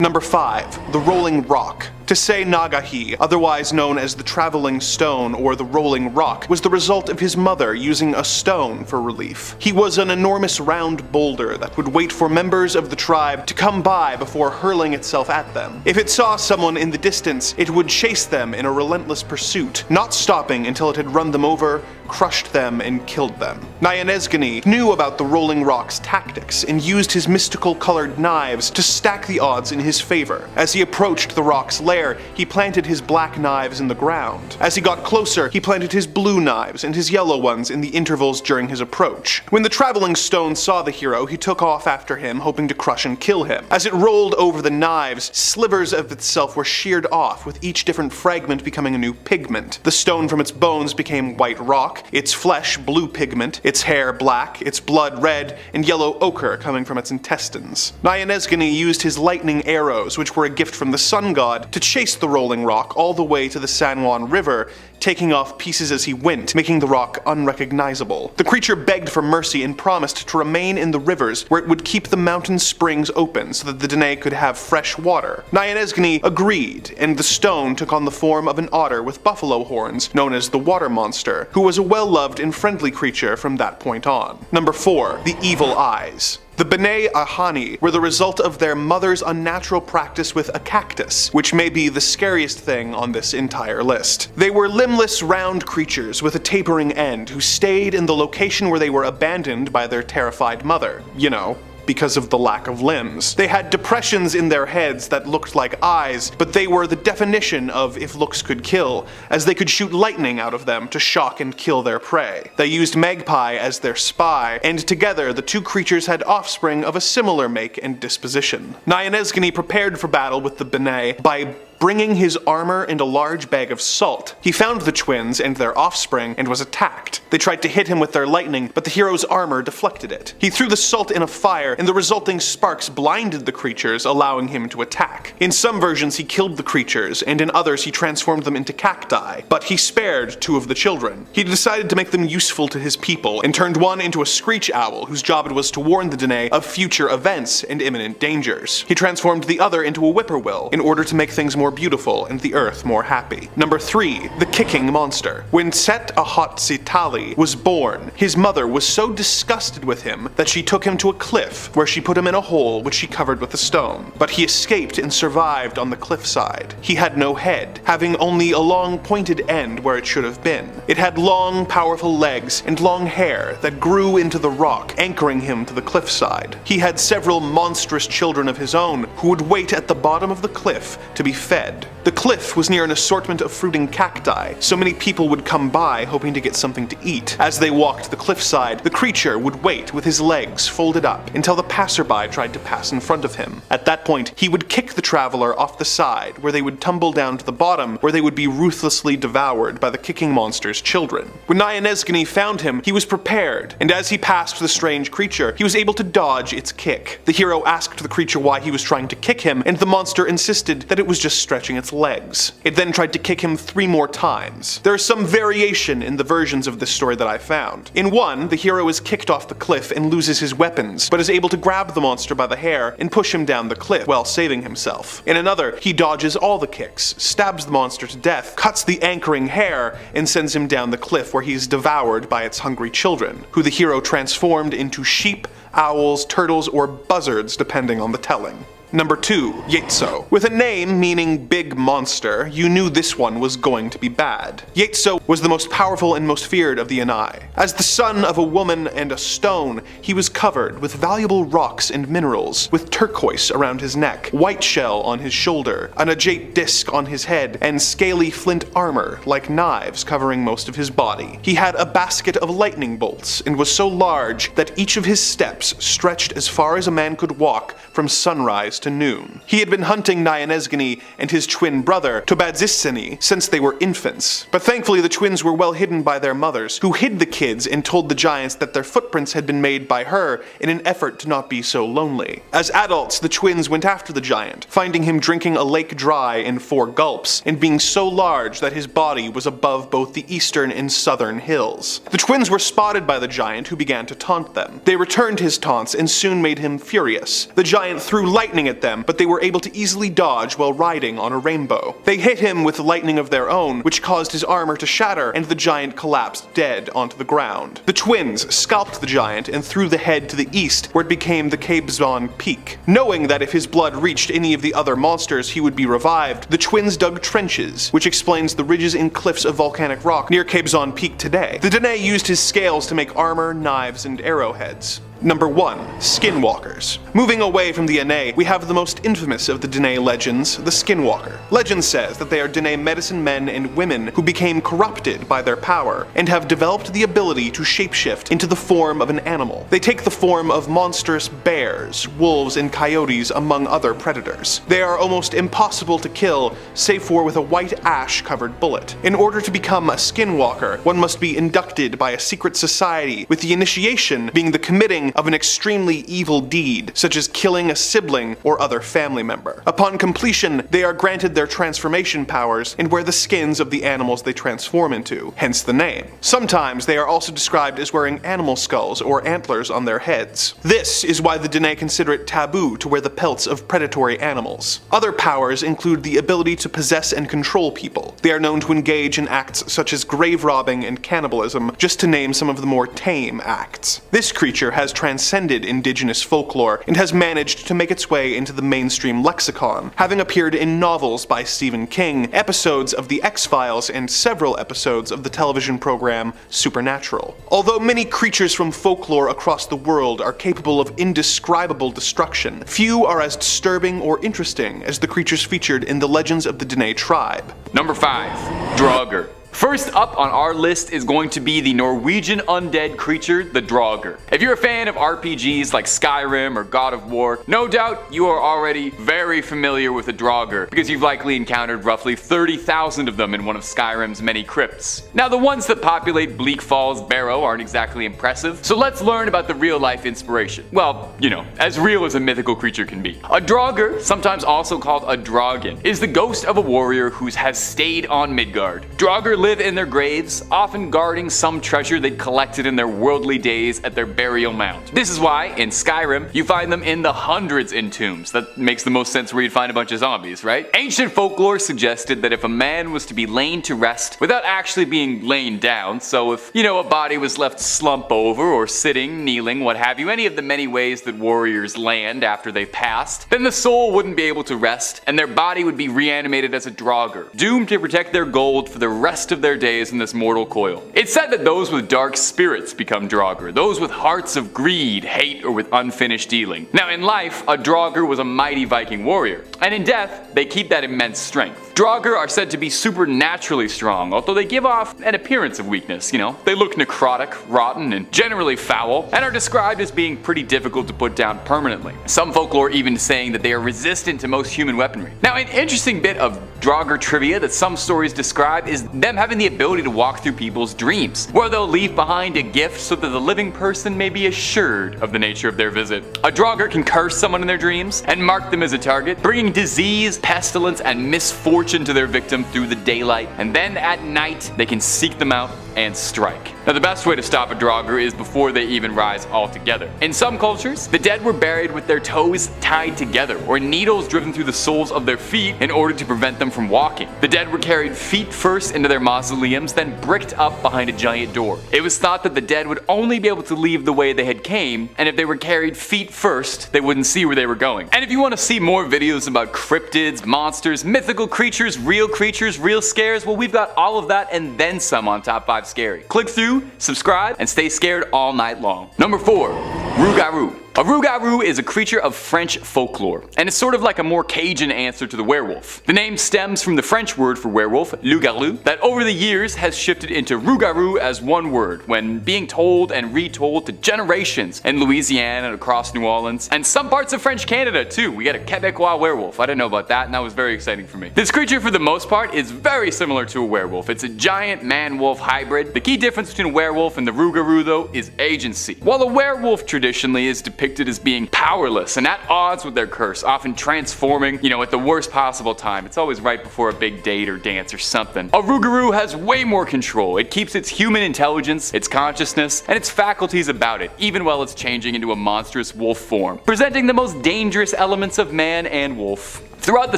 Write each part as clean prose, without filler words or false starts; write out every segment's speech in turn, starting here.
Number 5. The Rolling Rock. To say Nagahi, otherwise known as the Traveling Stone or the Rolling Rock, was the result of his mother using a stone for relief. He was an enormous round boulder that would wait for members of the tribe to come by before hurling itself at them. If it saw someone in the distance, it would chase them in a relentless pursuit, not stopping until it had run them over, crushed them, and killed them. Nyanesgani knew about the Rolling Rock's tactics and used his mystical colored knives to stack the odds in his favor. As he approached the rock's lair, he planted his black knives in the ground. As he got closer, he planted his blue knives and his yellow ones in the intervals during his approach. When the traveling stone saw the hero, he took off after him, hoping to crush and kill him. As it rolled over the knives, slivers of itself were sheared off, with each different fragment becoming a new pigment. The stone from its bones became white rock, its flesh blue pigment, its hair black, its blood red, and yellow ochre coming from its intestines. Nyanesgani used his lightning arrows, which were a gift from the sun god, to chase the Rolling Rock all the way to the San Juan River, taking off pieces as he went, making the rock unrecognizable. The creature begged for mercy and promised to remain in the rivers where it would keep the mountain springs open so that the Dene could have fresh water. Nyanesgani agreed, and the stone took on the form of an otter with buffalo horns, known as the Water Monster, who was a well-loved and friendly creature from that point on. Number 4. The Evil Eyes. The B'nai Ahani were the result of their mother's unnatural practice with a cactus, which may be the scariest thing on this entire list. They were limbless, round creatures with a tapering end who stayed in the location where they were abandoned by their terrified mother. You know, because of the lack of limbs. They had depressions in their heads that looked like eyes, but they were the definition of if looks could kill, as they could shoot lightning out of them to shock and kill their prey. They used Magpie as their spy, and together the two creatures had offspring of a similar make and disposition. Nyanesgani prepared for battle with the B'nai by bringing his armor and a large bag of salt. He found the twins and their offspring and was attacked. They tried to hit him with their lightning, but the hero's armor deflected it. He threw the salt in a fire, and the resulting sparks blinded the creatures, allowing him to attack. In some versions he killed the creatures, and in others he transformed them into cacti, but he spared 2 of the children. He decided to make them useful to his people, and turned one into a screech owl, whose job it was to warn the Dene of future events and imminent dangers. He transformed the other into a whippoorwill, in order to make things more beautiful and the earth more happy. Number 3. The Kicking Monster. When Set Ahatsitali was born, his mother was so disgusted with him that she took him to a cliff, where she put him in a hole which she covered with a stone. But he escaped and survived on the cliffside. He had no head, having only a long pointed end where it should have been. It had long, powerful legs and long hair that grew into the rock, anchoring him to the cliffside. He had several monstrous children of his own, who would wait at the bottom of the cliff to be fed. The cliff was near an assortment of fruiting cacti, so many people would come by hoping to get something to eat. As they walked the cliffside, the creature would wait with his legs folded up until the passerby tried to pass in front of him. At that point, he would kick the traveler off the side, where they would tumble down to the bottom, where they would be ruthlessly devoured by the kicking monster's children. When Nyanesgani found him, he was prepared, and as he passed the strange creature, he was able to dodge its kick. The hero asked the creature why he was trying to kick him, and the monster insisted that it was just stretching its legs. It then tried to kick him 3 more times. There is some variation in the versions of this story that I found. In one, the hero is kicked off the cliff and loses his weapons, but is able to grab the monster by the hair and push him down the cliff while saving himself. In another, he dodges all the kicks, stabs the monster to death, cuts the anchoring hair, and sends him down the cliff where he is devoured by its hungry children, who the hero transformed into sheep, owls, turtles, or buzzards depending on the telling. Number 2. Yetso. With a name meaning big monster, you knew this one was going to be bad. Yetso was the most powerful and most feared of the Yanai. As the son of a woman and a stone, he was covered with valuable rocks and minerals, with turquoise around his neck, white shell on his shoulder, an agate disc on his head, and scaly flint armor like knives covering most of his body. He had a basket of lightning bolts and was so large that each of his steps stretched as far as a man could walk from sunrise to noon. He had been hunting Nyanesgani and his twin brother, Tobadzissani, since they were infants, but thankfully the twins were well hidden by their mothers, who hid the kids and told the giants that their footprints had been made by her in an effort to not be so lonely. As adults, the twins went after the giant, finding him drinking a lake dry in 4 gulps, and being so large that his body was above both the eastern and southern hills. The twins were spotted by the giant, who began to taunt them. They returned his taunts and soon made him furious. The giant threw lightning at them, but they were able to easily dodge while riding on a rainbow. They hit him with lightning of their own, which caused his armor to shatter, and the giant collapsed dead onto the ground. The twins scalped the giant and threw the head to the east, where it became the Cabezon Peak. Knowing that if his blood reached any of the other monsters he would be revived, the twins dug trenches, which explains the ridges and cliffs of volcanic rock near Cabezon Peak today. The Dene used his scales to make armor, knives, and arrowheads. Number 1. Skinwalkers. Moving away from the Dene, we have the most infamous of the Dene legends, the Skinwalker. Legend says that they are Dene medicine men and women who became corrupted by their power, and have developed the ability to shapeshift into the form of an animal. They take the form of monstrous bears, wolves, and coyotes, among other predators. They are almost impossible to kill, save for with a white ash-covered bullet. In order to become a Skinwalker, one must be inducted by a secret society, with the initiation being the committing of an extremely evil deed, such as killing a sibling or other family member. Upon completion, they are granted their transformation powers and wear the skins of the animals they transform into, hence the name. Sometimes they are also described as wearing animal skulls or antlers on their heads. This is why the Dene consider it taboo to wear the pelts of predatory animals. Other powers include the ability to possess and control people. They are known to engage in acts such as grave robbing and cannibalism, just to name some of the more tame acts. This creature has transcended indigenous folklore and has managed to make its way into the mainstream lexicon, having appeared in novels by Stephen King, episodes of The X-Files, and several episodes of the television program Supernatural. Although many creatures from folklore across the world are capable of indescribable destruction, few are as disturbing or interesting as the creatures featured in the legends of the Dene tribe. Number 5. Draugr. First up on our list is going to be the Norwegian undead creature, the Draugr. If you're a fan of RPGs like Skyrim or God of War, no doubt you are already very familiar with the Draugr, because you've likely encountered roughly 30,000 of them in one of Skyrim's many crypts. Now, the ones that populate Bleak Falls Barrow aren't exactly impressive, so let's learn about the real-life inspiration. Well, you know, as real as a mythical creature can be. A Draugr, sometimes also called a Dragon, is the ghost of a warrior who has stayed on Midgard. Draugr live in their graves, often guarding some treasure they'd collected in their worldly days at their burial mound. This is why, in Skyrim, you find them in the hundreds in tombs. That makes the most sense where you'd find a bunch of zombies, right? Ancient folklore suggested that if a man was to be lain to rest without actually being lain down, so if, you know, a body was left slump over or sitting, kneeling, what have you, any of the many ways that warriors land after they've passed, then the soul wouldn't be able to rest, and their body would be reanimated as a Draugr, doomed to protect their gold for the rest of their days in this mortal coil. It's said that those with dark spirits become Draugr, those with hearts of greed, hate, or with unfinished dealing. Now, in life, a Draugr was a mighty Viking warrior, and in death, they keep that immense strength. Draugr are said to be supernaturally strong, although they give off an appearance of weakness, you know. They look necrotic, rotten, and generally foul, and are described as being pretty difficult to put down permanently. Some folklore even saying that they are resistant to most human weaponry. Now, an interesting bit of Draugr trivia that some stories describe is them having the ability to walk through people's dreams, where they'll leave behind a gift so that the living person may be assured of the nature of their visit. A Draugr can curse someone in their dreams and mark them as a target, bringing disease, pestilence, and misfortune to their victim through the daylight, and then at night they can seek them out and strike. Now, the best way to stop a Draugr is before they even rise altogether. In some cultures, the dead were buried with their toes tied together, or needles driven through the soles of their feet in order to prevent them from walking. The dead were carried feet first into their mausoleums, then bricked up behind a giant door. It was thought that the dead would only be able to leave the way they had came, and if they were carried feet first, they wouldn't see where they were going. And if you want to see more videos about cryptids, monsters, mythical creatures, real scares, well, we've got all of that and then some on Top 5 Scary. Click through, subscribe, and stay scared all night long. Number 4. Rougarou. A rougarou is a creature of French folklore, and it's sort of like a more Cajun answer to the werewolf. The name stems from the French word for werewolf, loup-garou, that over the years has shifted into rougarou as one word when being told and retold to generations in Louisiana and across New Orleans, and some parts of French Canada too. We got a Quebecois werewolf. I didn't know about that, and that was very exciting for me. This creature, for the most part, is very similar to a werewolf. It's a giant man-wolf hybrid. The key difference between a werewolf and the rougarou, though, is agency. While a werewolf tradition traditionally is depicted as being powerless and at odds with their curse, often transforming, at the worst possible time. It's always right before a big date or dance or something. A rougarou has way more control. It keeps its human intelligence, its consciousness, and its faculties about it, even while it's changing into a monstrous wolf form, presenting the most dangerous elements of man and wolf. Throughout the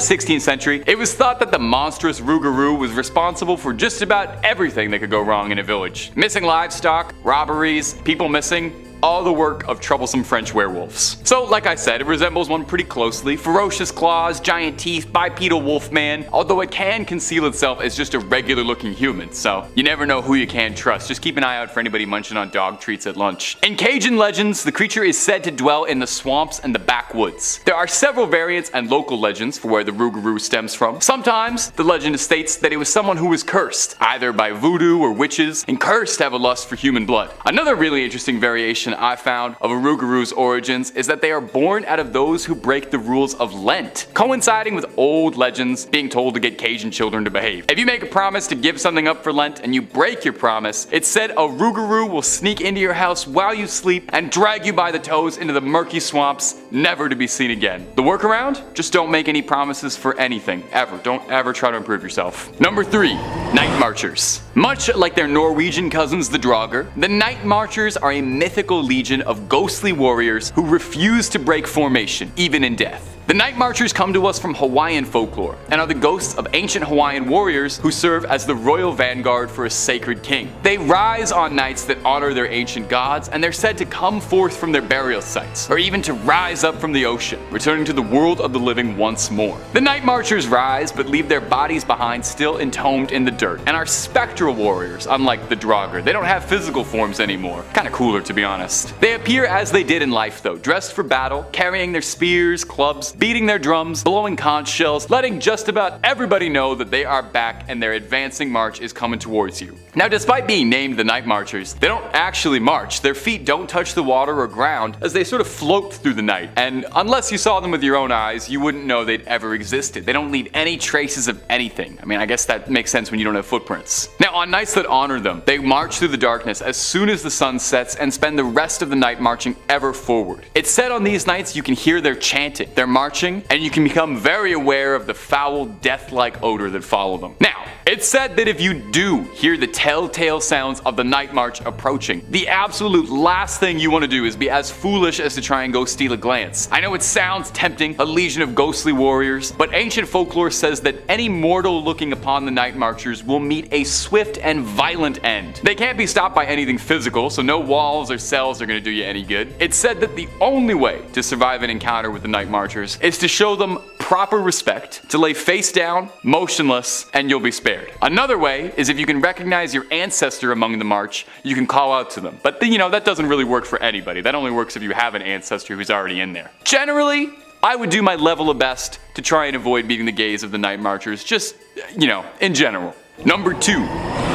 16th century, it was thought that the monstrous rougarou was responsible for just about everything that could go wrong in a village. Missing livestock, robberies, people missing, all the work of troublesome French werewolves. So, like I said, it resembles one pretty closely. Ferocious claws, giant teeth, bipedal wolfman, although it can conceal itself as just a regular looking human, so you never know who you can trust. Just keep an eye out for anybody munching on dog treats at lunch. In Cajun legends, the creature is said to dwell in the swamps and the backwoods. There are several variants and local legends for where the rougarou stems from. Sometimes, the legend states that it was someone who was cursed, either by voodoo or witches, and cursed to have a lust for human blood. Another really interesting variation I found of a rougarou's origins is that they are born out of those who break the rules of Lent, coinciding with old legends being told to get Cajun children to behave. If you make a promise to give something up for Lent and you break your promise, it's said a rougarou will sneak into your house while you sleep and drag you by the toes into the murky swamps, never to be seen again. The workaround? Just don't make any promises for anything, ever. Don't ever try to improve yourself. Number 3. Night Marchers. Much like their Norwegian cousins the Draugr, the Night Marchers are a mythical legion of ghostly warriors who refuse to break formation, even in death. The Night Marchers come to us from Hawaiian folklore and are the ghosts of ancient Hawaiian warriors who serve as the royal vanguard for a sacred king. They rise on nights that honor their ancient gods, and they're said to come forth from their burial sites, or even to rise up from the ocean, returning to the world of the living once more. The Night Marchers rise, but leave their bodies behind still entombed in the dirt, and are spectral warriors, unlike the Draugr. They don't have physical forms anymore. Kinda cooler, to be honest. They appear as they did in life though, dressed for battle, carrying their spears, clubs, beating their drums, blowing conch shells, letting just about everybody know that they are back and their advancing march is coming towards you. Now, despite being named the Night Marchers, they don't actually march. Their feet don't touch the water or ground as they sort of float through the night, and unless you saw them with your own eyes, you wouldn't know they'd ever existed. They don't leave any traces of anything. I mean, I guess that makes sense when you don't have footprints. Now, on nights that honor them, they march through the darkness as soon as the sun sets and spend the rest of the night marching ever forward. It's said on these nights you can hear their chanting, their marching, and you can become very aware of the foul, death-like odor that follow them. Now, it's said that if you do hear the telltale sounds of the night march approaching, the absolute last thing you want to do is be as foolish as to try and go steal a glance. I know it sounds tempting, a legion of ghostly warriors, but ancient folklore says that any mortal looking upon the Night Marchers will meet a swift and violent end. They can't be stopped by anything physical, so no walls or cells are going to do you any good. It's said that the only way to survive an encounter with the Night Marchers is to show them proper respect, to lay face down, motionless, and you'll be spared. Another way is if you can recognize your ancestor among the march, you can call out to them. But that doesn't really work for anybody. That only works if you have an ancestor who's already in there. Generally, I would do my level of best to try and avoid meeting the gaze of the Night Marchers, just, in general. Number 2.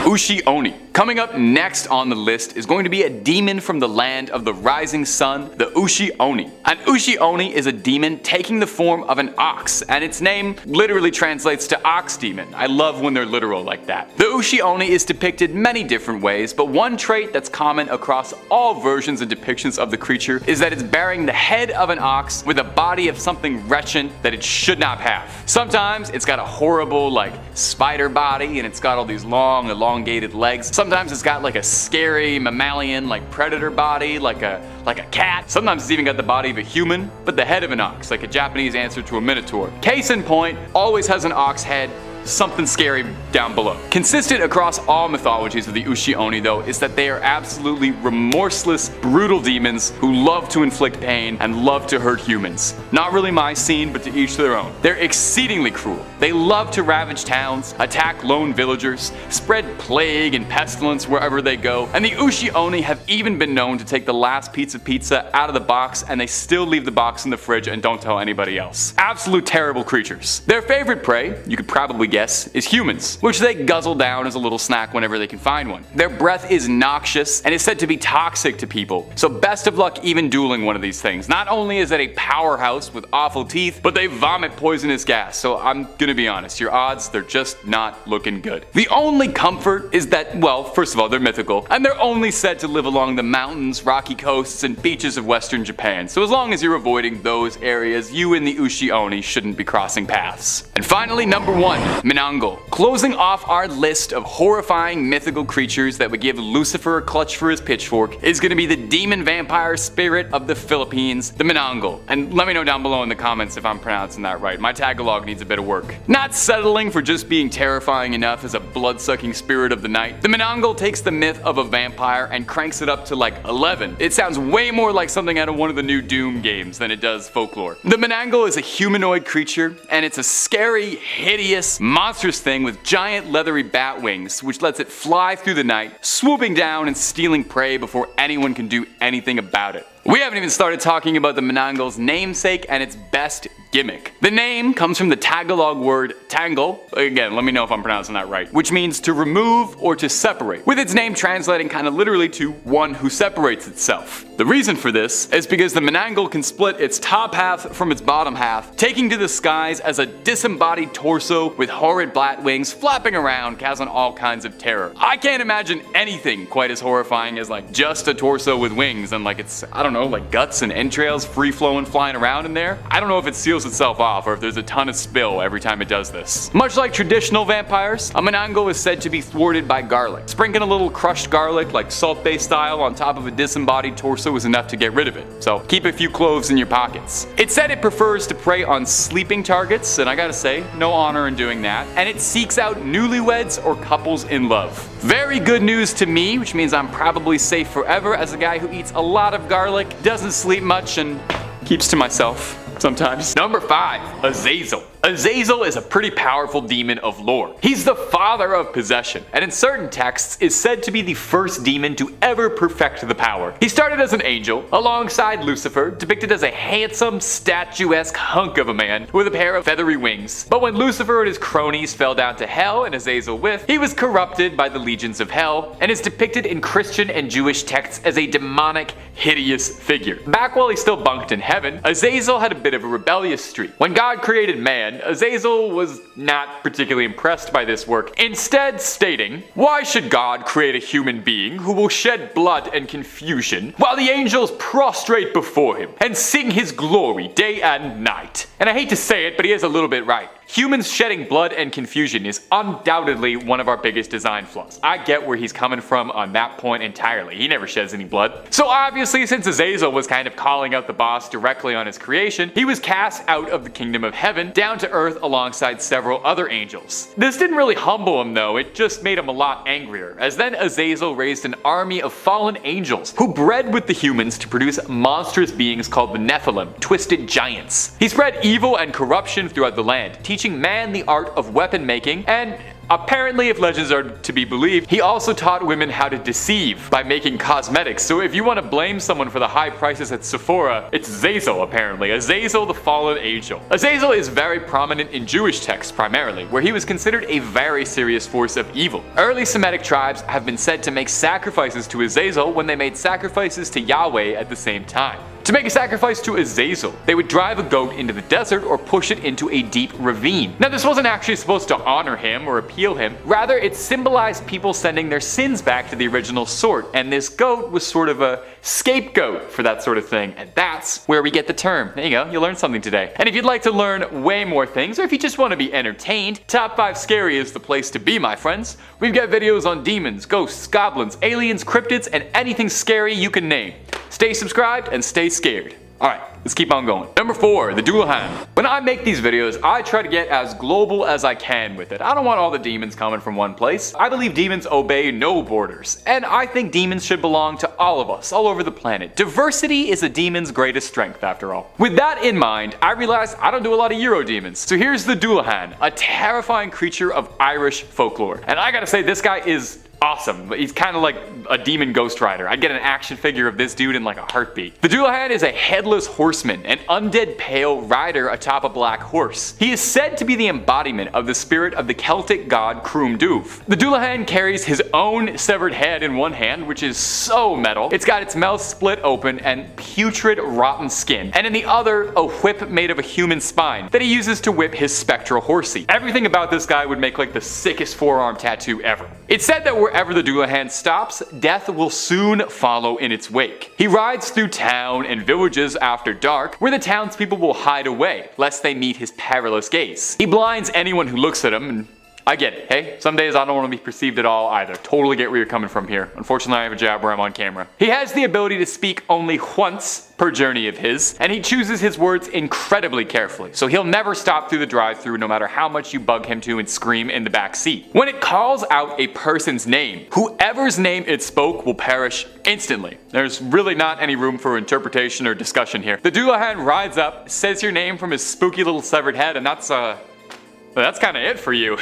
Ushi Oni. Coming up next on the list is going to be a demon from the land of the rising sun, the Ushi Oni. An Ushi Oni is a demon taking the form of an ox, and its name literally translates to ox demon. I love when they're literal like that. The Ushi Oni is depicted many different ways, but one trait that's common across all versions and depictions of the creature is that it's bearing the head of an ox with a body of something wretched that it should not have. Sometimes it's got a horrible, spider body, and it's got all these long, elongated legs. Sometimes it's got a scary mammalian predator body, like a cat. Sometimes it's even got the body of a human, but the head of an ox, like a Japanese answer to a minotaur. Case in point, always has an ox head, something scary down below. Consistent across all mythologies of the Ushi Oni though is that they are absolutely remorseless, brutal demons who love to inflict pain and love to hurt humans. Not really my scene, but to each their own. They're exceedingly cruel. They love to ravage towns, attack lone villagers, spread plague and pestilence wherever they go, and the Ushi Oni have even been known to take the last piece of pizza out of the box and they still leave the box in the fridge and don't tell anybody else. Absolute terrible creatures. Their favorite prey, you could probably guess guess, is humans, which they guzzle down as a little snack whenever they can find one. Their breath is noxious and is said to be toxic to people, so best of luck even dueling one of these things. Not only is it a powerhouse with awful teeth, but they vomit poisonous gas, so I'm gonna be honest, your odds, they're just not looking good. The only comfort is that, well, first of all, they're mythical, and they're only said to live along the mountains, rocky coasts, and beaches of western Japan, so as long as you're avoiding those areas, you and the Ushi-Oni shouldn't be crossing paths. And finally, number 1, Minangle. Closing off our list of horrifying mythical creatures that would give Lucifer a clutch for his pitchfork is gonna be the demon vampire spirit of the Philippines, the Minangle. And let me know down below in the comments if I'm pronouncing that right. My Tagalog needs a bit of work. Not settling for just being terrifying enough as a blood-sucking spirit of the night, the Minangle takes the myth of a vampire and cranks it up to like 11. It sounds way more like something out of one of the new Doom games than it does folklore. The Minangle is a humanoid creature, and it's a scary, hideous, monstrous thing with giant leathery bat wings, which lets it fly through the night, swooping down and stealing prey before anyone can do anything about it. We haven't even started talking about the Minangle's namesake and its best gimmick. The name comes from the Tagalog word tangle, again let me know if I'm pronouncing that right, which means to remove or to separate, with its name translating kind of literally to one who separates itself. The reason for this is because the Minangle can split its top half from its bottom half, taking to the skies as a disembodied torso with horrid bat wings flapping around, causing all kinds of terror. I can't imagine anything quite as horrifying as like just a torso with wings and like it's, I don't know, like guts and entrails free flowing flying around in there. I don't know if it seals itself off or if there's a ton of spill every time it does this. Much like traditional vampires, a Minangle is said to be thwarted by garlic. Sprinkling a little crushed garlic like Salt Bae style on top of a disembodied torso is enough to get rid of it, so keep a few cloves in your pockets. It's said it prefers to prey on sleeping targets, and I gotta say, no honor in doing that, and it seeks out newlyweds or couples in love. Very good news to me, which means I'm probably safe forever as a guy who eats a lot of garlic, doesn't sleep much, and keeps to myself sometimes. Number 5, Azazel. Azazel is a pretty powerful demon of lore. He's the father of possession, and in certain texts is said to be the first demon to ever perfect the power. He started as an angel, alongside Lucifer, depicted as a handsome, statuesque hunk of a man with a pair of feathery wings. But when Lucifer and his cronies fell down to hell and Azazel with, he was corrupted by the legions of hell, and is depicted in Christian and Jewish texts as a demonic, hideous figure. Back while he still bunked in heaven, Azazel had a bit of a rebellious streak. When God created man, Azazel was not particularly impressed by this work, instead stating, "Why should God create a human being who will shed blood and confusion while the angels prostrate before him and sing his glory day and night?" And I hate to say it, but he is a little bit right. Humans shedding blood and confusion is undoubtedly one of our biggest design flaws. I get where he's coming from on that point entirely. He never sheds any blood. So obviously, since Azazel was kind of calling out the boss directly on his creation, he was cast out of the kingdom of heaven down to earth alongside several other angels. This didn't really humble him though, it just made him a lot angrier, as then Azazel raised an army of fallen angels who bred with the humans to produce monstrous beings called the Nephilim, twisted giants. He spread evil and corruption throughout the land, teaching man the art of weapon making, and apparently, if legends are to be believed, he also taught women how to deceive by making cosmetics. So if you want to blame someone for the high prices at Sephora, it's Azazel apparently. Azazel the fallen angel. Azazel is very prominent in Jewish texts primarily, where he was considered a very serious force of evil. Early Semitic tribes have been said to make sacrifices to Azazel when they made sacrifices to Yahweh at the same time. To make a sacrifice to Azazel, they would drive a goat into the desert or push it into a deep ravine. Now this wasn't actually supposed to honor him or appeal him, rather it symbolized people sending their sins back to the original sort, and this goat was sort of a scapegoat for that sort of thing, and that's where we get the term. There you go, you learned something today. And if you'd like to learn way more things, or if you just want to be entertained, Top 5 Scary is the place to be, my friends. We've got videos on demons, ghosts, goblins, aliens, cryptids, and anything scary you can name. Stay subscribed and stay scared. Alright, let's keep on going. Number 4, the Dullahan. When I make these videos, I try to get as global as I can with it. I don't want all the demons coming from one place. I believe demons obey no borders, and I think demons should belong to all of us, all over the planet. Diversity is a demon's greatest strength, after all. With that in mind, I realized I don't do a lot of Euro demons. So here's the Dullahan, a terrifying creature of Irish folklore. And I gotta say, this guy is awesome. He's kind of like a demon Ghost Rider. I'd get an action figure of this dude in like a heartbeat. The Dullahan is a headless horseman, an undead pale rider atop a black horse. He is said to be the embodiment of the spirit of the Celtic god Crom Duv. The Dullahan carries his own severed head in one hand, which is so metal. It's got its mouth split open and putrid rotten skin, and in the other a whip made of a human spine that he uses to whip his spectral horsey. Everything about this guy would make like the sickest forearm tattoo ever. It's said that wherever the Dullahan stops, death will soon follow in its wake. He rides through town and villages after dark, where the townspeople will hide away, lest they meet his perilous gaze. He blinds anyone who looks at him, and I get it. Hey, some days I don't want to be perceived at all either. Totally get where you're coming from here. Unfortunately, I have a job where I'm on camera. He has the ability to speak only once per journey of his, and he chooses his words incredibly carefully, so he'll never stop through the drive-thru no matter how much you bug him to and scream in the back seat. When it calls out a person's name, whoever's name it spoke will perish instantly. There's really not any room for interpretation or discussion here. The Dullahan rides up, says your name from his spooky little severed head, and that's kind of it for you.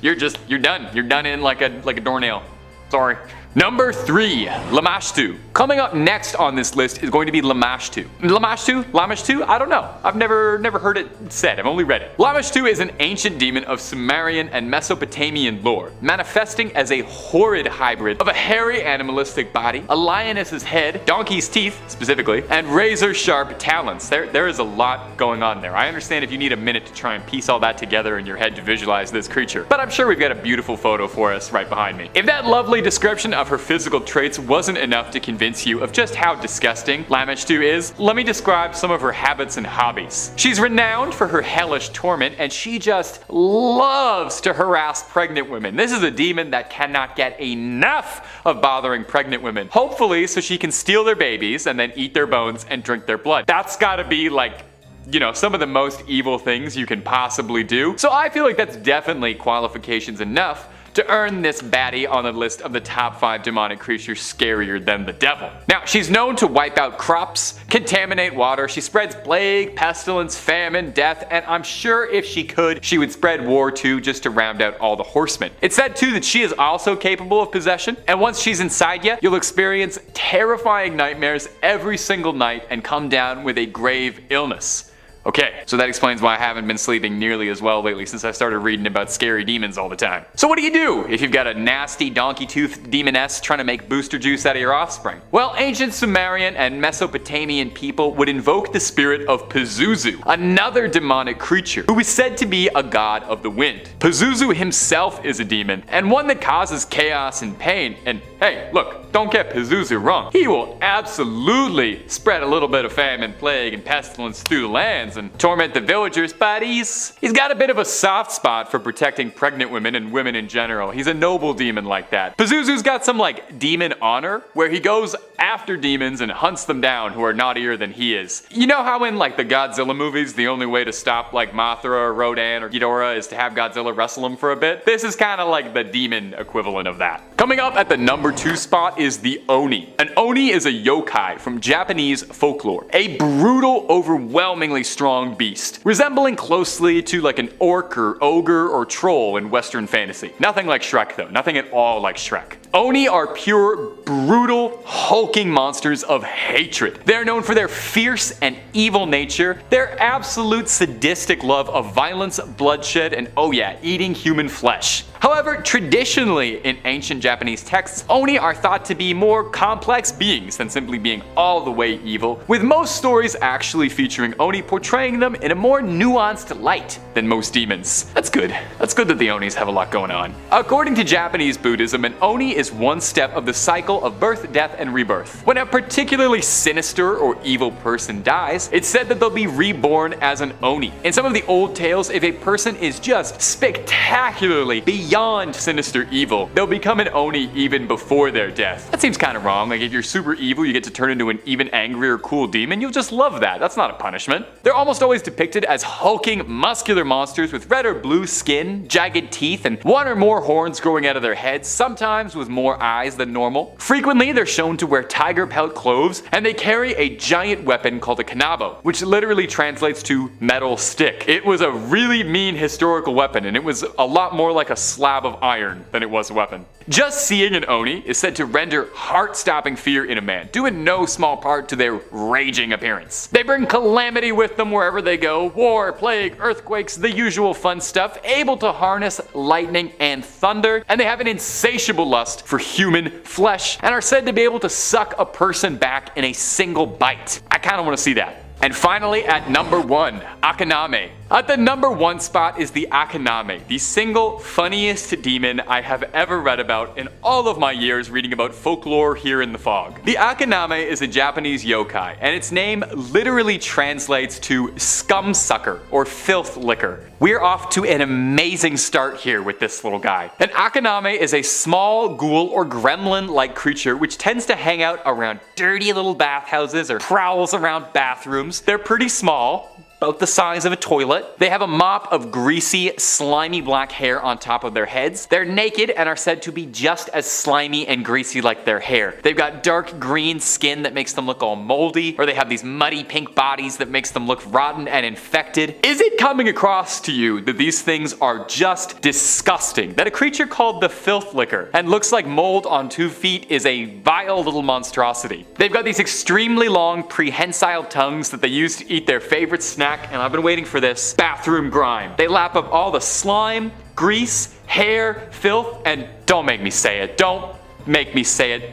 You're done. You're done in like a doornail. Sorry. Number 3, Lamashtu. Coming up next on this list is going to be Lamashtu. Lamashtu? I don't know. I've never heard it said. I've only read it. Lamashtu is an ancient demon of Sumerian and Mesopotamian lore, manifesting as a horrid hybrid of a hairy animalistic body, a lioness's head, donkey's teeth specifically, and razor-sharp talons. There is a lot going on there. I understand if you need a minute to try and piece all that together in your head to visualize this creature, but I'm sure we've got a beautiful photo for us right behind me. If that lovely description of her physical traits wasn't enough to convince you of just how disgusting Lamashtu is, let me describe some of her habits and hobbies. She's renowned for her hellish torment, and she just loves to harass pregnant women. This is a demon that cannot get enough of bothering pregnant women. Hopefully so she can steal their babies and then eat their bones and drink their blood. That's gotta be like, you know, some of the most evil things you can possibly do. So I feel like that's definitely qualifications enough to earn this baddie on the list of the top 5 demonic creatures scarier than the devil. Now, she's known to wipe out crops, contaminate water, she spreads plague, pestilence, famine, death, and I'm sure if she could, she would spread war too, just to round out all the horsemen. It's said too that she is also capable of possession, and once she's inside you, you'll experience terrifying nightmares every single night and come down with a grave illness. Okay, so that explains why I haven't been sleeping nearly as well lately since I started reading about scary demons all the time. So what do you do if you've got a nasty donkey-toothed demoness trying to make booster juice out of your offspring? Well, ancient Sumerian and Mesopotamian people would invoke the spirit of Pazuzu, another demonic creature who is said to be a god of the wind. Pazuzu himself is a demon, and one that causes chaos and pain, and hey, look, don't get Pazuzu wrong. He will absolutely spread a little bit of famine, plague, and pestilence through the lands and torment the villagers, but he's got a bit of a soft spot for protecting pregnant women and women in general. He's a noble demon like that. Pazuzu's got some like demon honor, where he goes after demons and hunts them down who are naughtier than he is. You know how in like the Godzilla movies, the only way to stop like Mothra or Rodan or Ghidorah is to have Godzilla wrestle him for a bit? This is kind of like the demon equivalent of that. Coming up at the number 2 spot is the Oni. An Oni is a yokai from Japanese folklore. A brutal, overwhelmingly strong beast, resembling closely to like an orc or ogre or troll in Western fantasy. Nothing like Shrek though, nothing at all like Shrek. Oni are pure, brutal, hulking monsters of hatred. They're known for their fierce and evil nature, their absolute sadistic love of violence, bloodshed, and oh yeah, eating human flesh. However, traditionally in ancient Japanese texts, Oni are thought to be more complex beings than simply being all the way evil, with most stories actually featuring Oni portraying them in a more nuanced light than most demons. That's good. That's good that the Onis have a lot going on. According to Japanese Buddhism, an Oni is one step of the cycle of birth, death, and rebirth. When a particularly sinister or evil person dies, it's said that they'll be reborn as an Oni. In some of the old tales, if a person is just spectacularly beyond sinister evil, they'll become an Oni even before their death. That seems kind of wrong. Like if you're super evil, you get to turn into an even angrier, cool demon, you'll just love that. That's not a punishment. They're almost always depicted as hulking, muscular monsters with red or blue skin, jagged teeth, and one or more horns growing out of their heads, sometimes with more eyes than normal. Frequently, they're shown to wear tiger pelt clothes, and they carry a giant weapon called a kanabo, which literally translates to metal stick. It was a really mean historical weapon, and it was a lot more like a slab of iron than it was a weapon. Just seeing an Oni is said to render heart-stopping fear in a man, due in no small part to their raging appearance. They bring calamity with them wherever they go, war, plague, earthquakes, the usual fun stuff, able to harness lightning and thunder, and they have an insatiable lust for human flesh, and are said to be able to suck a person back in a single bite. I kinda wanna see that. And finally, at number 1, Akaname. At the number 1 spot is the Akaname, the single funniest demon I have ever read about in all of my years reading about folklore here in the fog. The Akaname is a Japanese yokai, and its name literally translates to scum sucker or filth licker. We're off to an amazing start here with this little guy. An Akaname is a small ghoul or gremlin-like creature which tends to hang out around dirty little bathhouses or prowls around bathrooms. They're pretty small, about the size of a toilet. They have a mop of greasy, slimy black hair on top of their heads. They're naked and are said to be just as slimy and greasy like their hair. They've got dark green skin that makes them look all moldy, or they have these muddy pink bodies that makes them look rotten and infected. Is it coming across to you that these things are just disgusting? That a creature called the filth licker and looks like mold on 2 feet is a vile little monstrosity. They've got these extremely long prehensile tongues that they use to eat their favorite snack, and I've been waiting for this, bathroom grime. They lap up all the slime, grease, hair, filth, and don't make me say it, don't make me say it,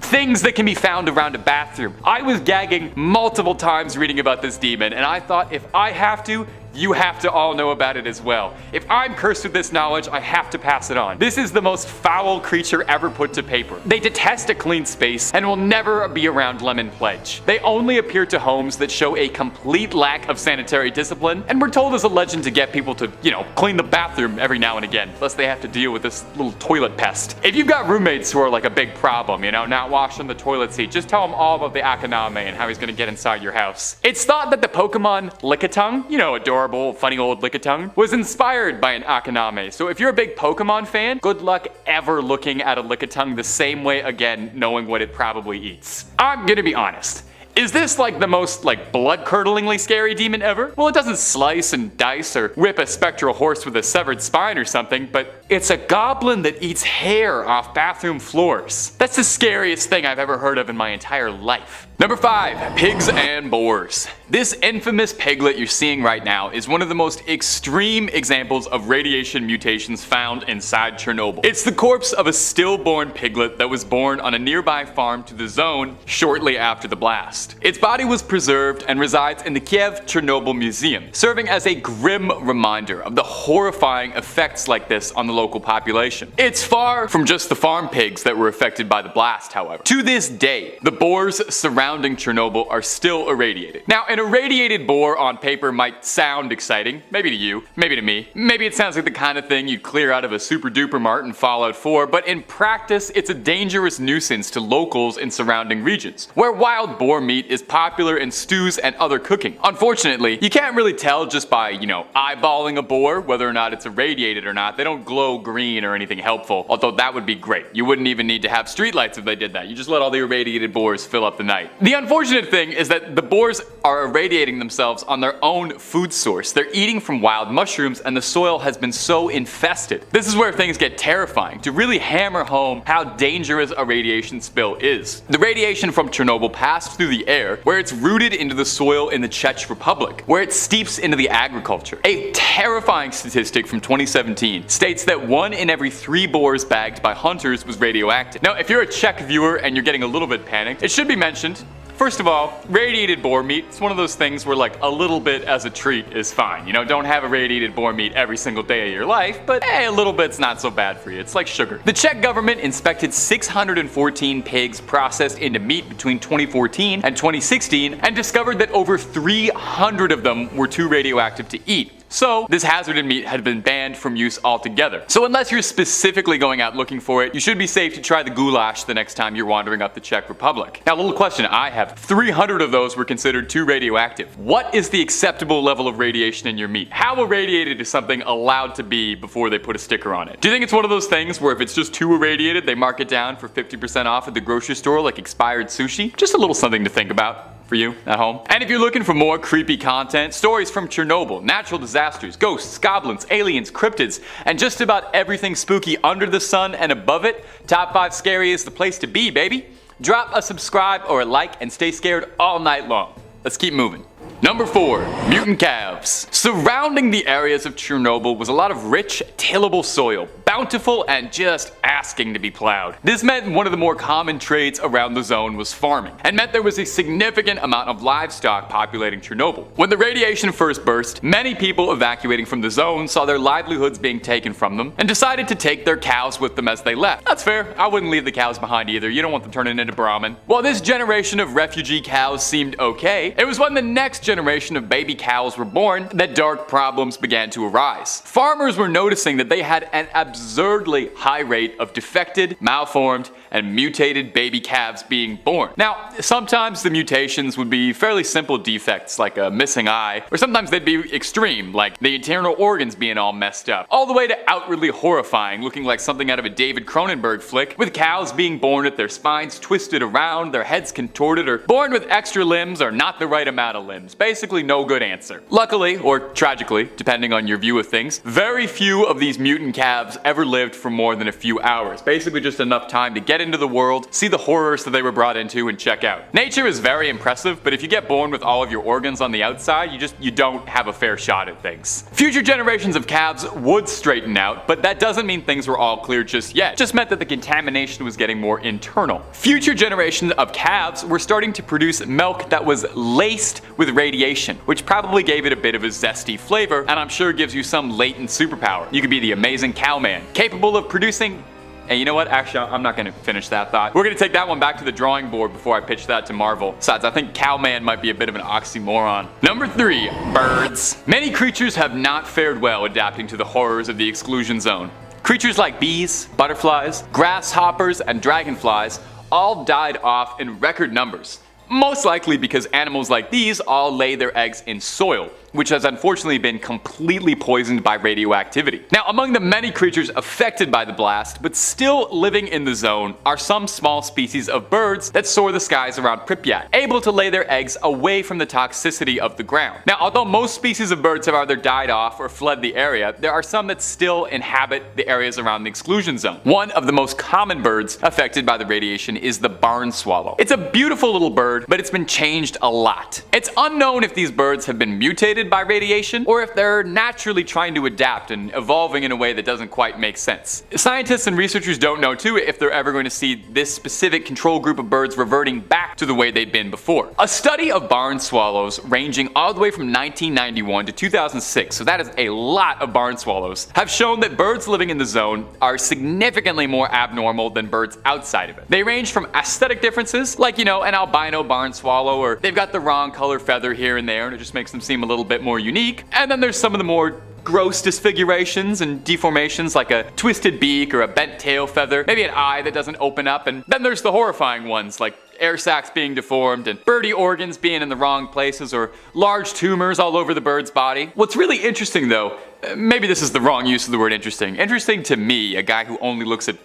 things that can be found around a bathroom. I was gagging multiple times reading about this demon, and I thought if I have to, you have to all know about it as well. If I'm cursed with this knowledge, I have to pass it on. This is the most foul creature ever put to paper. They detest a clean space and will never be around lemon pledge. They only appear to homes that show a complete lack of sanitary discipline, and we're told as a legend to get people to, clean the bathroom every now and again, lest they have to deal with this little toilet pest. If you've got roommates who are like a big problem, not washing the toilet seat, just tell them all about the Akaname and how he's gonna get inside your house. It's thought that the Pokemon Lickitung, adorable, funny old Lickitung, was inspired by an Akaname. So if you're a big Pokemon fan, good luck ever looking at a Lickitung the same way again, knowing what it probably eats. I'm gonna be honest. Is this like the most blood-curdlingly scary demon ever? Well, it doesn't slice and dice or whip a spectral horse with a severed spine or something, but it's a goblin that eats hair off bathroom floors. That's the scariest thing I've ever heard of in my entire life. Number 5, pigs and boars. This infamous piglet you're seeing right now is one of the most extreme examples of radiation mutations found inside Chernobyl. It's the corpse of a stillborn piglet that was born on a nearby farm to the zone shortly after the blast. Its body was preserved and resides in the Kiev Chernobyl Museum, serving as a grim reminder of the horrifying effects like this on the local population. It's far from just the farm pigs that were affected by the blast, however. To this day, the boars surrounding Chernobyl are still irradiated. Now, an irradiated boar on paper might sound exciting, maybe to you, maybe to me. Maybe it sounds like the kind of thing you'd clear out of a super duper mart in Fallout 4, but in practice, it's a dangerous nuisance to locals in surrounding regions, where wild boar meat is popular in stews and other cooking. Unfortunately, you can't really tell just by, eyeballing a boar whether or not it's irradiated or not. They don't glow green or anything helpful, although that would be great. You wouldn't even need to have streetlights if they did that. You just let all the irradiated boars fill up the night. The unfortunate thing is that the boars are irradiating themselves on their own food source. They're eating from wild mushrooms, and the soil has been so infested. This is where things get terrifying, to really hammer home how dangerous a radiation spill is. The radiation from Chernobyl passed through the air, where it's rooted into the soil in the Czech Republic, where it steeps into the agriculture. A terrifying statistic from 2017 states that 1 in every 3 boars bagged by hunters was radioactive. Now, if you're a Czech viewer and you're getting a little bit panicked, it should be mentioned, first of all, radiated boar meat, it's one of those things where a little bit as a treat is fine. Don't have a radiated boar meat every single day of your life, but hey, a little bit's not so bad for you. It's like sugar. The Czech government inspected 614 pigs processed into meat between 2014 and 2016 and discovered that over 300 of them were too radioactive to eat. So, this hazardous meat had been banned from use altogether. So unless you're specifically going out looking for it, you should be safe to try the goulash the next time you're wandering up the Czech Republic. Now, a little question I have. 300 of those were considered too radioactive. What is the acceptable level of radiation in your meat? How irradiated is something allowed to be before they put a sticker on it? Do you think it's one of those things where if it's just too irradiated, they mark it down for 50% off at the grocery store like expired sushi? Just a little something to think about. for you at home. And if you're looking for more creepy content, stories from Chernobyl, natural disasters, ghosts, goblins, aliens, cryptids, and just about everything spooky under the sun and above it, Top 5 Scary is the place to be, baby. Drop a subscribe or a like and stay scared all night long. Let's keep moving. Number 4. Mutant calves. Surrounding the areas of Chernobyl was a lot of rich, tillable soil, bountiful and just asking to be plowed. This meant one of the more common trades around the zone was farming, and meant there was a significant amount of livestock populating Chernobyl. When the radiation first burst, many people evacuating from the zone saw their livelihoods being taken from them, and decided to take their cows with them as they left. That's fair, I wouldn't leave the cows behind either, you don't want them turning into Brahmin. While this generation of refugee cows seemed okay, it was when the next generation of baby cows were born that dark problems began to arise. Farmers were noticing that they had an absurdly high rate of defected, malformed, and mutated baby calves being born. Now, sometimes the mutations would be fairly simple defects like a missing eye, or sometimes they'd be extreme, like the internal organs being all messed up, all the way to outwardly horrifying, looking like something out of a David Cronenberg flick, with cows being born with their spines twisted around, their heads contorted, or born with extra limbs or not the right amount of limbs. Basically no good answer. Luckily, or tragically, depending on your view of things, very few of these mutant calves ever lived for more than a few hours. Basically just enough time to get into the world, see the horrors that they were brought into, and check out. Nature is very impressive, but if you get born with all of your organs on the outside, you don't have a fair shot at things. Future generations of calves would straighten out, but that doesn't mean things were all clear just yet. It just meant that the contamination was getting more internal. Future generations of calves were starting to produce milk that was laced with radiation, which probably gave it a bit of a zesty flavor, and I'm sure gives you some latent superpower. You could be the amazing cowman, capable of producing. And you know what? Actually, I'm not going to finish that thought. We're going to take that one back to the drawing board before I pitch that to Marvel. Besides, I think cowman might be a bit of an oxymoron. Number 3. Birds. Many creatures have not fared well adapting to the horrors of the exclusion zone. Creatures like bees, butterflies, grasshoppers, and dragonflies all died off in record numbers. Most likely because animals like these all lay their eggs in soil, which has unfortunately been completely poisoned by radioactivity. Now, among the many creatures affected by the blast, but still living in the zone, are some small species of birds that soar the skies around Pripyat, able to lay their eggs away from the toxicity of the ground. Now, although most species of birds have either died off or fled the area, there are some that still inhabit the areas around the exclusion zone. One of the most common birds affected by the radiation is the barn swallow. It's a beautiful little bird, but it's been changed a lot. It's unknown if these birds have been mutated by radiation, or if they're naturally trying to adapt and evolving in a way that doesn't quite make sense. Scientists and researchers don't know too if they're ever going to see this specific control group of birds reverting back to the way they'd been before. A study of barn swallows ranging all the way from 1991 to 2006, so that is a lot of barn swallows, have shown that birds living in the zone are significantly more abnormal than birds outside of it. They range from aesthetic differences, like, an albino barn swallow, or they've got the wrong color feather here and there and it just makes them seem a little bit more unique. And then there's some of the more gross disfigurations and deformations like a twisted beak or a bent tail feather, maybe an eye that doesn't open up, and then there's the horrifying ones like air sacs being deformed and birdie organs being in the wrong places, or large tumors all over the bird's body. What's really interesting though, maybe this is the wrong use of the word interesting. Interesting to me, a guy who only looks at,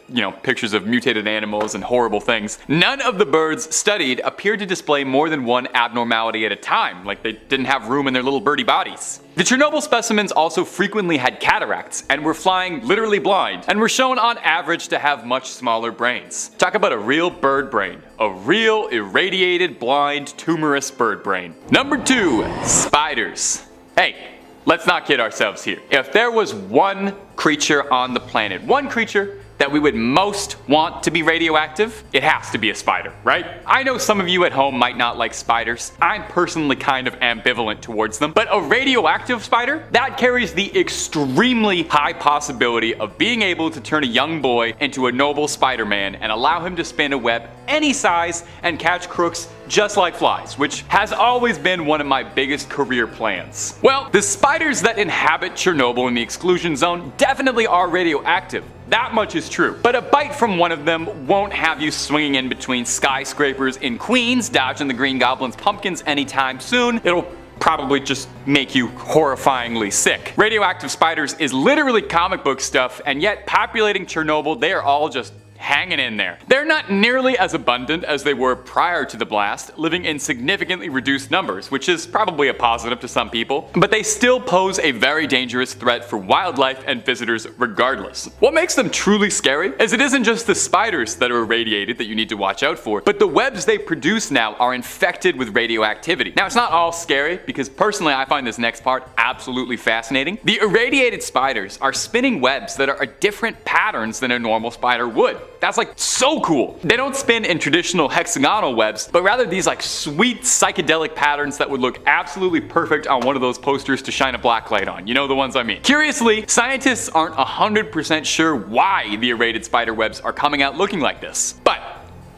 pictures of mutated animals and horrible things. None of the birds studied appeared to display more than one abnormality at a time, like they didn't have room in their little birdie bodies. The Chernobyl specimens also frequently had cataracts and were flying literally blind, and were shown on average to have much smaller brains. Talk about a real bird brain. A real irradiated, blind, tumorous bird brain. Number 2. Spiders. Hey, let's not kid ourselves here. If there was one creature on the planet, one creature that we would most want to be radioactive, it has to be a spider, right? I know some of you at home might not like spiders. I'm personally kind of ambivalent towards them, but a radioactive spider, that carries the extremely high possibility of being able to turn a young boy into a noble Spider-Man and allow him to spin a web any size and catch crooks just like flies, which has always been one of my biggest career plans. Well, the spiders that inhabit Chernobyl in the exclusion zone definitely are radioactive. That much is true. But a bite from one of them won't have you swinging in between skyscrapers in Queens, dodging the Green Goblin's pumpkins anytime soon. It'll probably just make you horrifyingly sick. Radioactive spiders is literally comic book stuff, and yet populating Chernobyl, they are all just hanging in there. They're not nearly as abundant as they were prior to the blast, living in significantly reduced numbers, which is probably a positive to some people, but they still pose a very dangerous threat for wildlife and visitors regardless. What makes them truly scary is it isn't just the spiders that are irradiated that you need to watch out for, but the webs they produce now are infected with radioactivity. Now, it's not all scary, because personally I find this next part absolutely fascinating. The irradiated spiders are spinning webs that are different patterns than a normal spider would. That's like so cool. They don't spin in traditional hexagonal webs, but rather these like sweet psychedelic patterns that would look absolutely perfect on one of those posters to shine a black light on. You know the ones I mean. Curiously, scientists aren't 100% sure why the irradiated spider webs are coming out looking like this. But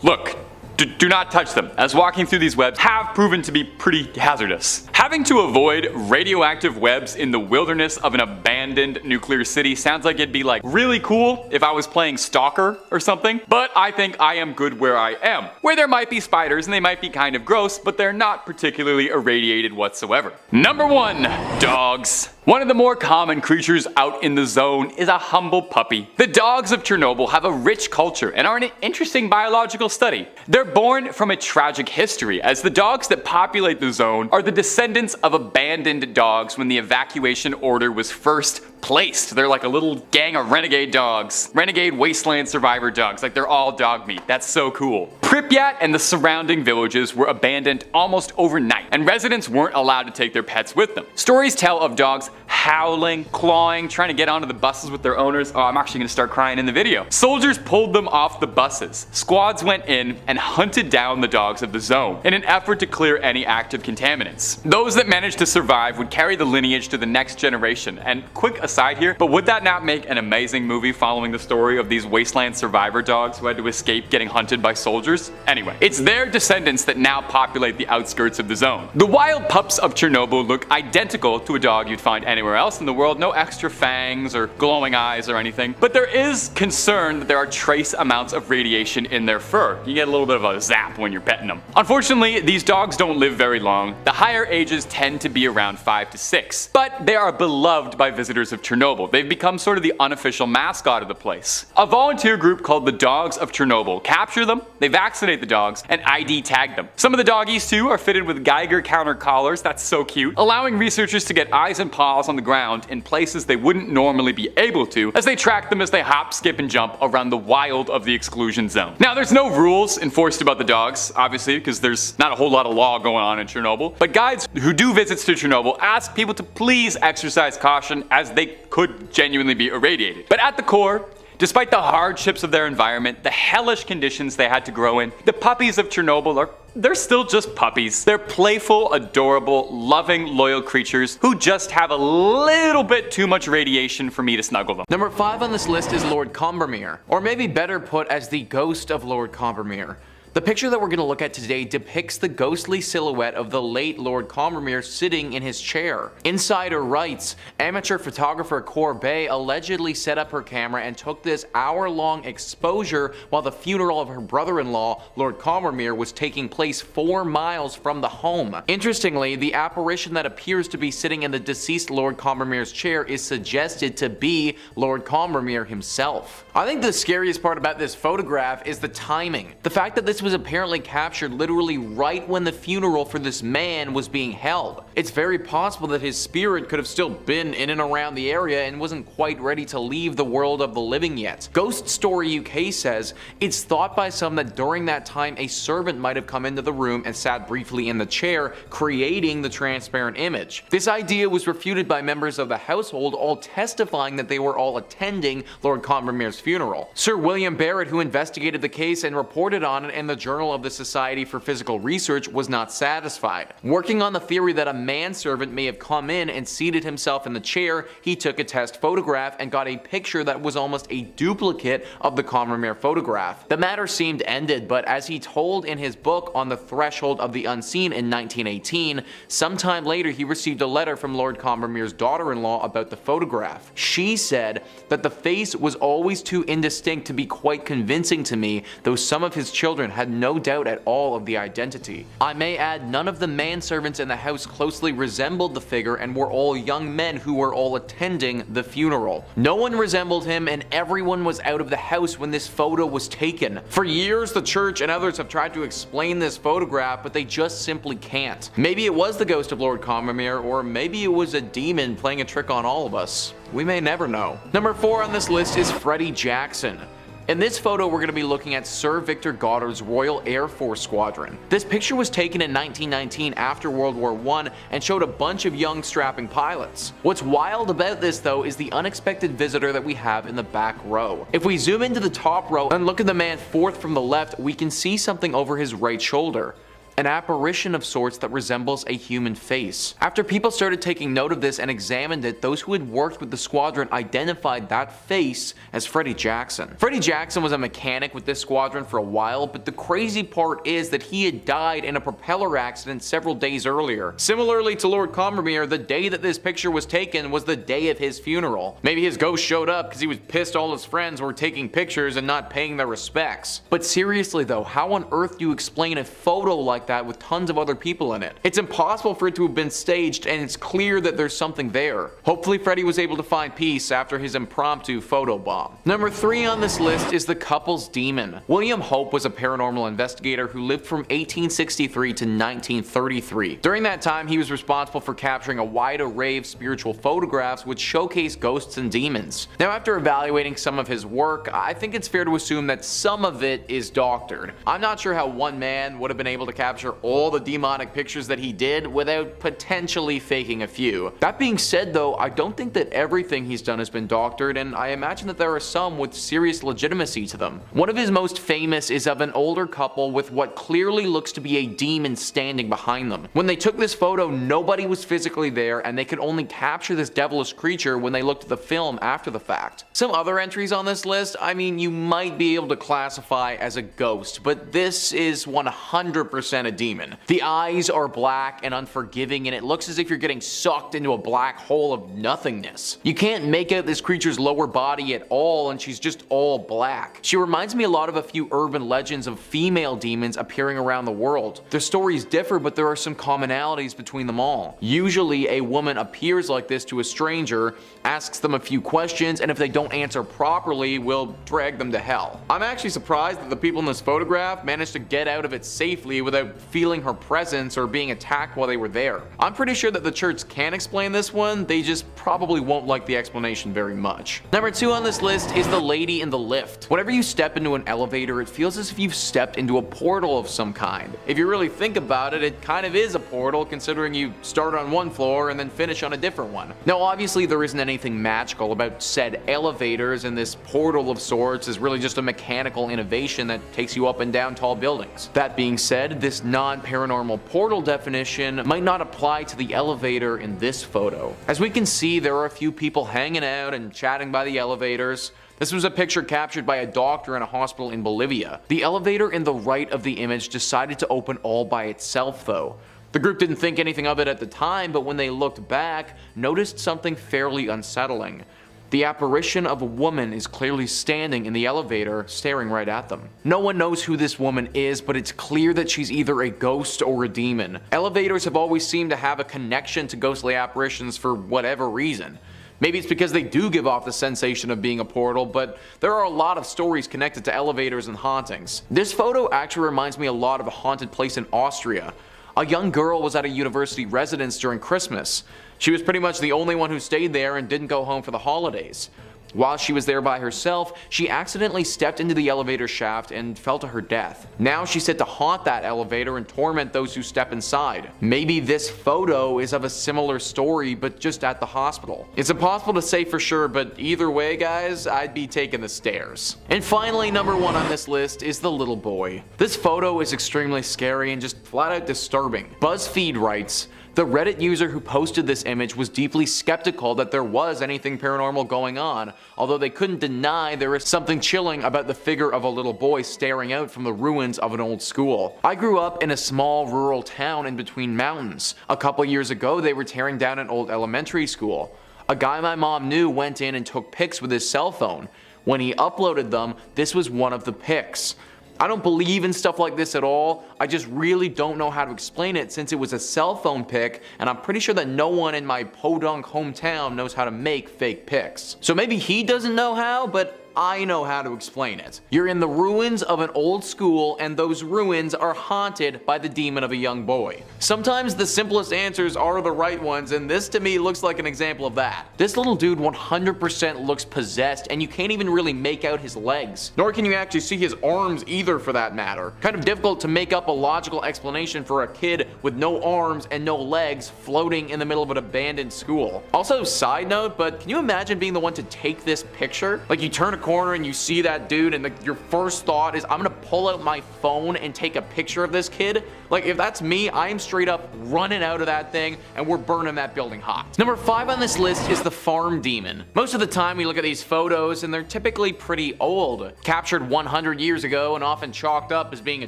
look, do not touch them, as walking through these webs have proven to be pretty hazardous. Having to avoid radioactive webs in the wilderness of an abandoned nuclear city sounds like it'd be like really cool if I was playing Stalker or something, but I think I am good where I am, where there might be spiders and they might be kind of gross, but they're not particularly irradiated whatsoever. Number 1, dogs. One of the more common creatures out in the zone is a humble puppy. The dogs of Chernobyl have a rich culture and are an interesting biological study. They're born from a tragic history, as the dogs that populate the zone are the descendants of abandoned dogs when the evacuation order was first placed. They're like a little gang of renegade dogs. Renegade wasteland survivor dogs. Like, they're all dog meat. That's so cool. Pripyat and the surrounding villages were abandoned almost overnight, and residents weren't allowed to take their pets with them. Stories tell of dogs howling, clawing, trying to get onto the buses with their owners. Oh, I'm actually gonna start crying in the video. Soldiers pulled them off the buses. Squads went in and hunted down the dogs of the zone in an effort to clear any active contaminants. Those that managed to survive would carry the lineage to the next generation. And quick aside here, but would that not make an amazing movie following the story of these wasteland survivor dogs who had to escape getting hunted by soldiers? Anyway, it's their descendants that now populate the outskirts of the zone. The wild pups of Chernobyl look identical to a dog you'd find anywhere else in the world. No extra fangs or glowing eyes or anything, but there is concern that there are trace amounts of radiation in their fur. You get a little bit of a zap when you're petting them. Unfortunately, these dogs don't live very long. The higher ages tend to be around 5 to 6, but they are beloved by visitors of Chernobyl. They've become sort of the unofficial mascot of the place. A volunteer group called the Dogs of Chernobyl capture them, they vaccinate the dogs, and ID tag them. Some of the doggies too are fitted with Geiger counter collars. That's so cute, allowing researchers to get eyes and paws on the ground in places they wouldn't normally be able to, as they track them as they hop, skip, and jump around the wild of the exclusion zone. Now, there's no rules enforced about the dogs, obviously, because there's not a whole lot of law going on in Chernobyl, but guides who do visits to Chernobyl ask people to please exercise caution, as they could genuinely be irradiated. But at the core, despite the hardships of their environment, the hellish conditions they had to grow in, the puppies of Chernobyl they're still just puppies. They're playful, adorable, loving, loyal creatures who just have a little bit too much radiation for me to snuggle them. Number 5 on this list is Lord Combermere, or maybe better put as the ghost of Lord Combermere. The picture that we're going to look at today depicts the ghostly silhouette of the late Lord Combermere sitting in his chair. Insider writes, amateur photographer Corbet allegedly set up her camera and took this hour-long exposure while the funeral of her brother-in-law, Lord Combermere, was taking place 4 miles from the home. Interestingly, the apparition that appears to be sitting in the deceased Lord Combermere's chair is suggested to be Lord Combermere himself. I think the scariest part about this photograph is the timing. The fact that this was apparently captured literally right when the funeral for this man was being held. It's very possible that his spirit could have still been in and around the area and wasn't quite ready to leave the world of the living yet. Ghost Story UK says, it's thought by some that during that time a servant might have come into the room and sat briefly in the chair, creating the transparent image. This idea was refuted by members of the household, all testifying that they were all attending Lord Combermere's funeral. Sir William Barrett, who investigated the case and reported on it in the Journal of the Society for Physical Research, was not satisfied. Working on the theory that a manservant may have come in and seated himself in the chair, he took a test photograph and got a picture that was almost a duplicate of the Combermere photograph. The matter seemed ended, but as he told in his book On the Threshold of the Unseen in 1918, sometime later he received a letter from Lord Combermere's daughter-in-law about the photograph. She said that the face was always too indistinct to be quite convincing to me, though some of his children had had no doubt at all of the identity. I may add, none of the manservants in the house closely resembled the figure and were all young men who were all attending the funeral. No one resembled him, and everyone was out of the house when this photo was taken. For years, the church and others have tried to explain this photograph, but they just simply can't. Maybe it was the ghost of Lord Combermere, or maybe it was a demon playing a trick on all of us. We may never know. Number 4 on this list is Freddie Jackson. In this photo, we're going to be looking at Sir Victor Goddard's Royal Air Force Squadron. This picture was taken in 1919 after World War I and showed a bunch of young strapping pilots. What's wild about this though is the unexpected visitor that we have in the back row. If we zoom into the top row and look at the man fourth from the left, we can see something over his right shoulder. An apparition of sorts that resembles a human face. After people started taking note of this and examined it, those who had worked with the squadron identified that face as Freddie Jackson. Freddie Jackson was a mechanic with this squadron for a while, but the crazy part is that he had died in a propeller accident several days earlier. Similarly to Lord Combermere, the day that this picture was taken was the day of his funeral. Maybe his ghost showed up because he was pissed all his friends were taking pictures and not paying their respects. But seriously though, how on earth do you explain a photo like that with tons of other people in it? It's impossible for it to have been staged, and it's clear that there's something there. Hopefully Freddie was able to find peace after his impromptu photo bomb. Number 3 on this list is the couple's demon. William Hope was a paranormal investigator who lived from 1863 to 1933. During that time, he was responsible for capturing a wide array of spiritual photographs which showcase ghosts and demons. Now, after evaluating some of his work, I think it's fair to assume that some of it is doctored. I'm not sure how one man would have been able to capture all the demonic pictures that he did without potentially faking a few. That being said though, I don't think that everything he's done has been doctored, and I imagine that there are some with serious legitimacy to them. One of his most famous is of an older couple with what clearly looks to be a demon standing behind them. When they took this photo, nobody was physically there, and they could only capture this devilish creature when they looked at the film after the fact. Some other entries on this list, I mean, you might be able to classify as a ghost, but this is 100% a demon. The eyes are black and unforgiving, and it looks as if you're getting sucked into a black hole of nothingness. You can't make out this creature's lower body at all, and she's just all black. She reminds me a lot of a few urban legends of female demons appearing around the world. Their stories differ, but there are some commonalities between them all. Usually a woman appears like this to a stranger, asks them a few questions, and if they don't answer properly, will drag them to hell. I'm actually surprised that the people in this photograph managed to get out of it safely without feeling her presence or being attacked while they were there. I'm pretty sure that the church can explain this one, they just probably won't like the explanation very much. Number 2 on this list is the lady in the lift. Whenever you step into an elevator, it feels as if you've stepped into a portal of some kind. If you really think about it, it kind of is a portal, considering you start on one floor and then finish on a different one. Now obviously there isn't anything magical about said elevators, and this portal of sorts is really just a mechanical innovation that takes you up and down tall buildings. That being said, this non-paranormal portal definition might not apply to the elevator in this photo. As we can see, there are a few people hanging out and chatting by the elevators. This was a picture captured by a doctor in a hospital in Bolivia. The elevator in the right of the image decided to open all by itself though. The group didn't think anything of it at the time, but when they looked back, noticed something fairly unsettling. The apparition of a woman is clearly standing in the elevator, staring right at them. No one knows who this woman is, but it's clear that she's either a ghost or a demon. Elevators have always seemed to have a connection to ghostly apparitions for whatever reason. Maybe it's because they do give off the sensation of being a portal, but there are a lot of stories connected to elevators and hauntings. This photo actually reminds me a lot of a haunted place in Austria. A young girl was at a university residence during Christmas. She was pretty much the only one who stayed there and didn't go home for the holidays. While she was there by herself, she accidentally stepped into the elevator shaft and fell to her death. Now she's set to haunt that elevator and torment those who step inside. Maybe this photo is of a similar story, but just at the hospital. It's impossible to say for sure, but either way guys, I'd be taking the stairs. And finally, number 1 on this list is the little boy. This photo is extremely scary and just flat out disturbing. BuzzFeed writes, the Reddit user who posted this image was deeply skeptical that there was anything paranormal going on, although they couldn't deny there is something chilling about the figure of a little boy staring out from the ruins of an old school. I grew up in a small rural town in between mountains. A couple years ago they were tearing down an old elementary school. A guy my mom knew went in and took pics with his cell phone. When he uploaded them, this was one of the pics. I don't believe in stuff like this at all. I just really don't know how to explain it since it was a cell phone pic, and I'm pretty sure that no one in my podunk hometown knows how to make fake pics. So maybe he doesn't know how, but I know how to explain it. You're in the ruins of an old school, and those ruins are haunted by the demon of a young boy. Sometimes the simplest answers are the right ones, and this to me looks like an example of that. This little dude 100% looks possessed, and you can't even really make out his legs. Nor can you actually see his arms either, for that matter. Kind of difficult to make up a logical explanation for a kid with no arms and no legs floating in the middle of an abandoned school. Also, side note, but can you imagine being the one to take this picture? Like, you turn a corner and you see that dude, and your first thought is, I'm gonna pull out my phone and take a picture of this kid. Like, if that's me, I am straight up running out of that thing and we're burning that building hot. Number 5 on this list is the farm demon. Most of the time we look at these photos and they're typically pretty old, captured 100 years ago and often chalked up as being a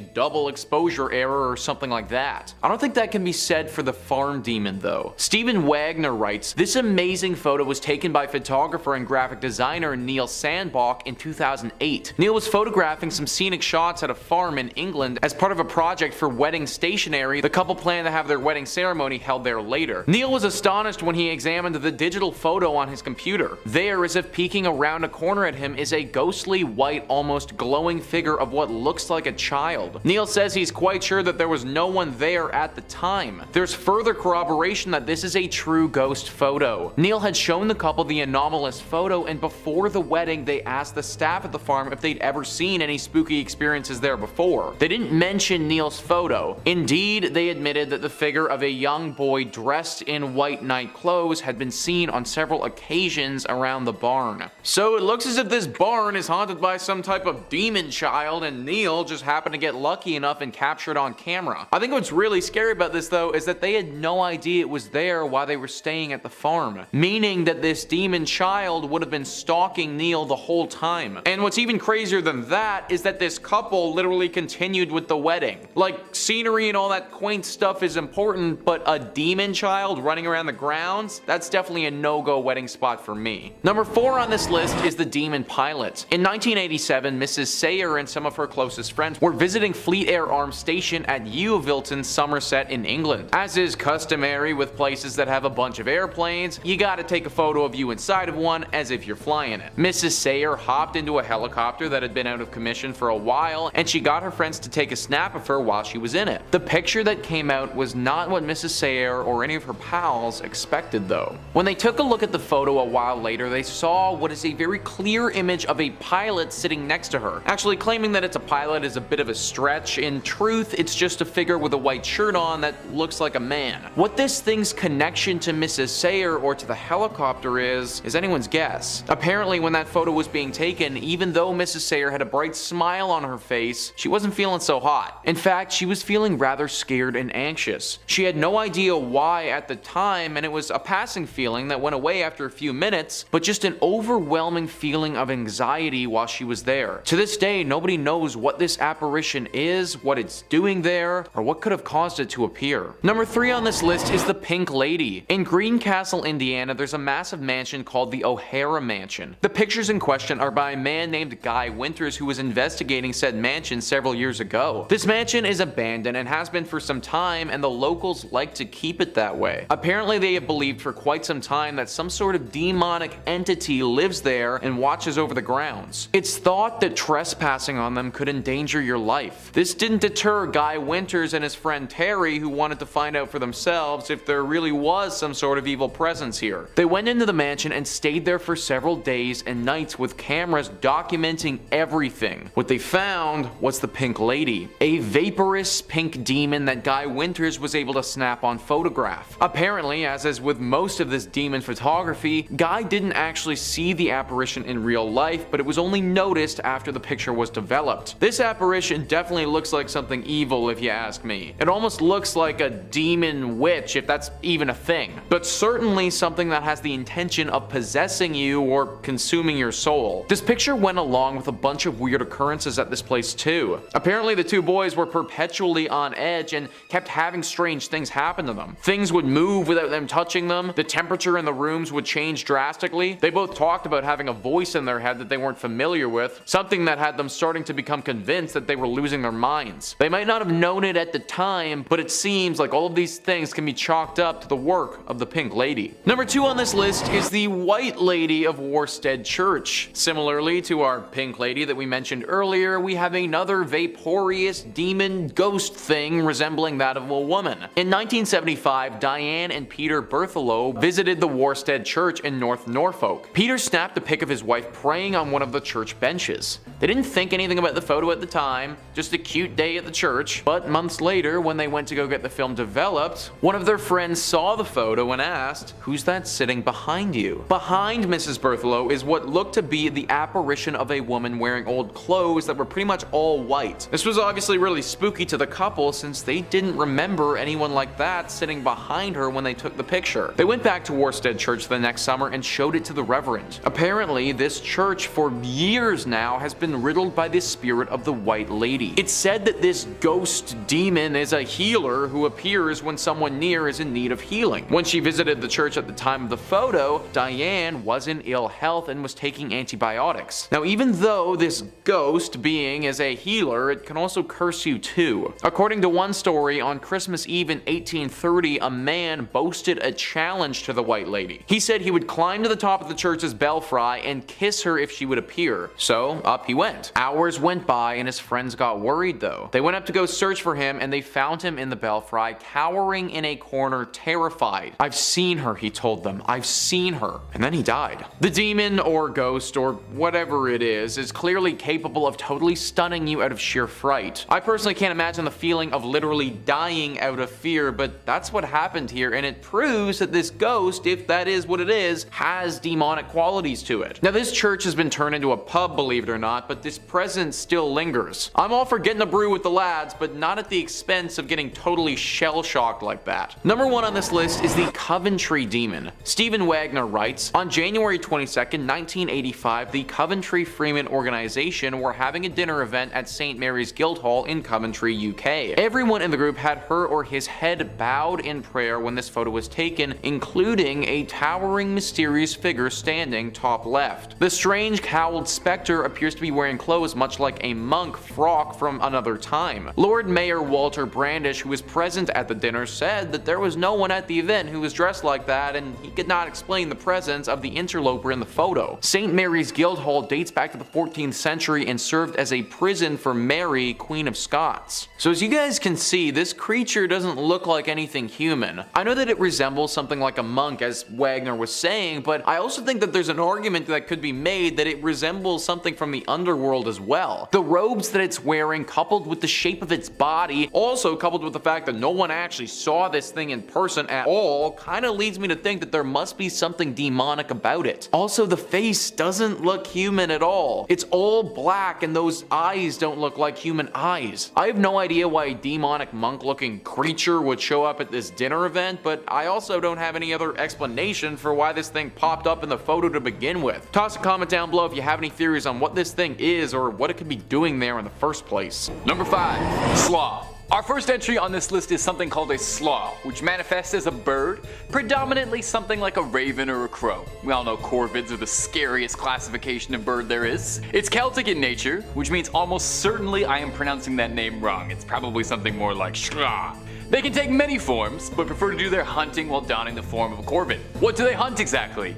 double exposure error or something like that. I don't think that can be said for the farm demon though. Stephen Wagner writes, this amazing photo was taken by photographer and graphic designer Neil Sandbach in 2008. Neil was photographing some scenic shots at a farm in England as part of a project for wedding stationery. The couple planned to have their wedding ceremony held there later. Neil was astonished when he examined the digital photo on his computer. There, as if peeking around a corner at him, is a ghostly white, almost glowing figure of what looks like a child. Neil says he's quite sure that there was no one there at the time. There's further corroboration that this is a true ghost photo. Neil had shown the couple the anomalous photo, and before the wedding they asked the staff at the farm if they'd ever seen any spooky experiences there before. They didn't mention Neil's photo. Indeed, they admitted that the figure of a young boy dressed in white night clothes had been seen on several occasions around the barn. So it looks as if this barn is haunted by some type of demon child, and Neil just happened to get lucky enough and capture it on camera. I think what's really scary about this though is that they had no idea it was there while they were staying at the farm, meaning that this demon child would have been stalking Neil the whole time. And what's even crazier than that is that this couple literally continued with the wedding. Like, scenery and all that quaint stuff is important, but a demon child running around the grounds? That's definitely a no-go wedding spot for me. Number 4 on this list is the demon pilot. In 1987, Mrs. Sayer and some of her closest friends were visiting Fleet Air Arms Station at Yeovilton, Somerset in England. As is customary with places that have a bunch of airplanes, you gotta take a photo of you inside of one as if you're flying it. Mrs. Sayer hopped into a helicopter that had been out of commission for a while, and she got her friends to take a snap of her while she was in it. The picture that came out was not what Mrs. Sayer or any of her pals expected though. When they took a look at the photo a while later, they saw what is a very clear image of a pilot sitting next to her. Actually, claiming that it's a pilot is a bit of a stretch. In truth, it's just a figure with a white shirt on that looks like a man. What this thing's connection to Mrs. Sayer or to the helicopter is anyone's guess. Apparently, when that photo was being taken, even though Mrs. Sayer had a bright smile on her face, she wasn't feeling so hot. In fact, she was feeling rather scared and anxious. She had no idea why at the time, and it was a passing feeling that went away after a few minutes, but just an overwhelming feeling of anxiety while she was there. To this day, nobody knows what this apparition is, what it's doing there, or what could have caused it to appear. Number 3 on this list is the Pink Lady. In Greencastle, Indiana, there's a massive mansion called the O'Hara Mansion. The pictures in question are by a man named Guy Winters who was investigating said mansion several years ago. This mansion is abandoned and has been for some time, and the locals like to keep it that way. Apparently, they have believed for quite some time that some sort of demonic entity lives there and watches over the grounds. It's thought that trespassing on them could endanger your life. This didn't deter Guy Winters and his friend Terry, who wanted to find out for themselves if there really was some sort of evil presence here. They went into the mansion and stayed there for several days and nights with cameras documenting everything. What they found was the Pink Lady, a vaporous pink demon that Guy Winters was able to snap on photograph. Apparently, as is with most of this demon photography, Guy didn't actually see the apparition in real life, but it was only noticed after the picture was developed. This apparition definitely looks like something evil if you ask me. It almost looks like a demon witch, if that's even a thing, but certainly something that has the intention of possessing you or consuming your soul. unusual. This picture went along with a bunch of weird occurrences at this place too. Apparently the two boys were perpetually on edge and kept having strange things happen to them. Things would move without them touching them, the temperature in the rooms would change drastically. They both talked about having a voice in their head that they weren't familiar with, something that had them starting to become convinced that they were losing their minds. They might not have known it at the time, but it seems like all of these things can be chalked up to the work of the Pink Lady. Number 2 on this list is the White Lady of Worstead Church. Similarly to our Pink Lady that we mentioned earlier, we have another vaporous demon ghost thing resembling that of a woman. In 1975, Diane and Peter Berthelot visited the Worstead Church in North Norfolk. Peter snapped a pic of his wife praying on one of the church benches. They didn't think anything about the photo at the time, just a cute day at the church, but months later when they went to go get the film developed, one of their friends saw the photo and asked, "Who's that sitting behind you?" Behind Mrs. Berthelot is what looked to be the apparition of a woman wearing old clothes that were pretty much all white. This was obviously really spooky to the couple since they didn't remember anyone like that sitting behind her when they took the picture. They went back to Worstead Church the next summer and showed it to the Reverend. Apparently, this church for years now has been riddled by the spirit of the White Lady. It's said that this ghost demon is a healer who appears when someone near is in need of healing. When she visited the church at the time of the photo, Diane was in ill health and was taking antibiotics. Now, even though this ghost being is a healer, it can also curse you too. According to one story, on Christmas Eve in 1830, a man boasted a challenge to the White Lady. He said he would climb to the top of the church's belfry and kiss her if she would appear. So up he went. Hours went by and his friends got worried though. They went up to go search for him and they found him in the belfry, cowering in a corner, terrified. "I've seen her," he told them. "I've seen her." And then he died. The demon or ghost or whatever it is clearly capable of totally stunning you out of sheer fright. I personally can't imagine the feeling of literally dying out of fear, but that's what happened here, and it proves that this ghost, if that is what it is, has demonic qualities to it. Now this church has been turned into a pub, believe it or not, but this presence still lingers. I'm all for getting a brew with the lads, but not at the expense of getting totally shell-shocked like that. Number 1 on this list is the Coventry Demon. Stephen Wagner writes, on January 22nd, 1985, the Coventry Freeman organization were having a dinner event at St. Mary's Guildhall in Coventry, UK. Everyone in the group had her or his head bowed in prayer when this photo was taken, including a towering mysterious figure standing top left. The strange cowled specter appears to be wearing clothes much like a monk frock from another time. Lord Mayor Walter Brandish, who was present at the dinner, said that there was no one at the event who was dressed like that and he could not explain the presence of the interloper in the photo. St. Mary's Guildhall dates back to the 14th century and served as a prison for Mary, Queen of Scots. So as you guys can see, this creature doesn't look like anything human. I know that it resembles something like a monk, as Wagner was saying, but I also think that there's an argument that could be made that it resembles something from the underworld as well. The robes that it's wearing, coupled with the shape of its body, also coupled with the fact that no one actually saw this thing in person at all, kind of leads me to think that there must be something demonic about it. Also, the face doesn't look human at all. It's all black and those eyes don't look like human eyes. I have no idea why a demonic monk-looking creature would show up at this dinner event, but I also don't have any other explanation for why this thing popped up in the photo to begin with. Toss a comment down below if you have any theories on what this thing is or what it could be doing there in the first place. Number 5. Sloth. Our first entry on this list is something called a sloth, which manifests as a bird, predominantly something like a raven or a crow. We all know corvids are the scariest classification of bird there is. It's Celtic in nature, which means almost certainly I am pronouncing that name wrong. It's probably something more like shra. They can take many forms, but prefer to do their hunting while donning the form of a corvid. What do they hunt exactly?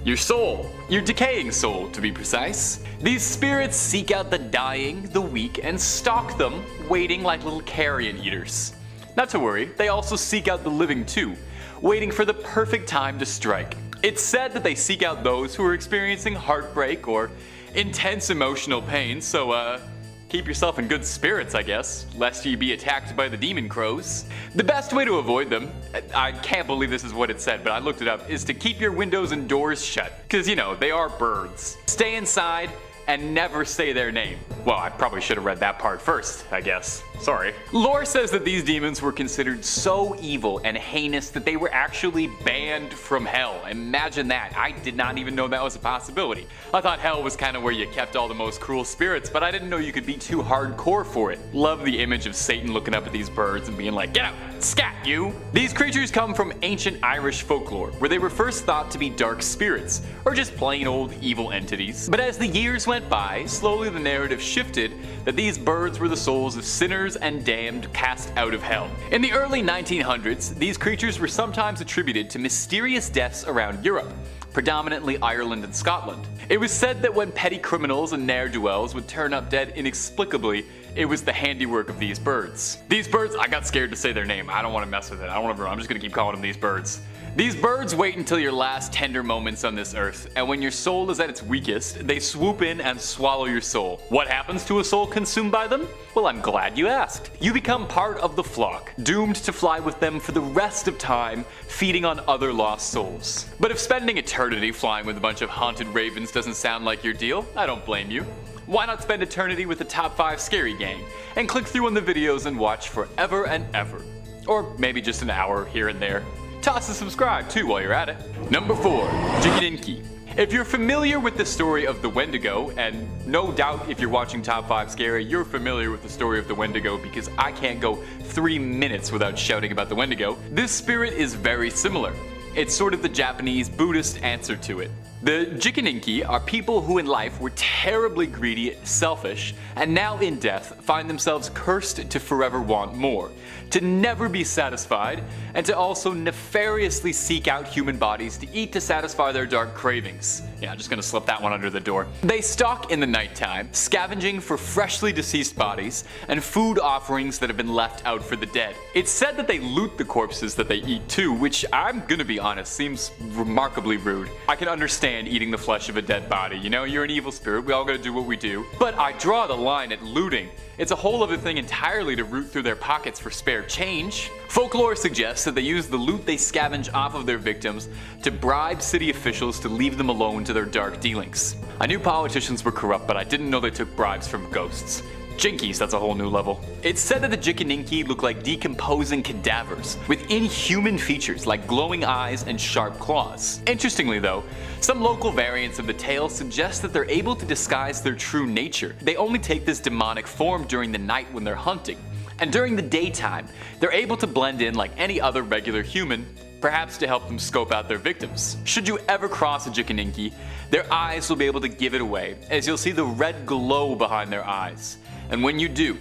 Your soul. Your decaying soul, to be precise. These spirits seek out the dying, the weak, and stalk them, waiting like little carrion eaters. Not to worry, they also seek out the living too, waiting for the perfect time to strike. It's said that they seek out those who are experiencing heartbreak or intense emotional pain, so keep yourself in good spirits, I guess, lest you be attacked by the demon crows. The best way to avoid them, I can't believe this is what it said, but I looked it up, is to keep your windows and doors shut. Cause you know, they are birds. Stay inside and never say their name. Well, I probably should have read that part first, I guess. Sorry. Lore says that these demons were considered so evil and heinous that they were actually banned from hell. Imagine that. I did not even know that was a possibility. I thought hell was kind of where you kept all the most cruel spirits, but I didn't know you could be too hardcore for it. Love the image of Satan looking up at these birds and being like, "Get out! Scat, you!" These creatures come from ancient Irish folklore, where they were first thought to be dark spirits, or just plain old evil entities. But as the years went by, slowly the narrative shifted that these birds were the souls of sinners and damned cast out of hell. In the early 1900s, these creatures were sometimes attributed to mysterious deaths around Europe, predominantly Ireland and Scotland. It was said that when petty criminals and ne'er-do-wells would turn up dead inexplicably, it was the handiwork of these birds. These birds, I got scared to say their name. I don't want to mess with it. I'm just gonna keep calling them these birds. These birds wait until your last tender moments on this earth, and when your soul is at its weakest, they swoop in and swallow your soul. What happens to a soul consumed by them? Well, I'm glad you asked. You become part of the flock, doomed to fly with them for the rest of time, feeding on other lost souls. But if spending eternity flying with a bunch of haunted ravens doesn't sound like your deal, I don't blame you. Why not spend eternity with the top 5 scary gang, and click through on the videos and watch forever and ever. Or maybe just an hour here and there. Toss a subscribe too while you're at it. Number 4, Jikininki. If you're familiar with the story of the Wendigo, and no doubt if you're watching Top 5 Scary, you're familiar with the story of the Wendigo because I can't go 3 minutes without shouting about the Wendigo, this spirit is very similar. It's sort of the Japanese Buddhist answer to it. The Jikininki are people who in life were terribly greedy, selfish, and now in death find themselves cursed to forever want more, to never be satisfied, and to also nefariously seek out human bodies to eat to satisfy their dark cravings. Yeah, I'm just gonna slip that one under the door. They stalk in the nighttime, scavenging for freshly deceased bodies and food offerings that have been left out for the dead. It's said that they loot the corpses that they eat too, which I'm gonna be honest, seems remarkably rude. I can understand eating the flesh of a dead body. You know, you're an evil spirit, we all gotta do what we do. But I draw the line at looting. It's a whole other thing entirely to root through their pockets for spare change. Folklore suggests that they use the loot they scavenge off of their victims to bribe city officials to leave them alone to their dark dealings. I knew politicians were corrupt, but I didn't know they took bribes from ghosts. Jinkies, that's a whole new level. It's said that the Jikininki look like decomposing cadavers, with inhuman features like glowing eyes and sharp claws. Interestingly though, some local variants of the tale suggest that they're able to disguise their true nature. They only take this demonic form during the night when they're hunting, and during the daytime, they're able to blend in like any other regular human, perhaps to help them scope out their victims. Should you ever cross a Jikininki, their eyes will be able to give it away, as you'll see the red glow behind their eyes. And when you do,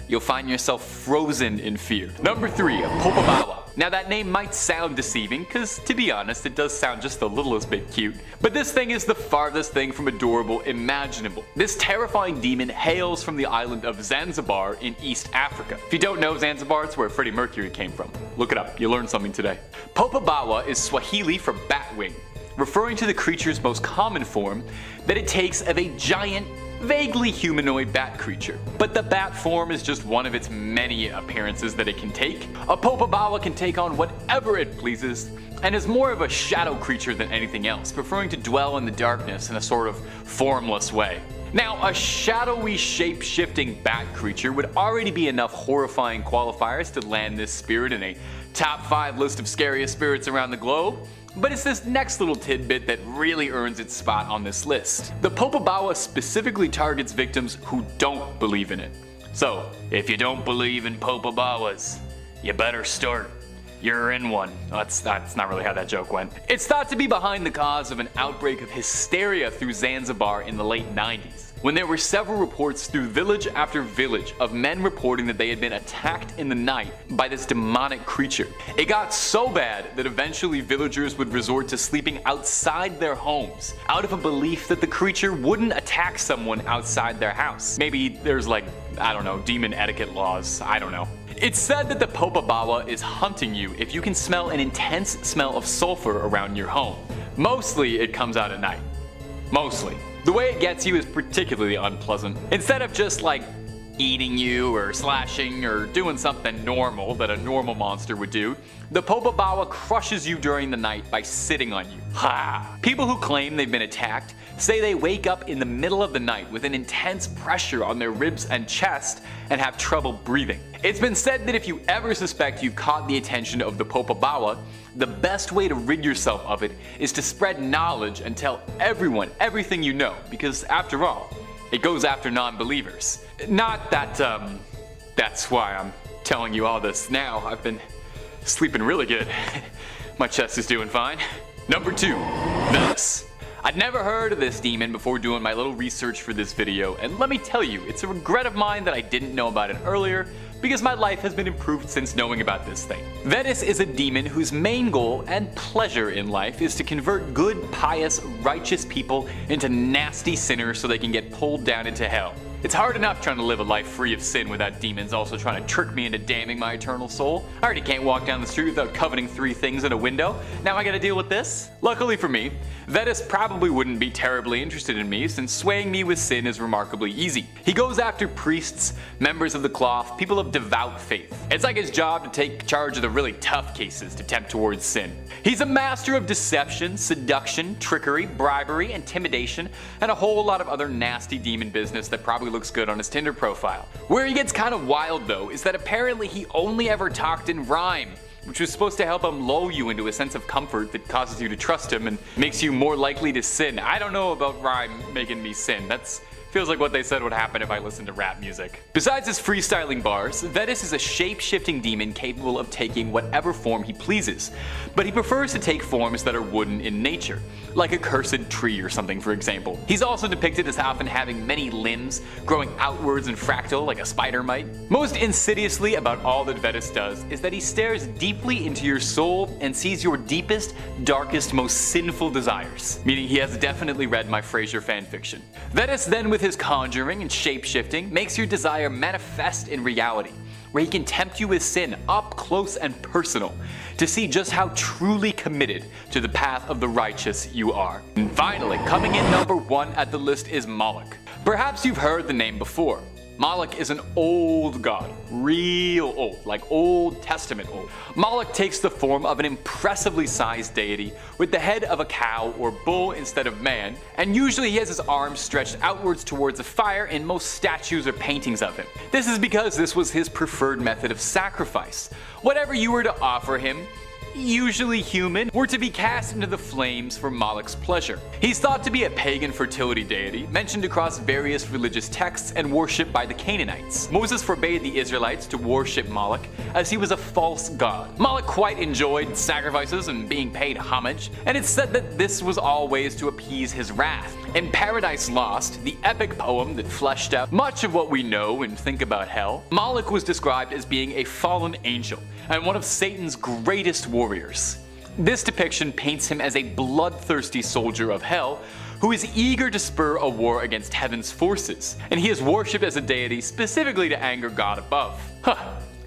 you'll find yourself frozen in fear. Number 3, Popabawa. Now that name might sound deceiving, cause to be honest, it does sound just the littlest bit cute. But this thing is the farthest thing from adorable imaginable. This terrifying demon hails from the island of Zanzibar in East Africa. If you don't know Zanzibar, it's where Freddie Mercury came from. Look it up, you learned something today. Popabawa is Swahili for batwing, referring to the creature's most common form that it takes of a giant, vaguely humanoid bat creature. But the bat form is just one of its many appearances that it can take. A Popabawa can take on whatever it pleases, and is more of a shadow creature than anything else, preferring to dwell in the darkness in a sort of formless way. Now, a shadowy, shape-shifting bat creature would already be enough horrifying qualifiers to land this spirit in a top 5 list of scariest spirits around the globe. But it's this next little tidbit that really earns its spot on this list. The Popabawa specifically targets victims who don't believe in it. So, if you don't believe in Popabawas, you better start. You're in one. That's not really how that joke went. It's thought to be behind the cause of an outbreak of hysteria through Zanzibar in the late 90s, when there were several reports through village after village of men reporting that they had been attacked in the night by this demonic creature. It got so bad that eventually villagers would resort to sleeping outside their homes, out of a belief that the creature wouldn't attack someone outside their house. Maybe there's like, I don't know, demon etiquette laws, I don't know. It's said that the Popabawa is hunting you if you can smell an intense smell of sulfur around your home. Mostly it comes out at night. Mostly. The way it gets you is particularly unpleasant. Instead of just like eating you or slashing or doing something normal that a normal monster would do, the Popobawa crushes you during the night by sitting on you. Ha! People who claim they've been attacked say they wake up in the middle of the night with an intense pressure on their ribs and chest and have trouble breathing. It's been said that if you ever suspect you've caught the attention of the Popobawa, the best way to rid yourself of it is to spread knowledge and tell everyone everything you know, because after all, it goes after non-believers. Not that, that's why I'm telling you all this now. I've been sleeping really good. My chest is doing fine. Number 2, Venus. I'd never heard of this demon before doing my little research for this video, and let me tell you, it's a regret of mine that I didn't know about it earlier, because my life has been improved since knowing about this thing. Venus is a demon whose main goal and pleasure in life is to convert good, pious, righteous people into nasty sinners so they can get pulled down into hell. It's hard enough trying to live a life free of sin without demons also trying to trick me into damning my eternal soul. I already can't walk down the street without coveting 3 things in a window. Now I gotta deal with this? Luckily for me, Venus probably wouldn't be terribly interested in me, since swaying me with sin is remarkably easy. He goes after priests, members of the cloth, people of devout faith. It's like his job to take charge of the really tough cases to tempt towards sin. He's a master of deception, seduction, trickery, bribery, intimidation, and a whole lot of other nasty demon business that probably looks good on his Tinder profile. Where he gets kind of wild though is that apparently he only ever talked in rhyme, which was supposed to help him lull you into a sense of comfort that causes you to trust him and makes you more likely to sin. I don't know about rhyme making me sin. That's feels like what they said would happen if I listened to rap music. Besides his freestyling bars, Venus is a shape-shifting demon capable of taking whatever form he pleases, but he prefers to take forms that are wooden in nature, like a cursed tree or something, for example. He's also depicted as often having many limbs, growing outwards and fractal like a spider might. Most insidiously about all that Venus does is that he stares deeply into your soul and sees your deepest, darkest, most sinful desires, meaning he has definitely read my Frasier fanfiction. Venus then, with his conjuring and shape-shifting, makes your desire manifest in reality, where he can tempt you with sin up close and personal to see just how truly committed to the path of the righteous you are. And finally, coming in number 1 at the list is Moloch. Perhaps you've heard the name before. Moloch is an old god, real old, like Old Testament old. Moloch takes the form of an impressively sized deity with the head of a cow or bull instead of man, and usually he has his arms stretched outwards towards a fire in most statues or paintings of him. This is because this was his preferred method of sacrifice. Whatever you were to offer him, usually human, were to be cast into the flames for Moloch's pleasure. He's thought to be a pagan fertility deity, mentioned across various religious texts and worshipped by the Canaanites. Moses forbade the Israelites to worship Moloch, as he was a false god. Moloch quite enjoyed sacrifices and being paid homage, and it's said that this was always to appease his wrath. In Paradise Lost, the epic poem that fleshed out much of what we know and think about hell, Moloch was described as being a fallen angel and one of Satan's greatest warriors. This depiction paints him as a bloodthirsty soldier of hell who is eager to spur a war against heaven's forces, and he is worshipped as a deity specifically to anger God above.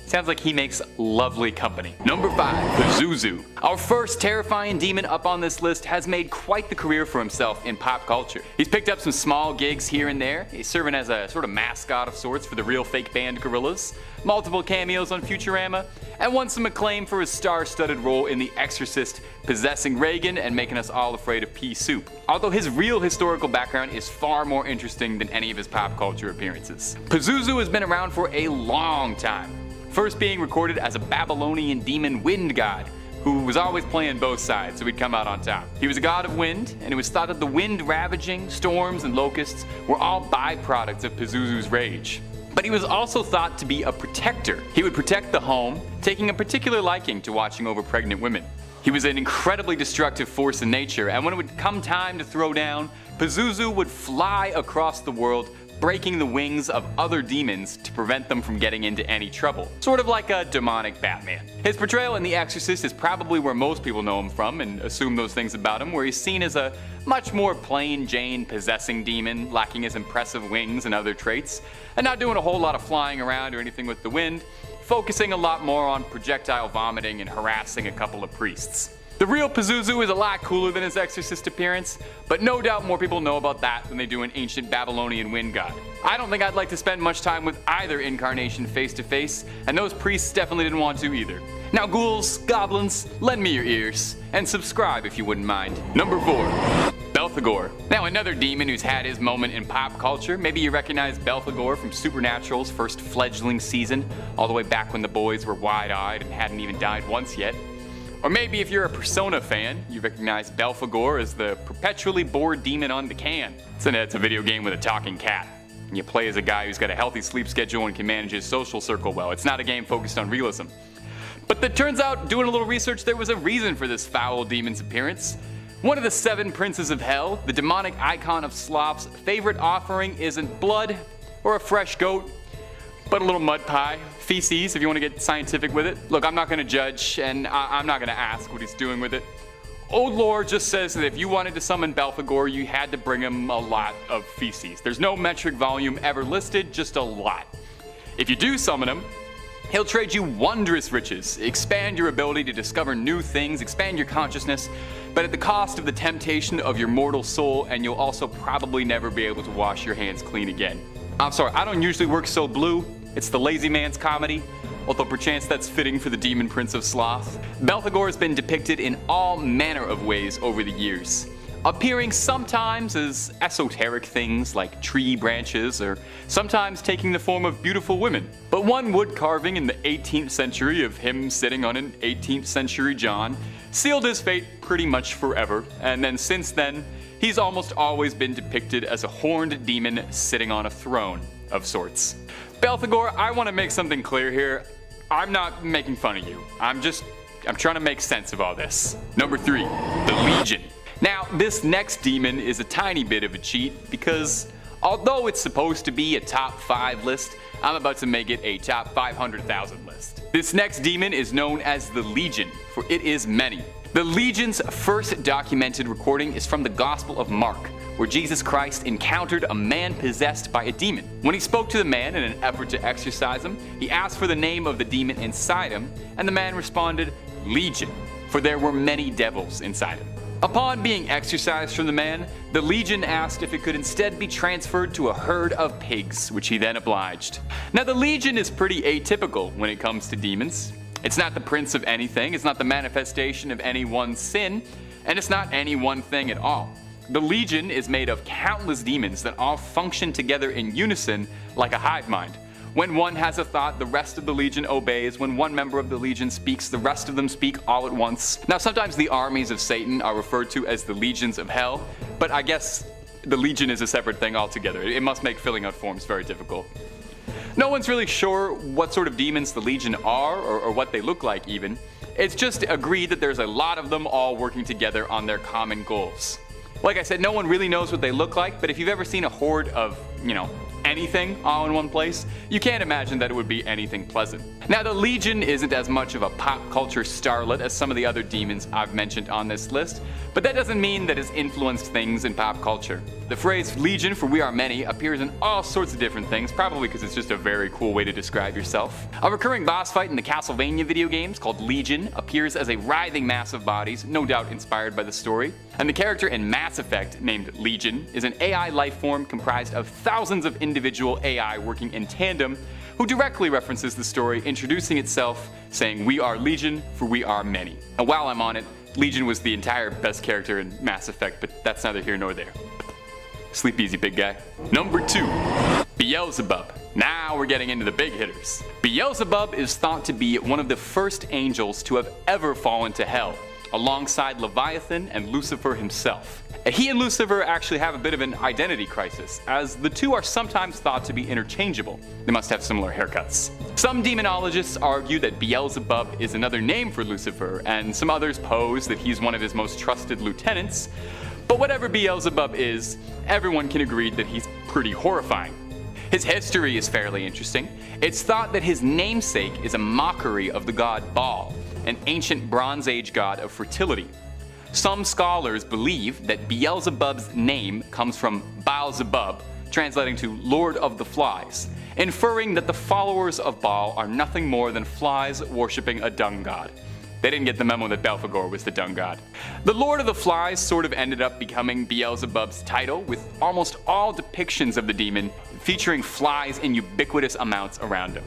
Sounds like he makes lovely company. Number 5, Pazuzu. Our first terrifying demon up on this list has made quite the career for himself in pop culture. He's picked up some small gigs here and there. He's serving as a sort of mascot of sorts for the real fake band Gorillaz, multiple cameos on Futurama, and won some acclaim for his star-studded role in The Exorcist, possessing Reagan and making us all afraid of pea soup. Although his real historical background is far more interesting than any of his pop culture appearances. Pazuzu has been around for a long time, first being recorded as a Babylonian demon wind god, who was always playing both sides so he'd come out on top. He was a god of wind, and it was thought that the wind ravaging, storms, and locusts were all byproducts of Pazuzu's rage. But he was also thought to be a protector. He would protect the home, taking a particular liking to watching over pregnant women. He was an incredibly destructive force in nature, and when it would come time to throw down, Pazuzu would fly across the world, breaking the wings of other demons to prevent them from getting into any trouble. Sort of like a demonic Batman. His portrayal in The Exorcist is probably where most people know him from and assume those things about him, where he's seen as a much more plain Jane possessing demon, lacking his impressive wings and other traits, and not doing a whole lot of flying around or anything with the wind, focusing a lot more on projectile vomiting and harassing a couple of priests. The real Pazuzu is a lot cooler than his exorcist appearance, but no doubt more people know about that than they do an ancient Babylonian wind god. I don't think I'd like to spend much time with either incarnation face to face, and those priests definitely didn't want to either. Now ghouls, goblins, lend me your ears, and subscribe if you wouldn't mind. Number 4. Belphegor. Now another demon who's had his moment in pop culture. Maybe you recognize Belphegor from Supernatural's first fledgling season, all the way back when the boys were wide-eyed and hadn't even died once yet. Or maybe if you're a Persona fan, you recognize Belphegor as the perpetually bored demon on the can. It's a video game with a talking cat. And you play as a guy who's got a healthy sleep schedule and can manage his social circle well. It's not a game focused on realism. But it turns out, doing a little research, there was a reason for this foul demon's appearance. One of the 7 princes of hell, the demonic icon of Sloth's favorite offering isn't blood or a fresh goat, but a little mud pie, feces if you want to get scientific with it. Look, I'm not going to judge, and I'm not going to ask what he's doing with it. Old lore just says that if you wanted to summon Belphegor, you had to bring him a lot of feces. There's no metric volume ever listed, just a lot. If you do summon him, he'll trade you wondrous riches, expand your ability to discover new things, expand your consciousness, but at the cost of the temptation of your mortal soul, and you'll also probably never be able to wash your hands clean again. I'm sorry, I don't usually work so blue. It's the lazy man's comedy, although perchance that's fitting for the demon prince of sloth. Belphegor has been depicted in all manner of ways over the years, appearing sometimes as esoteric things like tree branches, or sometimes taking the form of beautiful women. But one wood carving in the 18th century of him sitting on an 18th century John sealed his fate pretty much forever, and then since then, he's almost always been depicted as a horned demon sitting on a throne of sorts. Belphegor, I want to make something clear here. I'm not making fun of you. I'm trying to make sense of all this. Number 3, the Legion. Now, this next demon is a tiny bit of a cheat because although it's supposed to be a top 5 list, I'm about to make it a top 500,000 list. This next demon is known as the Legion, for it is many. The Legion's first documented recording is from the Gospel of Mark, where Jesus Christ encountered a man possessed by a demon. When he spoke to the man in an effort to exorcise him, he asked for the name of the demon inside him, and the man responded, Legion, for there were many devils inside him. Upon being exorcised from the man, the Legion asked if it could instead be transferred to a herd of pigs, which he then obliged. Now the Legion is pretty atypical when it comes to demons. It's not the prince of anything, it's not the manifestation of any one sin, and it's not any one thing at all. The Legion is made of countless demons that all function together in unison like a hive mind. When one has a thought, the rest of the Legion obeys. When one member of the Legion speaks, the rest of them speak all at once. Now sometimes the armies of Satan are referred to as the legions of hell, but I guess the Legion is a separate thing altogether. It must make filling out forms very difficult. No one's really sure what sort of demons the Legion are, or what they look like even. It's just agreed that there's a lot of them all working together on their common goals. Like I said, no one really knows what they look like, but if you've ever seen a horde of, anything all in one place, you can't imagine that it would be anything pleasant. Now the Legion isn't as much of a pop culture starlet as some of the other demons I've mentioned on this list, but that doesn't mean that it's influenced things in pop culture. The phrase Legion for we are many appears in all sorts of different things, probably because it's just a very cool way to describe yourself. A recurring boss fight in the Castlevania video games called Legion appears as a writhing mass of bodies, no doubt inspired by the story. And the character in Mass Effect named Legion is an AI life form comprised of thousands of individual AI working in tandem, who directly references the story, introducing itself, saying we are Legion for we are many. And while I'm on it, Legion was the entire best character in Mass Effect, but that's neither here nor there. Sleep easy, big guy. Number 2, Beelzebub. Now we're getting into the big hitters. Beelzebub is thought to be one of the first angels to have ever fallen to hell, alongside Leviathan and Lucifer himself. He and Lucifer actually have a bit of an identity crisis, as the two are sometimes thought to be interchangeable. They must have similar haircuts. Some demonologists argue that Beelzebub is another name for Lucifer, and some others pose that he's one of his most trusted lieutenants. But whatever Beelzebub is, everyone can agree that he's pretty horrifying. His history is fairly interesting. It's thought that his namesake is a mockery of the god Baal, an ancient Bronze Age god of fertility. Some scholars believe that Beelzebub's name comes from Baal-zebub, translating to Lord of the Flies, inferring that the followers of Baal are nothing more than flies worshipping a dung god. They didn't get the memo that Belphegor was the dung god. The Lord of the Flies sort of ended up becoming Beelzebub's title, with almost all depictions of the demon featuring flies in ubiquitous amounts around him.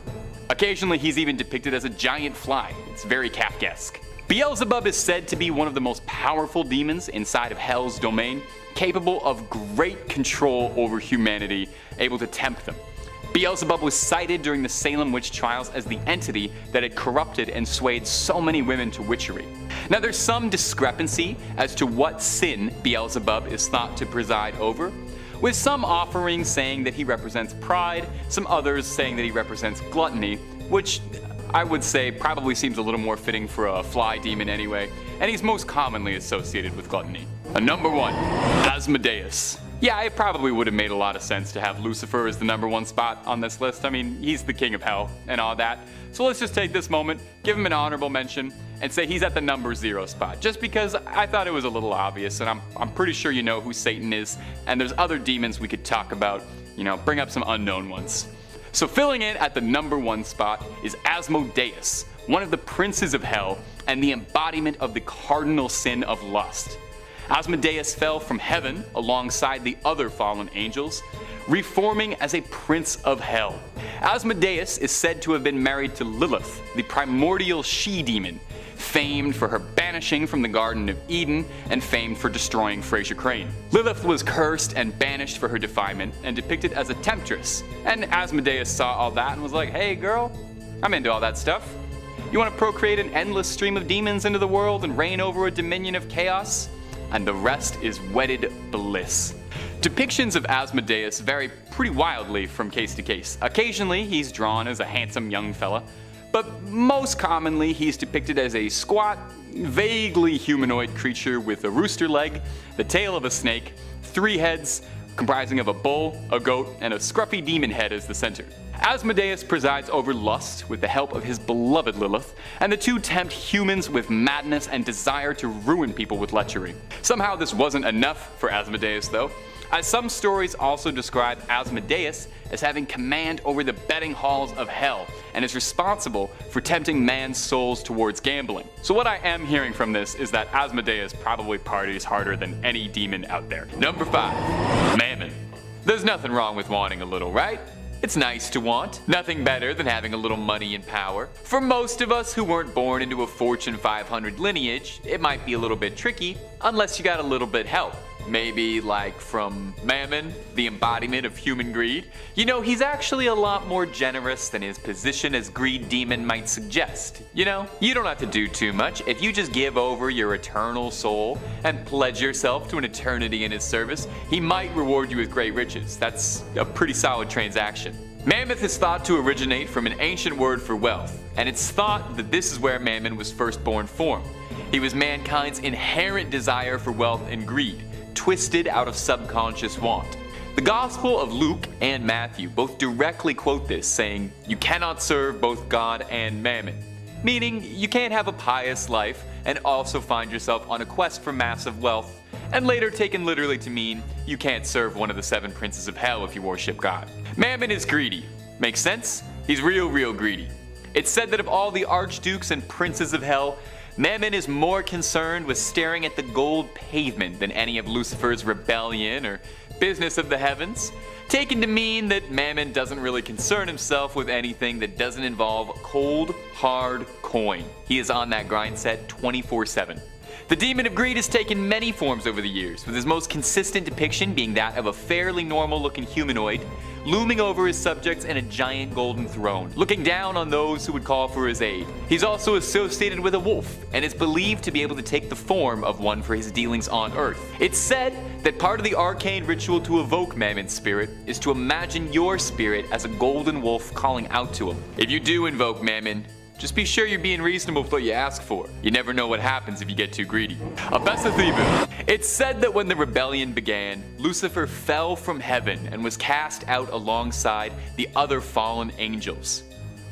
Occasionally he's even depicted as a giant fly. It's very Kafkaesque. Beelzebub is said to be one of the most powerful demons inside of Hell's domain, capable of great control over humanity, able to tempt them. Beelzebub was cited during the Salem witch trials as the entity that had corrupted and swayed so many women to witchery. Now there's some discrepancy as to what sin Beelzebub is thought to preside over, with some offerings saying that he represents pride, some others saying that he represents gluttony, which I would say probably seems a little more fitting for a fly demon anyway, and he's most commonly associated with gluttony. Number 1, Asmodeus. Yeah, it probably would have made a lot of sense to have Lucifer as the number 1 spot on this list. I mean, he's the king of hell and all that. So let's just take this moment, give him an honorable mention, and say he's at the number 0 spot, just because I thought it was a little obvious, and I'm pretty sure you know who Satan is, and there's other demons we could talk about, bring up some unknown ones. So filling in at the number 1 spot is Asmodeus, one of the princes of hell, and the embodiment of the cardinal sin of lust. Asmodeus fell from heaven alongside the other fallen angels, reforming as a prince of hell. Asmodeus is said to have been married to Lilith, the primordial she-demon, famed for her banishing from the Garden of Eden and famed for destroying Fraser Crane. Lilith was cursed and banished for her defilement and depicted as a temptress, and Asmodeus saw all that and was like, hey girl, I'm into all that stuff. You want to procreate an endless stream of demons into the world and reign over a dominion of chaos? And the rest is wedded bliss. Depictions of Asmodeus vary pretty wildly from case to case. Occasionally he's drawn as a handsome young fella, but most commonly he's depicted as a squat, vaguely humanoid creature with a rooster leg, the tail of a snake, 3 heads, comprising of a bull, a goat, and a scruffy demon head as the center. Asmodeus presides over lust with the help of his beloved Lilith, and the two tempt humans with madness and desire to ruin people with lechery. Somehow this wasn't enough for Asmodeus though, as some stories also describe Asmodeus as having command over the betting halls of hell, and is responsible for tempting man's souls towards gambling. So what I am hearing from this is that Asmodeus probably parties harder than any demon out there. Number 5, Mammon. There's nothing wrong with wanting a little, right? It's nice to want. Nothing better than having a little money and power. For most of us who weren't born into a Fortune 500 lineage, it might be a little bit tricky, unless you got a little bit help. Maybe like from Mammon, the embodiment of human greed. He's actually a lot more generous than his position as greed demon might suggest. You don't have to do too much. If you just give over your eternal soul and pledge yourself to an eternity in his service, he might reward you with great riches. That's a pretty solid transaction. Mammoth is thought to originate from an ancient word for wealth, and it's thought that this is where Mammon was first born from. He was mankind's inherent desire for wealth and greed, twisted out of subconscious want. The Gospel of Luke and Matthew both directly quote this, saying, "You cannot serve both God and Mammon," meaning you can't have a pious life and also find yourself on a quest for massive wealth, and later taken literally to mean you can't serve one of the 7 princes of hell if you worship God. Mammon is greedy. Makes sense? He's real greedy. It's said that of all the archdukes and princes of hell, Mammon is more concerned with staring at the gold pavement than any of Lucifer's rebellion or business of the heavens, taken to mean that Mammon doesn't really concern himself with anything that doesn't involve cold, hard coin. He is on that grind set 24/7. The demon of greed has taken many forms over the years, with his most consistent depiction being that of a fairly normal-looking humanoid, looming over his subjects in a giant golden throne, looking down on those who would call for his aid. He's also associated with a wolf, and is believed to be able to take the form of one for his dealings on Earth. It's said that part of the arcane ritual to evoke Mammon's spirit is to imagine your spirit as a golden wolf calling out to him. If you do invoke Mammon, just be sure you're being reasonable with what you ask for. You never know what happens if you get too greedy. Beelzebub. It's said that when the rebellion began, Lucifer fell from heaven and was cast out alongside the other fallen angels.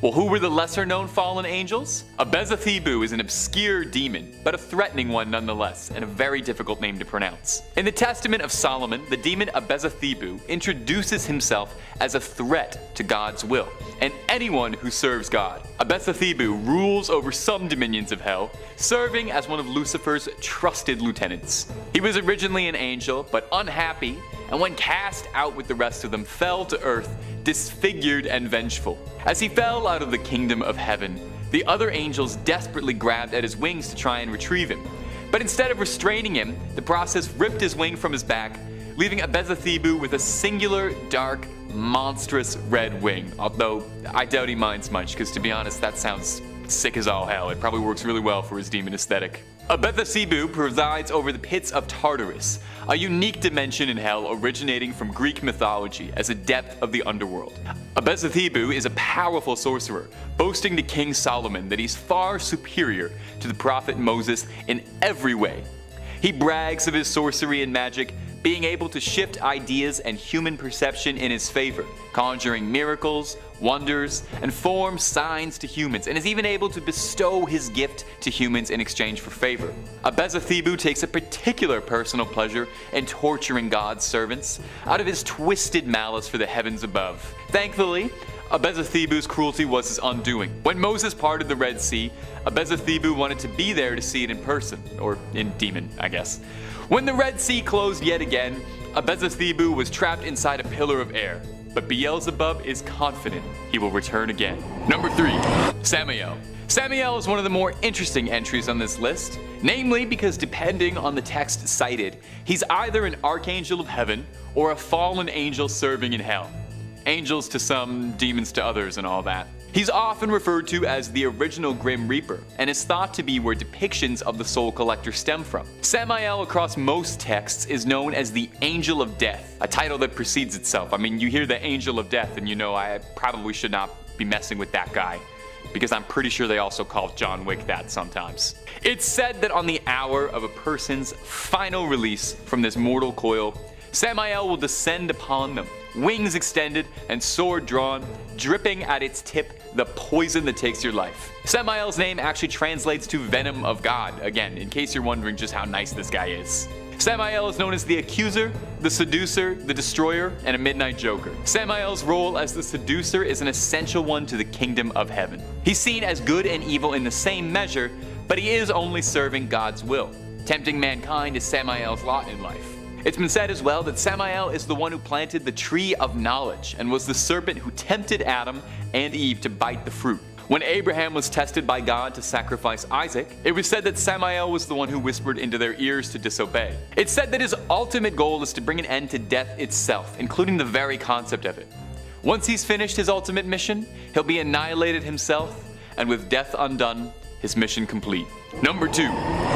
Well, who were the lesser known fallen angels? Beelzebub is an obscure demon, but a threatening one nonetheless, and a very difficult name to pronounce. In the Testament of Solomon, the demon Beelzebub introduces himself as a threat to God's will, and anyone who serves God. Beelzebub rules over some dominions of hell, serving as one of Lucifer's trusted lieutenants. He was originally an angel, but unhappy, and when cast out with the rest of them, fell to earth, disfigured and vengeful. As he fell out of the kingdom of heaven, the other angels desperately grabbed at his wings to try and retrieve him. But instead of restraining him, the process ripped his wing from his back, leaving Beelzebub with a singular, dark, monstrous red wing. Although, I doubt he minds much, because to be honest, that sounds sick as all hell. It probably works really well for his demon aesthetic. Beelzebub presides over the pits of Tartarus, a unique dimension in hell originating from Greek mythology as a depth of the underworld. Beelzebub is a powerful sorcerer, boasting to King Solomon that he's far superior to the prophet Moses in every way. He brags of his sorcery and magic, being able to shift ideas and human perception in his favor, conjuring miracles, wonders, and form signs to humans, and is even able to bestow his gift to humans in exchange for favor. Beelzebub takes a particular personal pleasure in torturing God's servants out of his twisted malice for the heavens above. Thankfully, Beelzebub's cruelty was his undoing. When Moses parted the Red Sea, Beelzebub wanted to be there to see it in person, or in demon, I guess. When the Red Sea closed yet again, Beelzebub was trapped inside a pillar of air. But Beelzebub is confident he will return again. Number 3. Samael. Samael is one of the more interesting entries on this list, namely because depending on the text cited, he's either an archangel of heaven or a fallen angel serving in hell. Angels to some, demons to others, and all that. He's often referred to as the original Grim Reaper, and is thought to be where depictions of the Soul Collector stem from. Samael across most texts is known as the Angel of Death, a title that precedes itself. I mean, you hear the Angel of Death and you know I probably should not be messing with that guy, because I'm pretty sure they also call John Wick that sometimes. It's said that on the hour of a person's final release from this mortal coil, Samael will descend upon them, wings extended and sword drawn, dripping at its tip the poison that takes your life. Samael's name actually translates to Venom of God, again, in case you're wondering just how nice this guy is. Samael is known as the Accuser, the Seducer, the Destroyer, and a Midnight Joker. Samael's role as the Seducer is an essential one to the kingdom of heaven. He's seen as good and evil in the same measure, but he is only serving God's will. Tempting mankind is Samael's lot in life. It's been said as well that Samael is the one who planted the tree of knowledge and was the serpent who tempted Adam and Eve to bite the fruit. When Abraham was tested by God to sacrifice Isaac, it was said that Samael was the one who whispered into their ears to disobey. It's said that his ultimate goal is to bring an end to death itself, including the very concept of it. Once he's finished his ultimate mission, he'll be annihilated himself, and with death undone, his mission complete. Number 2.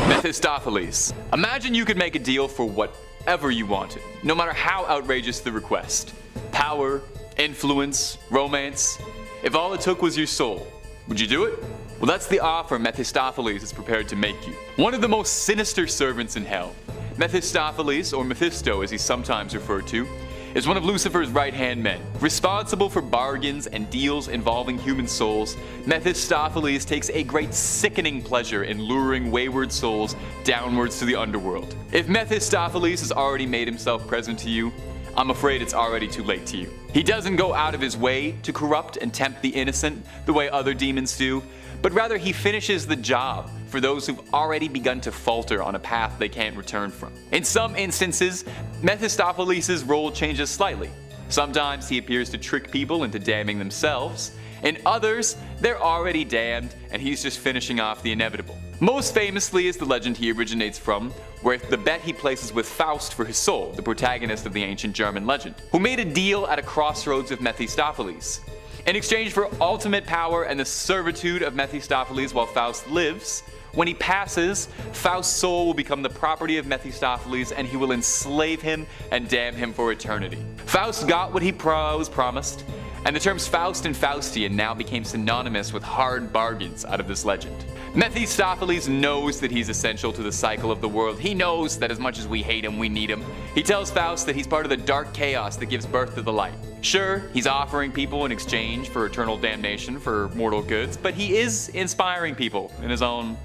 Mephistopheles. Imagine you could make a deal for whatever you wanted, no matter how outrageous the request. Power, influence, romance. If all it took was your soul, would you do it? Well, that's the offer Mephistopheles is prepared to make you. One of the most sinister servants in hell, Mephistopheles, or Mephisto as he's sometimes referred to, is one of Lucifer's right-hand men. Responsible for bargains and deals involving human souls, Mephistopheles takes a great sickening pleasure in luring wayward souls downwards to the underworld. If Mephistopheles has already made himself present to you, I'm afraid it's already too late to you. He doesn't go out of his way to corrupt and tempt the innocent the way other demons do, but rather he finishes the job for those who've already begun to falter on a path they can't return from. In some instances, Mephistopheles' role changes slightly. Sometimes he appears to trick people into damning themselves. In others, they're already damned and he's just finishing off the inevitable. Most famously is the legend he originates from, where the bet he places with Faust for his soul, the protagonist of the ancient German legend, who made a deal at a crossroads with Mephistopheles. In exchange for ultimate power and the servitude of Mephistopheles while Faust lives, when he passes, Faust's soul will become the property of Mephistopheles and he will enslave him and damn him for eternity. Faust got what he was promised, and the terms Faust and Faustian now became synonymous with hard bargains out of this legend. Mephistopheles knows that he's essential to the cycle of the world. He knows that as much as we hate him, we need him. He tells Faust that he's part of the dark chaos that gives birth to the light. Sure, he's offering people in exchange for eternal damnation for mortal goods, but he is inspiring people in his own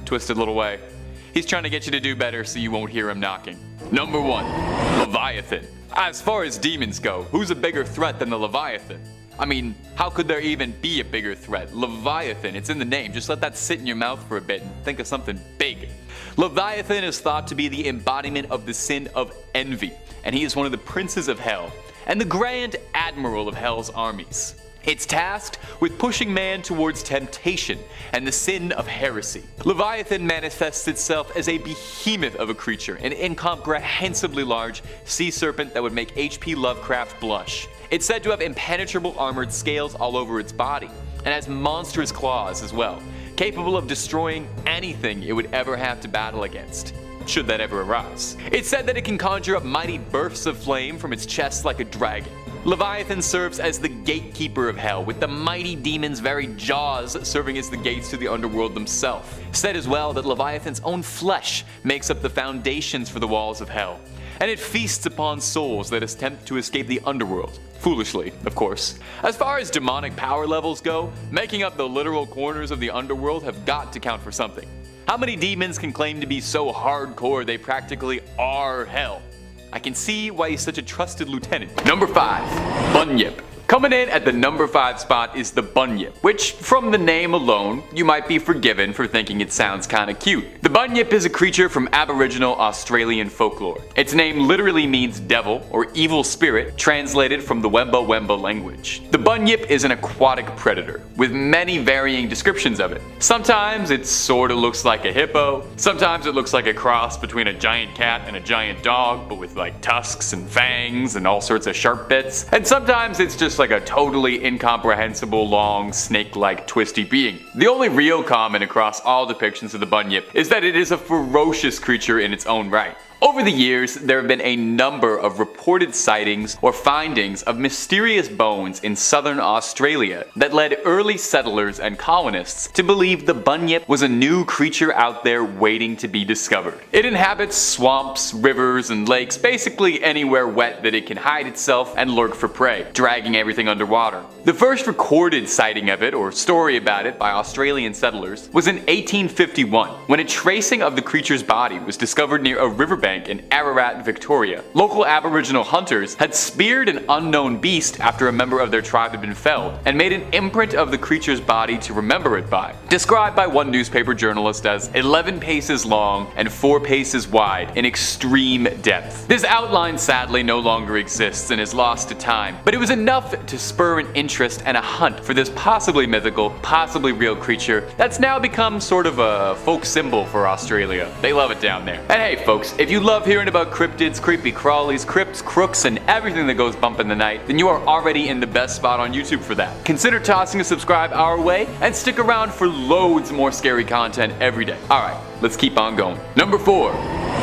twisted little way. He's trying to get you to do better so you won't hear him knocking. Number 1, Leviathan. As far as demons go, who's a bigger threat than the Leviathan? I mean, how could there even be a bigger threat? Leviathan, it's in the name. Just let that sit in your mouth for a bit and think of something big. Leviathan is thought to be the embodiment of the sin of envy, and he is one of the princes of hell and the grand admiral of hell's armies. It's tasked with pushing man towards temptation and the sin of heresy. Leviathan manifests itself as a behemoth of a creature, an incomprehensibly large sea serpent that would make H.P. Lovecraft blush. It's said to have impenetrable armored scales all over its body, and has monstrous claws as well, capable of destroying anything it would ever have to battle against, should that ever arise. It's said that it can conjure up mighty bursts of flame from its chest like a dragon. Leviathan serves as the gatekeeper of hell, with the mighty demon's very jaws serving as the gates to the underworld themselves. Said as well that Leviathan's own flesh makes up the foundations for the walls of hell, and it feasts upon souls that attempt to escape the underworld. Foolishly, of course. As far as demonic power levels go, making up the literal corners of the underworld have got to count for something. How many demons can claim to be so hardcore they practically are hell? I can see why he's such a trusted lieutenant. Number 5, Bunyip. Coming in at the number 5 spot is the Bunyip, which from the name alone, you might be forgiven for thinking it sounds kinda cute. The Bunyip is a creature from Aboriginal Australian folklore. Its name literally means devil or evil spirit, translated from the Wemba Wemba language. The Bunyip is an aquatic predator, with many varying descriptions of it. Sometimes it sorta looks like a hippo, sometimes it looks like a cross between a giant cat and a giant dog, but with like tusks and fangs and all sorts of sharp bits, and sometimes it's just like a totally incomprehensible, long, snake-like, twisty being. The only real common across all depictions of the Bunyip is that it is a ferocious creature in its own right. Over the years, there have been a number of reported sightings or findings of mysterious bones in southern Australia that led early settlers and colonists to believe the Bunyip was a new creature out there waiting to be discovered. It inhabits swamps, rivers, and lakes, basically anywhere wet that it can hide itself and lurk for prey, dragging everything underwater. The first recorded sighting of it, or story about it, by Australian settlers was in 1851, when a tracing of the creature's body was discovered near a riverbank in Ararat, Victoria. Local Aboriginal hunters had speared an unknown beast after a member of their tribe had been felled, and made an imprint of the creature's body to remember it by. Described by one newspaper journalist as 11 paces long and 4 paces wide in extreme depth. This outline sadly no longer exists and is lost to time, but it was enough to spur an interest and a hunt for this possibly mythical, possibly real creature that's now become sort of a folk symbol for Australia. They love it down there. And hey folks, if you love hearing about cryptids, creepy crawlies, crypts, crooks, and everything that goes bump in the night, then you are already in the best spot on YouTube for that. Consider tossing a subscribe our way, and stick around for loads more scary content every day. Alright, let's keep on going. Number 4.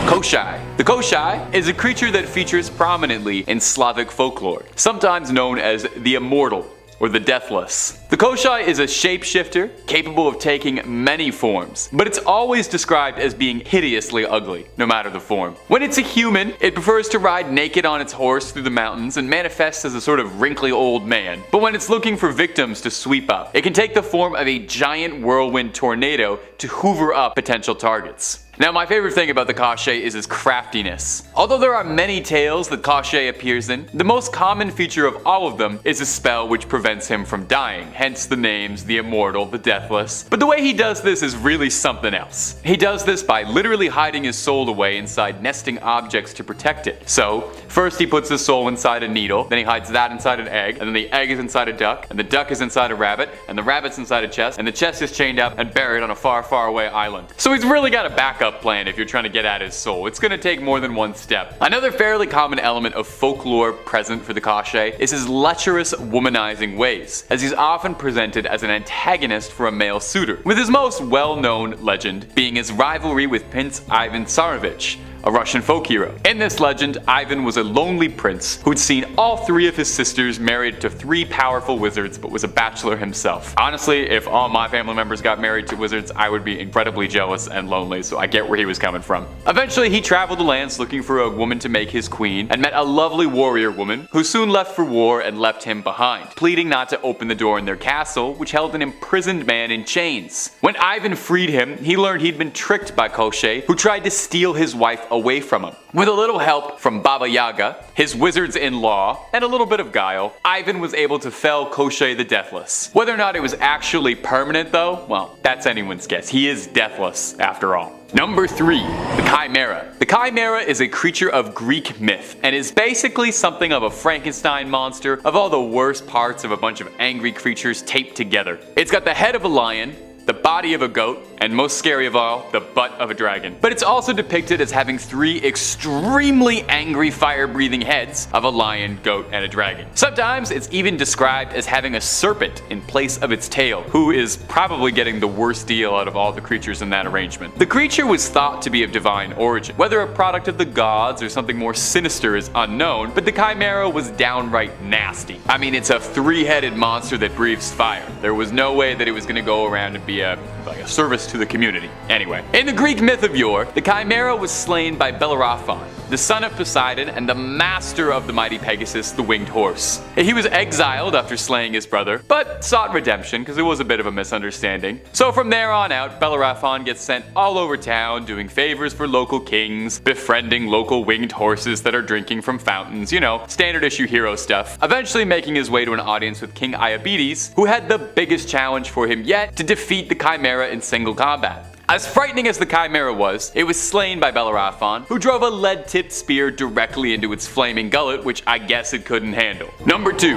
Koshai. The Koshai is a creature that features prominently in Slavic folklore, sometimes known as the Immortal, or the Deathless. The Koshai is a shapeshifter capable of taking many forms, but it's always described as being hideously ugly, no matter the form. When it's a human, it prefers to ride naked on its horse through the mountains and manifests as a sort of wrinkly old man. But when it's looking for victims to sweep up, it can take the form of a giant whirlwind tornado to hoover up potential targets. Now my favorite thing about the Koshai is its craftiness. Although there are many tales that Koshai appears in, the most common feature of all of them is a spell which prevents him from dying, hence the names the Immortal, the Deathless. But the way he does this is really something else. He does this by literally hiding his soul away inside nesting objects to protect it. So, first he puts his soul inside a needle, then he hides that inside an egg, and then the egg is inside a duck, and the duck is inside a rabbit, and the rabbit's inside a chest, and the chest is chained up and buried on a far, far away island. So he's really got a backup plan if you're trying to get at his soul. It's gonna take more than one step. Another fairly common element of folklore present for the Koshai is his lecherous, womanizing ways, as he's often presented as an antagonist for a male suitor, with his most well-known legend being his rivalry with Prince Ivan Tsarevich, a Russian folk hero. In this legend, Ivan was a lonely prince who'd seen all 3 of his sisters married to 3 powerful wizards but was a bachelor himself. Honestly, if all my family members got married to wizards, I would be incredibly jealous and lonely, so I get where he was coming from. Eventually, he traveled the lands looking for a woman to make his queen and met a lovely warrior woman who soon left for war and left him behind, pleading not to open the door in their castle, which held an imprisoned man in chains. When Ivan freed him, he learned he'd been tricked by Koschei, who tried to steal his wife away from him. With a little help from Baba Yaga, his wizards-in-law, and a little bit of guile, Ivan was able to fell Koschei the Deathless. Whether or not it was actually permanent though, well, that's anyone's guess. He is deathless after all. Number 3, the Chimera. The Chimera is a creature of Greek myth and is basically something of a Frankenstein monster of all the worst parts of a bunch of angry creatures taped together. It's got the head of a lion, the body of a goat, and most scary of all, the butt of a dragon. But it's also depicted as having 3 extremely angry fire-breathing heads of a lion, goat, and a dragon. Sometimes it's even described as having a serpent in place of its tail, who is probably getting the worst deal out of all the creatures in that arrangement. The creature was thought to be of divine origin. Whether a product of the gods or something more sinister is unknown, but the Chimera was downright nasty. I mean, it's a 3-headed monster that breathes fire. There was no way that it was going to go around and be a service to the community. Anyway, in the Greek myth of yore, the Chimera was slain by Bellerophon, the son of Poseidon and the master of the mighty Pegasus, the winged horse. He was exiled after slaying his brother, but sought redemption because it was a bit of a misunderstanding. So from there on out, Bellerophon gets sent all over town doing favors for local kings, befriending local winged horses that are drinking from fountains, you know, standard issue hero stuff, eventually making his way to an audience with King Iobates, who had the biggest challenge for him yet to defeat the Chimera in single combat. As frightening as the Chimera was, it was slain by Bellerophon, who drove a lead-tipped spear directly into its flaming gullet, which I guess it couldn't handle. Number 2,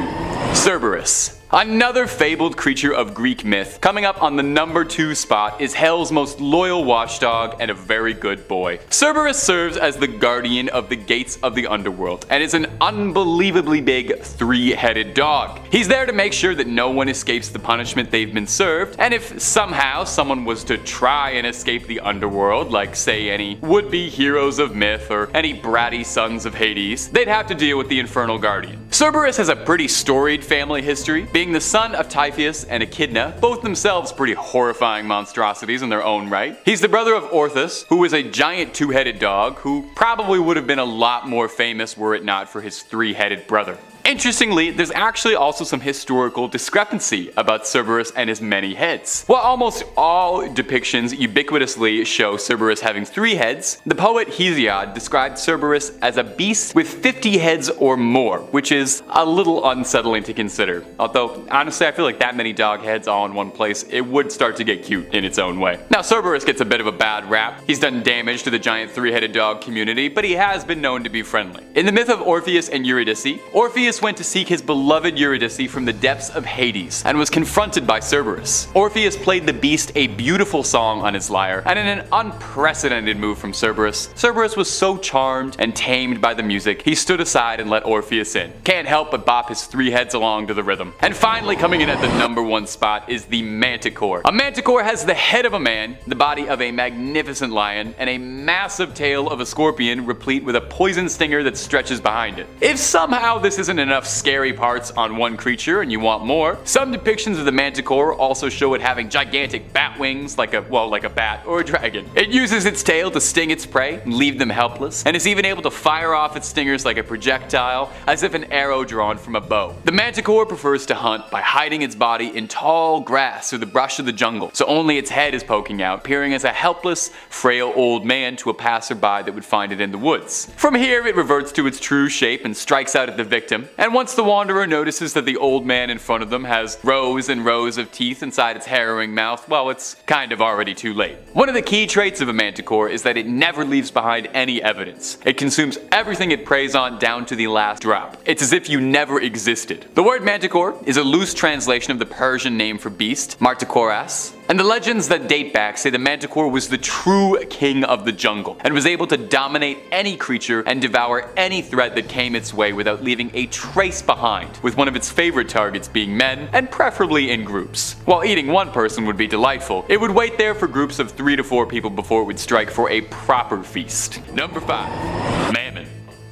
Cerberus. Another fabled creature of Greek myth. Coming up on the number 2 spot is Hell's most loyal watchdog and a very good boy. Cerberus serves as the guardian of the gates of the underworld and is an unbelievably big 3-headed dog. He's there to make sure that no one escapes the punishment they've been served, and if somehow someone was to try and escape the underworld, like say any would-be heroes of myth or any bratty sons of Hades, they'd have to deal with the infernal guardian. Cerberus has a pretty storied family history, being the son of Typhoeus and Echidna, both themselves pretty horrifying monstrosities in their own right. He's the brother of Orthus, who was a giant 2-headed dog who probably would have been a lot more famous were it not for his 3-headed brother. Interestingly, there's actually also some historical discrepancy about Cerberus and his many heads. While almost all depictions ubiquitously show Cerberus having 3 heads, the poet Hesiod described Cerberus as a beast with 50 heads or more, which is a little unsettling to consider. Although, honestly, I feel like that many dog heads all in one place, it would start to get cute in its own way. Now, Cerberus gets a bit of a bad rap. He's done damage to the giant 3-headed dog community, but he has been known to be friendly. In the myth of Orpheus and Eurydice, Orpheus went to seek his beloved Eurydice from the depths of Hades and was confronted by Cerberus. Orpheus played the beast a beautiful song on his lyre, and in an unprecedented move from Cerberus, Cerberus was so charmed and tamed by the music, he stood aside and let Orpheus in. Can't help but bop his 3 heads along to the rhythm. And finally, coming in at the number 1 spot is the Manticore. A Manticore has the head of a man, the body of a magnificent lion, and a massive tail of a scorpion replete with a poison stinger that stretches behind it. If somehow this isn't enough scary parts on one creature and you want more, some depictions of the Manticore also show it having gigantic bat wings like a bat or a dragon. It uses its tail to sting its prey and leave them helpless, and is even able to fire off its stingers like a projectile, as if an arrow drawn from a bow. The Manticore prefers to hunt by hiding its body in tall grass or the brush of the jungle, so only its head is poking out, appearing as a helpless, frail old man to a passerby that would find it in the woods. From here, it reverts to its true shape and strikes out at the victim, and once the wanderer notices that the old man in front of them has rows and rows of teeth inside its harrowing mouth, well, it's kind of already too late. One of the key traits of a Manticore is that it never leaves behind any evidence. It consumes everything it preys on down to the last drop. It's as if you never existed. The word Manticore is a loose translation of the Persian name for beast, Martikoras, and the legends that date back say the Manticore was the true king of the jungle and was able to dominate any creature and devour any threat that came its way without leaving a trace behind, with one of its favorite targets being men, and preferably in groups. While eating one person would be delightful, it would wait there for groups of 3 to 4 people before it would strike for a proper feast. Number 5. Mammon.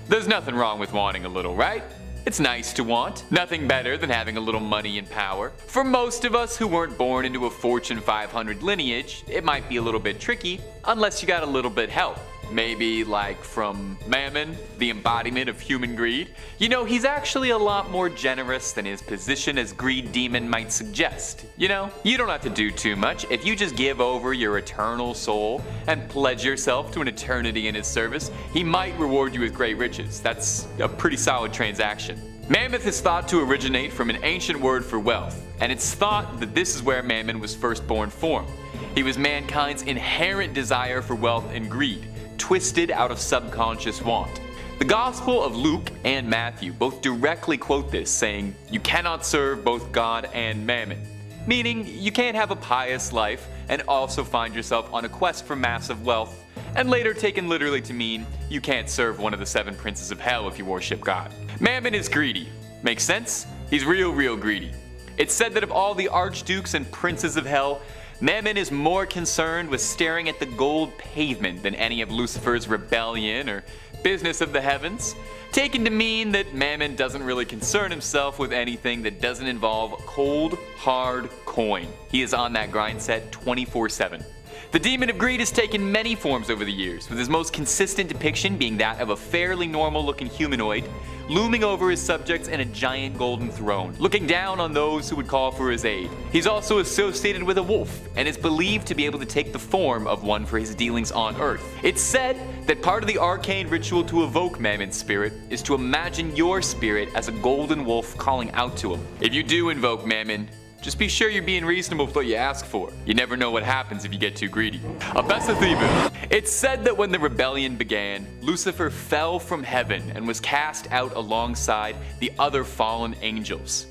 There's nothing wrong with wanting a little, right? It's nice to want. Nothing better than having a little money and power. For most of us who weren't born into a Fortune 500 lineage, it might be a little bit tricky, unless you got a little bit help. Maybe like from Mammon, the embodiment of human greed. You know, he's actually a lot more generous than his position as greed demon might suggest. You know, you don't have to do too much if you just give over your eternal soul and pledge yourself to an eternity in his service. He might reward you with great riches. That's a pretty solid transaction. Mammoth is thought to originate from an ancient word for wealth, and it's thought that this is where Mammon was first born from. He was mankind's inherent desire for wealth and greed, twisted out of subconscious want. The Gospel of Luke and Matthew both directly quote this, saying, "You cannot serve both God and Mammon," meaning you can't have a pious life and also find yourself on a quest for massive wealth, and later taken literally to mean you can't serve one of the 7 princes of hell if you worship God. Mammon is greedy. Makes sense? He's real greedy. It's said that of all the archdukes and princes of hell, Mammon is more concerned with staring at the gold pavement than any of Lucifer's rebellion or business of the heavens, taken to mean that Mammon doesn't really concern himself with anything that doesn't involve cold, hard coin. He is on that grind set 24/7. The demon of greed has taken many forms over the years, with his most consistent depiction being that of a fairly normal-looking humanoid, looming over his subjects in a giant golden throne, looking down on those who would call for his aid. He's also associated with a wolf, and is believed to be able to take the form of one for his dealings on Earth. It's said that part of the arcane ritual to evoke Mammon's spirit is to imagine your spirit as a golden wolf calling out to him. If you do invoke Mammon, just be sure you're being reasonable with what you ask for. You never know what happens if you get too greedy. Beelzebub. It's said that when the rebellion began, Lucifer fell from heaven and was cast out alongside the other fallen angels.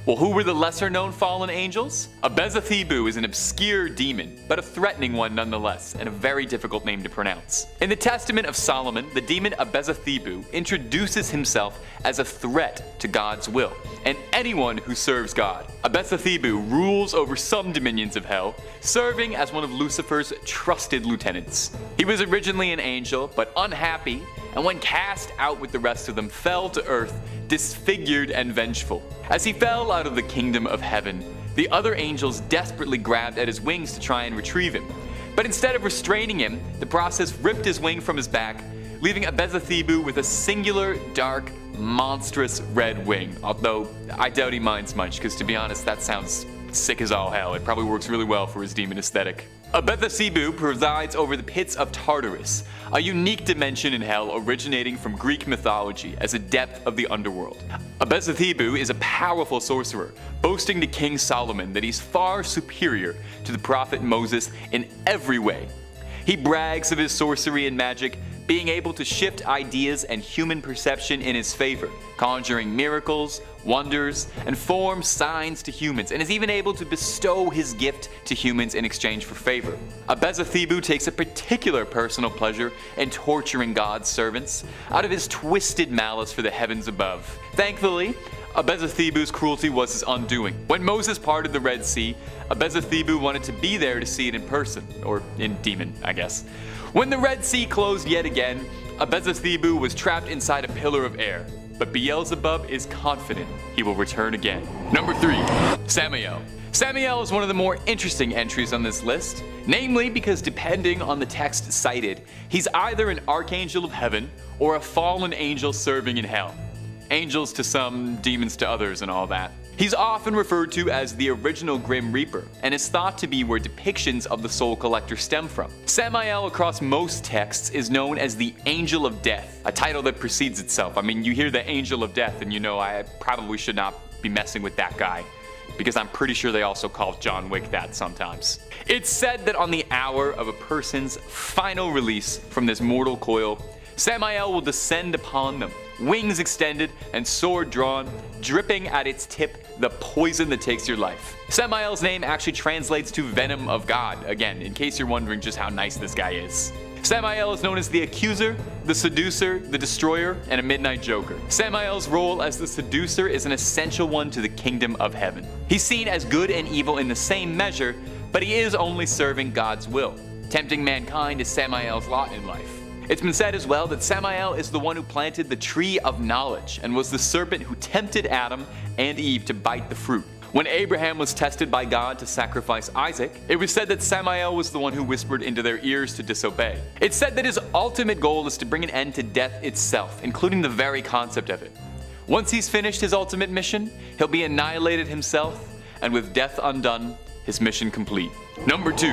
Well, who were the lesser known fallen angels? Beelzebub is an obscure demon, but a threatening one nonetheless, and a very difficult name to pronounce. In the Testament of Solomon, the demon Beelzebub introduces himself as a threat to God's will, and anyone who serves God. Beelzebub rules over some dominions of hell, serving as one of Lucifer's trusted lieutenants. He was originally an angel, but unhappy, and when cast out with the rest of them, fell to earth, disfigured and vengeful. As he fell out of the kingdom of heaven, the other angels desperately grabbed at his wings to try and retrieve him. But instead of restraining him, the process ripped his wing from his back, leaving Beelzebub with a singular, dark, monstrous red wing. Although, I doubt he minds much, because to be honest, that sounds sick as all hell. It probably works really well for his demon aesthetic. Beelzebub presides over the pits of Tartarus, a unique dimension in hell originating from Greek mythology as a depth of the underworld. Beelzebub is a powerful sorcerer, boasting to King Solomon that he's far superior to the prophet Moses in every way. He brags of his sorcery and magic, being able to shift ideas and human perception in his favor, conjuring miracles, wonders, and form signs to humans, and is even able to bestow his gift to humans in exchange for favor. Beelzebub takes a particular personal pleasure in torturing God's servants out of his twisted malice for the heavens above. Thankfully, Beelzebub's cruelty was his undoing. When Moses parted the Red Sea, Beelzebub wanted to be there to see it in person, or in demon, I guess. When the Red Sea closed yet again, Beelzebub was trapped inside a pillar of air, but Beelzebub is confident he will return again. Number 3. Samael. Samael is one of the more interesting entries on this list, namely because depending on the text cited, he's either an archangel of heaven or a fallen angel serving in hell. Angels to some, demons to others, and all that. He's often referred to as the original Grim Reaper, and is thought to be where depictions of the Soul Collector stem from. Samael across most texts is known as the Angel of Death, a title that precedes itself. I mean, you hear the Angel of Death and you know I probably should not be messing with that guy, because I'm pretty sure they also call John Wick that sometimes. It's said that on the hour of a person's final release from this mortal coil, Samael will descend upon them, wings extended and sword drawn, dripping at its tip the poison that takes your life. Samael's name actually translates to Venom of God, again, in case you're wondering just how nice this guy is. Samael is known as the Accuser, the Seducer, the Destroyer, and a Midnight Joker. Samael's role as the Seducer is an essential one to the kingdom of heaven. He's seen as good and evil in the same measure, but he is only serving God's will. Tempting mankind is Samael's lot in life. It's been said as well that Samael is the one who planted the tree of knowledge and was the serpent who tempted Adam and Eve to bite the fruit. When Abraham was tested by God to sacrifice Isaac, it was said that Samael was the one who whispered into their ears to disobey. It's said that his ultimate goal is to bring an end to death itself, including the very concept of it. Once he's finished his ultimate mission, he'll be annihilated himself, and with death undone, his mission complete. Number 2.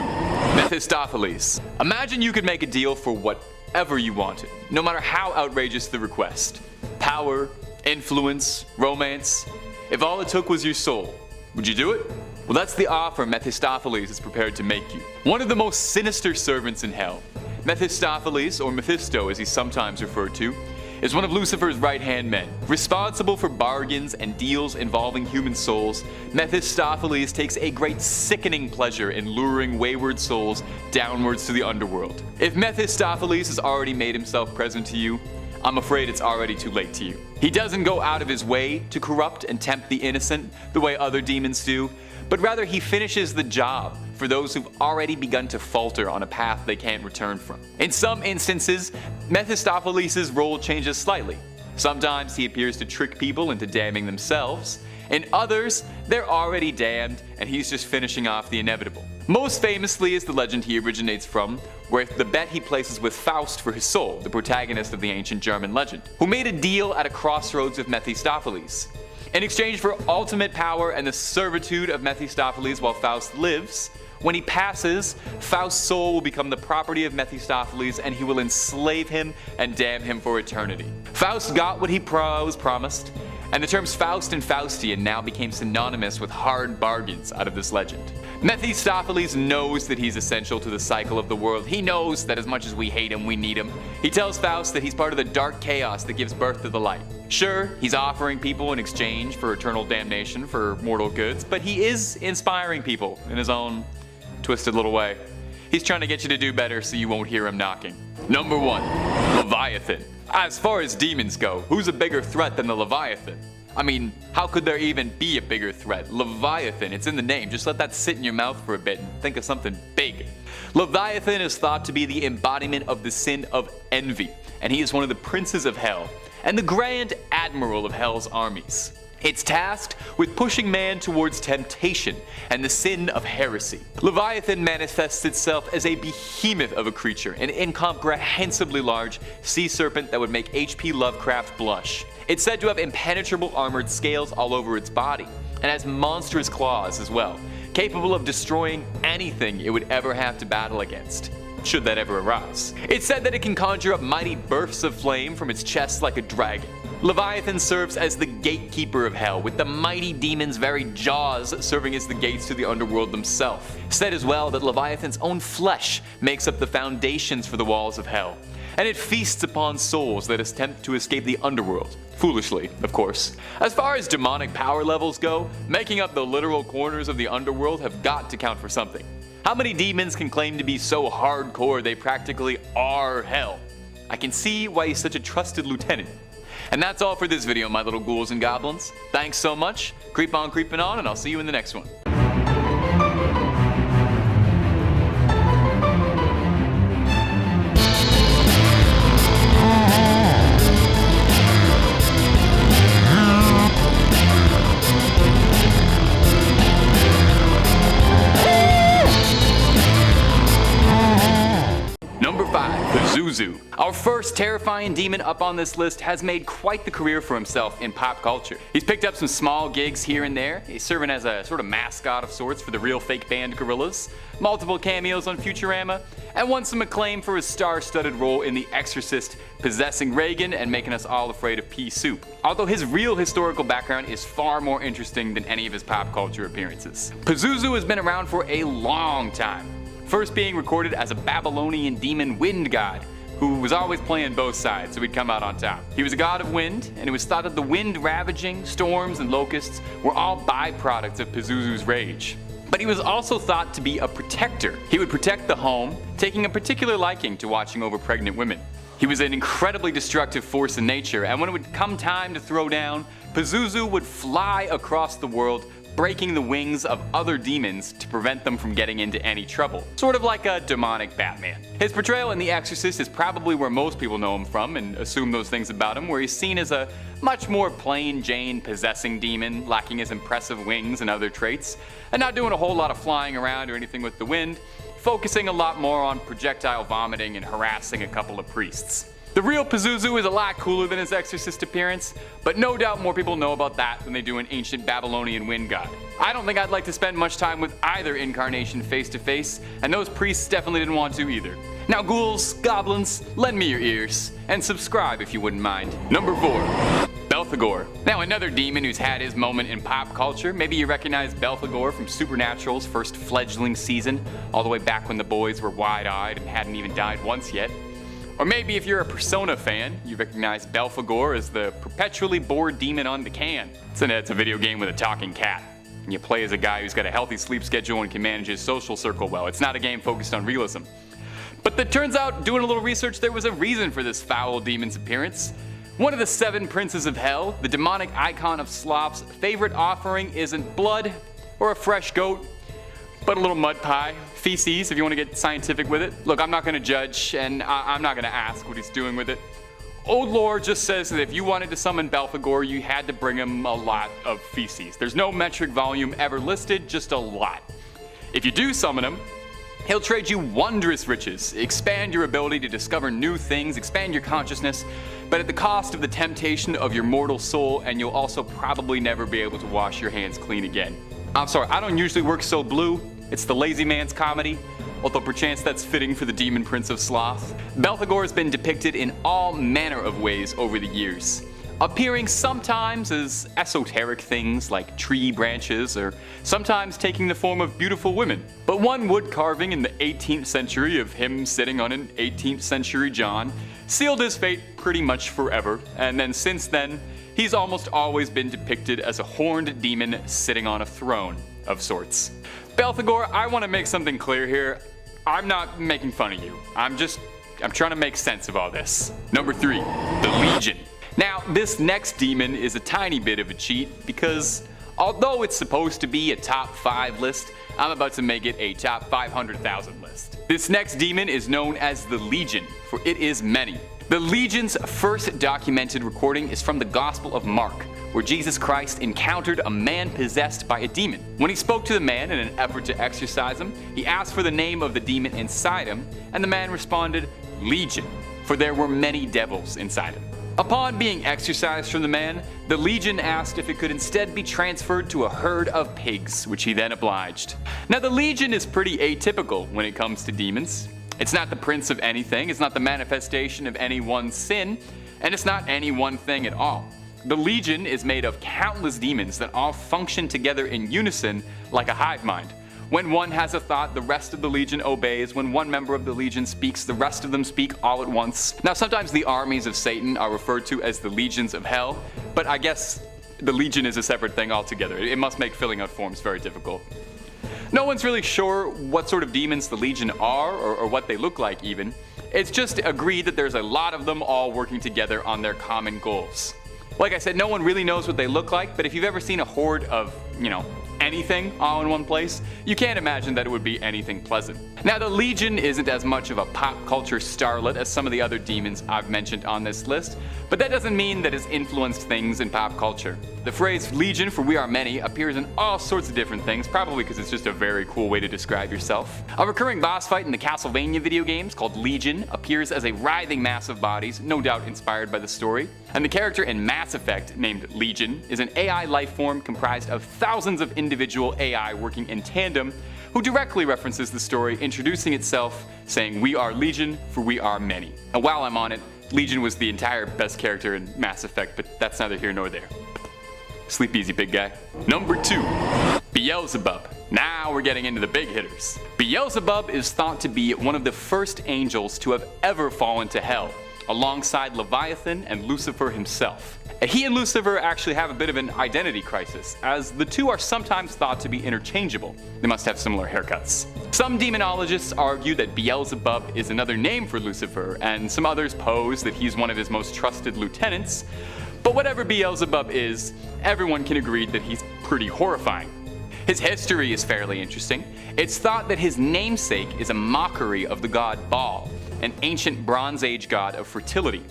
Mephistopheles. Imagine you could make a deal for whatever you wanted, no matter how outrageous the request. Power, influence, romance. If all it took was your soul, would you do it? Well, that's the offer Mephistopheles is prepared to make you. One of the most sinister servants in hell. Mephistopheles, or Mephisto as he's sometimes referred to, is one of Lucifer's right-hand men. Responsible for bargains and deals involving human souls, Mephistopheles takes a great sickening pleasure in luring wayward souls downwards to the underworld. If Mephistopheles has already made himself present to you, I'm afraid it's already too late to you. He doesn't go out of his way to corrupt and tempt the innocent the way other demons do, but rather he finishes the job for those who've already begun to falter on a path they can't return from. In some instances, Mephistopheles' role changes slightly. Sometimes he appears to trick people into damning themselves. In others, they're already damned and he's just finishing off the inevitable. Most famously is the legend he originates from, where the bet he places with Faust for his soul, the protagonist of the ancient German legend, who made a deal at a crossroads with Mephistopheles. In exchange for ultimate power and the servitude of Mephistopheles while Faust lives, when he passes, Faust's soul will become the property of Mephistopheles and he will enslave him and damn him for eternity. Faust got what he was promised, and the terms Faust and Faustian now became synonymous with hard bargains out of this legend. Mephistopheles knows that he's essential to the cycle of the world. He knows that as much as we hate him, we need him. He tells Faust that he's part of the dark chaos that gives birth to the light. Sure, he's offering people in exchange for eternal damnation for mortal goods, but he is inspiring people in his own twisted little way. He's trying to get you to do better so you won't hear him knocking. Number 1. Leviathan. As far as demons go, who's a bigger threat than the Leviathan? I mean, how could there even be a bigger threat? Leviathan, it's in the name. Just let that sit in your mouth for a bit and think of something big. Leviathan is thought to be the embodiment of the sin of envy, and he is one of the princes of hell and the grand admiral of hell's armies. It's tasked with pushing man towards temptation and the sin of heresy. Leviathan manifests itself as a behemoth of a creature, an incomprehensibly large sea serpent that would make H.P. Lovecraft blush. It's said to have impenetrable armored scales all over its body, and has monstrous claws as well, capable of destroying anything it would ever have to battle against, should that ever arise. It's said that it can conjure up mighty bursts of flame from its chest like a dragon. Leviathan serves as the gatekeeper of hell, with the mighty demon's very jaws serving as the gates to the underworld themselves. Said as well that Leviathan's own flesh makes up the foundations for the walls of hell, and it feasts upon souls that attempt to escape the underworld. Foolishly, of course. As far as demonic power levels go, making up the literal corners of the underworld have got to count for something. How many demons can claim to be so hardcore they practically are hell? I can see why he's such a trusted lieutenant. And that's all for this video, my little ghouls and goblins. Thanks so much. Creep on creeping on, and I'll see you in the next one. Number 5. Pazuzu. Our first terrifying demon up on this list has made quite the career for himself in pop culture. He's picked up some small gigs here and there. He's serving as a sort of mascot of sorts for the real fake band Gorillaz, multiple cameos on Futurama, and won some acclaim for his star-studded role in The Exorcist, possessing Reagan and making us all afraid of pea soup. Although his real historical background is far more interesting than any of his pop culture appearances. Pazuzu has been around for a long time, first being recorded as a Babylonian demon wind god, who was always playing both sides so he'd come out on top. He was a god of wind, and it was thought that the wind ravaging, storms, and locusts were all byproducts of Pazuzu's rage. But he was also thought to be a protector. He would protect the home, taking a particular liking to watching over pregnant women. He was an incredibly destructive force in nature, and when it would come time to throw down, Pazuzu would fly across the world, breaking the wings of other demons to prevent them from getting into any trouble. Sort of like a demonic Batman. His portrayal in The Exorcist is probably where most people know him from and assume those things about him, where he's seen as a much more plain Jane possessing demon, lacking his impressive wings and other traits, and not doing a whole lot of flying around or anything with the wind, focusing a lot more on projectile vomiting and harassing a couple of priests. The real Pazuzu is a lot cooler than his Exorcist appearance, but no doubt more people know about that than they do an ancient Babylonian wind god. I don't think I'd like to spend much time with either incarnation face to face, and those priests definitely didn't want to either. Now ghouls, goblins, lend me your ears, and subscribe if you wouldn't mind. Number 4. Belphegor. Now another demon who's had his moment in pop culture. Maybe you recognize Belphegor from Supernatural's first fledgling season, all the way back when the boys were wide-eyed and hadn't even died once yet. Or maybe if you're a Persona fan, you recognize Belphegor as the perpetually bored demon on the can. It's a video game with a talking cat. And you play as a guy who's got a healthy sleep schedule and can manage his social circle well. It's not a game focused on realism. But it turns out, doing a little research, there was a reason for this foul demon's appearance. One of the 7 princes of hell, the demonic icon of Sloth's favorite offering isn't blood or a fresh goat, but a little mud pie, feces if you want to get scientific with it. Look, I'm not going to judge, and I'm not going to ask what he's doing with it. Old lore just says that if you wanted to summon Belphegor, you had to bring him a lot of feces. There's no metric volume ever listed, just a lot. If you do summon him, he'll trade you wondrous riches, expand your ability to discover new things, expand your consciousness, but at the cost of the temptation of your mortal soul, and you'll also probably never be able to wash your hands clean again. I'm sorry, I don't usually work so blue. It's the lazy man's comedy, although perchance that's fitting for the demon prince of sloth. Belphegor has been depicted in all manner of ways over the years, appearing sometimes as esoteric things like tree branches, or sometimes taking the form of beautiful women. But one wood carving in the 18th century of him sitting on an 18th century John sealed his fate pretty much forever, and then since then, he's almost always been depicted as a horned demon sitting on a throne of sorts. Belphegor, I want to make something clear here. I'm not making fun of you. I'm trying to make sense of all this. Number 3, the Legion. Now, this next demon is a tiny bit of a cheat because although it's supposed to be a top 5 list, I'm about to make it a top 500,000 list. This next demon is known as the Legion, for it is many. The Legion's first documented recording is from the Gospel of Mark, where Jesus Christ encountered a man possessed by a demon. When he spoke to the man in an effort to exorcise him, he asked for the name of the demon inside him, and the man responded, Legion, for there were many devils inside him. Upon being exorcised from the man, the Legion asked if it could instead be transferred to a herd of pigs, which he then obliged. Now the Legion is pretty atypical when it comes to demons. It's not the prince of anything, it's not the manifestation of any one sin, and it's not any one thing at all. The Legion is made of countless demons that all function together in unison like a hive mind. When one has a thought, the rest of the Legion obeys. When one member of the Legion speaks, the rest of them speak all at once. Now sometimes the armies of Satan are referred to as the legions of hell, but I guess the Legion is a separate thing altogether. It must make filling out forms very difficult. No one's really sure what sort of demons the Legion are or what they look like even. It's just agreed that there's a lot of them all working together on their common goals. Like I said, no one really knows what they look like, but if you've ever seen a horde of, anything all in one place, you can't imagine that it would be anything pleasant. Now the Legion isn't as much of a pop culture starlet as some of the other demons I've mentioned on this list, but that doesn't mean that it's influenced things in pop culture. The phrase Legion for we are many appears in all sorts of different things, probably because it's just a very cool way to describe yourself. A recurring boss fight in the Castlevania video games called Legion appears as a writhing mass of bodies, no doubt inspired by the story. And the character in Mass Effect named Legion is an AI life form comprised of thousands of individual AI working in tandem, who directly references the story, introducing itself, saying we are Legion for we are many. And while I'm on it, Legion was the entire best character in Mass Effect, but that's neither here nor there. Sleep easy, big guy. Number 2, Beelzebub. Now we're getting into the big hitters. Beelzebub is thought to be one of the first angels to have ever fallen to hell. alongside Leviathan and Lucifer himself. He and Lucifer actually have a bit of an identity crisis, as the two are sometimes thought to be interchangeable. They must have similar haircuts. Some demonologists argue that Beelzebub is another name for Lucifer, and some others pose that he's one of his most trusted lieutenants. But whatever Beelzebub is, everyone can agree that he's pretty horrifying. His history is fairly interesting. It's thought that his namesake is a mockery of the god Baal, an ancient Bronze Age god of fertility.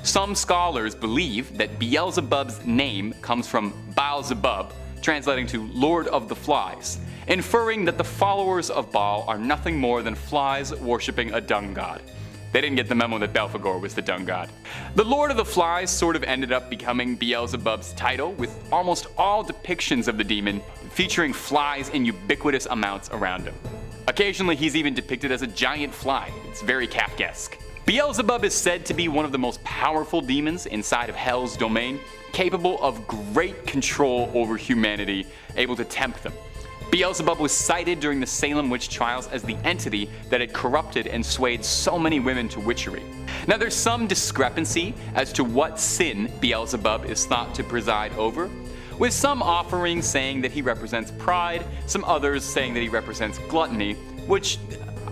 Some scholars believe that Beelzebub's name comes from Beelzebub, translating to Lord of the Flies, inferring that the followers of Baal are nothing more than flies worshipping a dung god. They didn't get the memo that Belphegor was the dung god. The Lord of the Flies sort of ended up becoming Beelzebub's title, with almost all depictions of the demon featuring flies in ubiquitous amounts around him. Occasionally he's even depicted as a giant fly. It's very Kafkaesque. Beelzebub is said to be one of the most powerful demons inside of Hell's domain, capable of great control over humanity, able to tempt them. Beelzebub was cited during the Salem witch trials as the entity that had corrupted and swayed so many women to witchery. Now there's some discrepancy as to what sin Beelzebub is thought to preside over, with some offerings saying that he represents pride, some others saying that he represents gluttony, which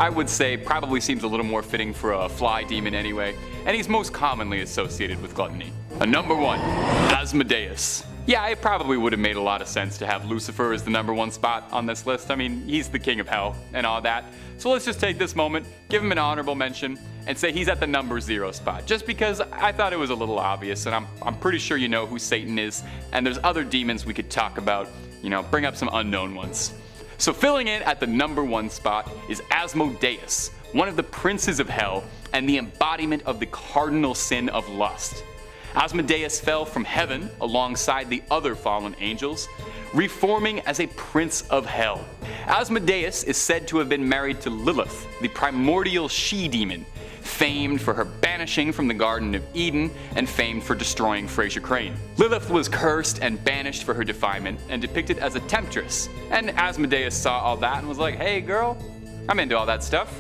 I would say probably seems a little more fitting for a fly demon anyway, and he's most commonly associated with gluttony. Number 1, Asmodeus. Yeah, it probably would have made a lot of sense to have Lucifer as the number 1 spot on this list. I mean, he's the king of hell and all that. So let's just take this moment, give him an honorable mention, and say he's at the number 0 spot, just because I thought it was a little obvious, and I'm pretty sure you know who Satan is, and there's other demons we could talk about, bring up some unknown ones. So filling in at the number 1 spot is Asmodeus, one of the princes of hell and the embodiment of the cardinal sin of lust. Asmodeus fell from heaven alongside the other fallen angels, reforming as a prince of hell. Asmodeus is said to have been married to Lilith, the primordial she-demon, famed for her banishing from the Garden of Eden and famed for destroying Fraser Crane. Lilith was cursed and banished for her defilement and depicted as a temptress, and Asmodeus saw all that and was like, hey girl, I'm into all that stuff.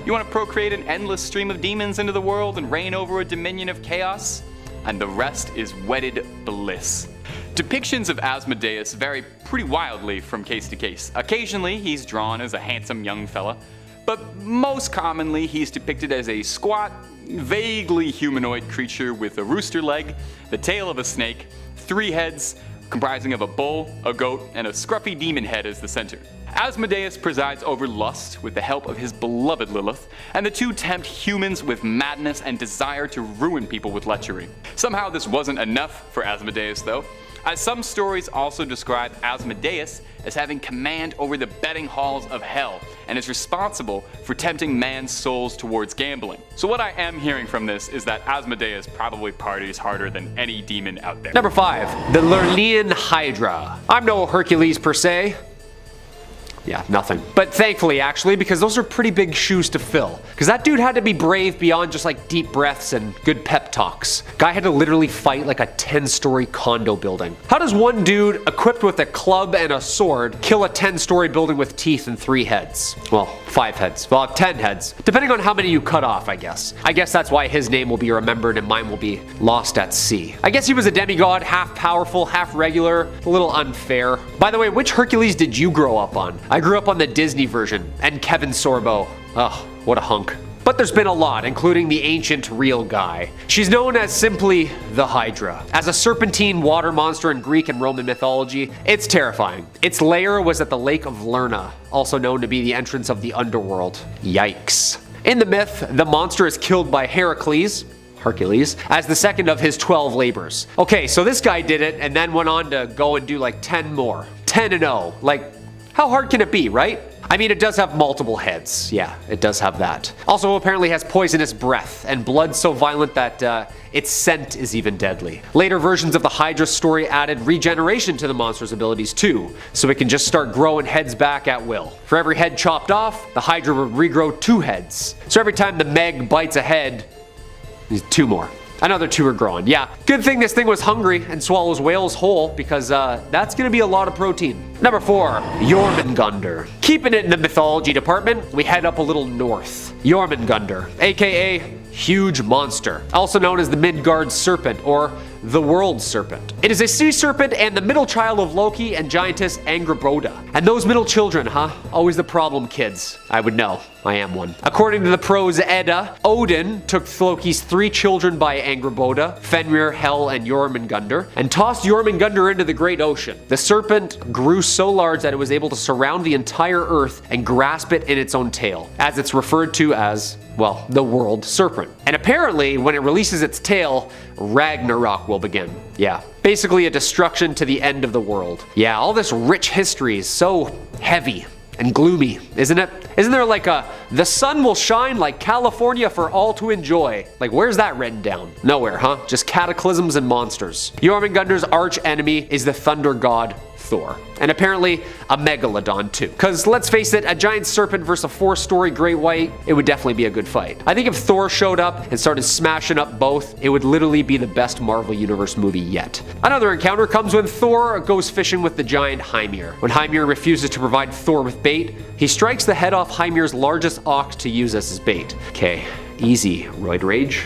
You want to procreate an endless stream of demons into the world and reign over a dominion of chaos? And the rest is wedded bliss. Depictions of Asmodeus vary pretty wildly from case to case. Occasionally he's drawn as a handsome young fella, but most commonly he's depicted as a squat, vaguely humanoid creature with a rooster leg, the tail of a snake, 3 heads, comprising of a bull, a goat, and a scruffy demon head as the center. Asmodeus presides over lust with the help of his beloved Lilith, and the two tempt humans with madness and desire to ruin people with lechery. Somehow this wasn't enough for Asmodeus though, as some stories also describe Asmodeus as having command over the betting halls of hell and is responsible for tempting man's souls towards gambling. So what I am hearing from this is that Asmodeus probably parties harder than any demon out there. Number 5, the Lernean Hydra. I'm no Hercules per se. Yeah, nothing. But thankfully, actually, because those are pretty big shoes to fill. Because that dude had to be brave beyond just like deep breaths and good pep talks. Guy had to literally fight like a 10-story condo building. How does one dude equipped with a club and a sword kill a 10-story building with teeth and 3 heads? Well, 5 heads. Well, 10 heads. Depending on how many you cut off, I guess. I guess that's why his name will be remembered and mine will be lost at sea. I guess he was a demigod, half powerful, half regular. A little unfair. By the way, which Hercules did you grow up on? I grew up on the Disney version, and Kevin Sorbo. Ugh, what a hunk. But there's been a lot, including the ancient real guy. She's known as simply the Hydra. As a serpentine water monster in Greek and Roman mythology, it's terrifying. Its lair was at the Lake of Lerna, also known to be the entrance of the underworld. Yikes. In the myth, the monster is killed by Hercules, as the second of his 12 labors. Okay, so this guy did it and then went on to go and do like 10 more. 10-0. Like, how hard can it be, right? I mean, it does have multiple heads. Yeah, it does have that. Also, apparently has poisonous breath and blood so violent that its scent is even deadly. Later versions of the Hydra story added regeneration to the monster's abilities too, so it can just start growing heads back at will. For every head chopped off, the Hydra would regrow 2 heads. So every time the Meg bites a head, there's 2 more. Another 2 are growing. Yeah, good thing this thing was hungry and swallows whales whole, because that's gonna be a lot of protein. Number 4, Jormungandr. Keeping it in the mythology department, we head up a little north. Jormungandr, aka huge monster, also known as the Midgard serpent or the world serpent. It is a sea serpent and the middle child of Loki and giantess Angrboda. And those middle children, huh? Always the problem kids. I would know. I am one. According to the prose Edda, Odin took Loki's 3 children by Angrboda, Fenrir, Hel, and Jormungandr, and tossed Jormungandr into the great ocean. The serpent grew so large that it was able to surround the entire earth and grasp it in its own tail, as it's referred to as, well, the world serpent. And apparently, when it releases its tail, Ragnarok will begin. Yeah, basically a destruction to the end of the world. Yeah, all this rich history is so heavy and gloomy, isn't it? Isn't there like a, the sun will shine like California for all to enjoy? Like, where's that written down? Nowhere, huh? Just cataclysms and monsters. Jormungandr's arch enemy is the thunder god Thor. And apparently a megalodon too. Cause let's face it, a giant serpent versus a 4-story great white, it would definitely be a good fight. I think if Thor showed up and started smashing up both, it would literally be the best Marvel Universe movie yet. Another encounter comes when Thor goes fishing with the giant Hymir. When Hymir refuses to provide Thor with bait, he strikes the head off Hymir's largest ox to use as his bait. Okay, easy, Roid Rage.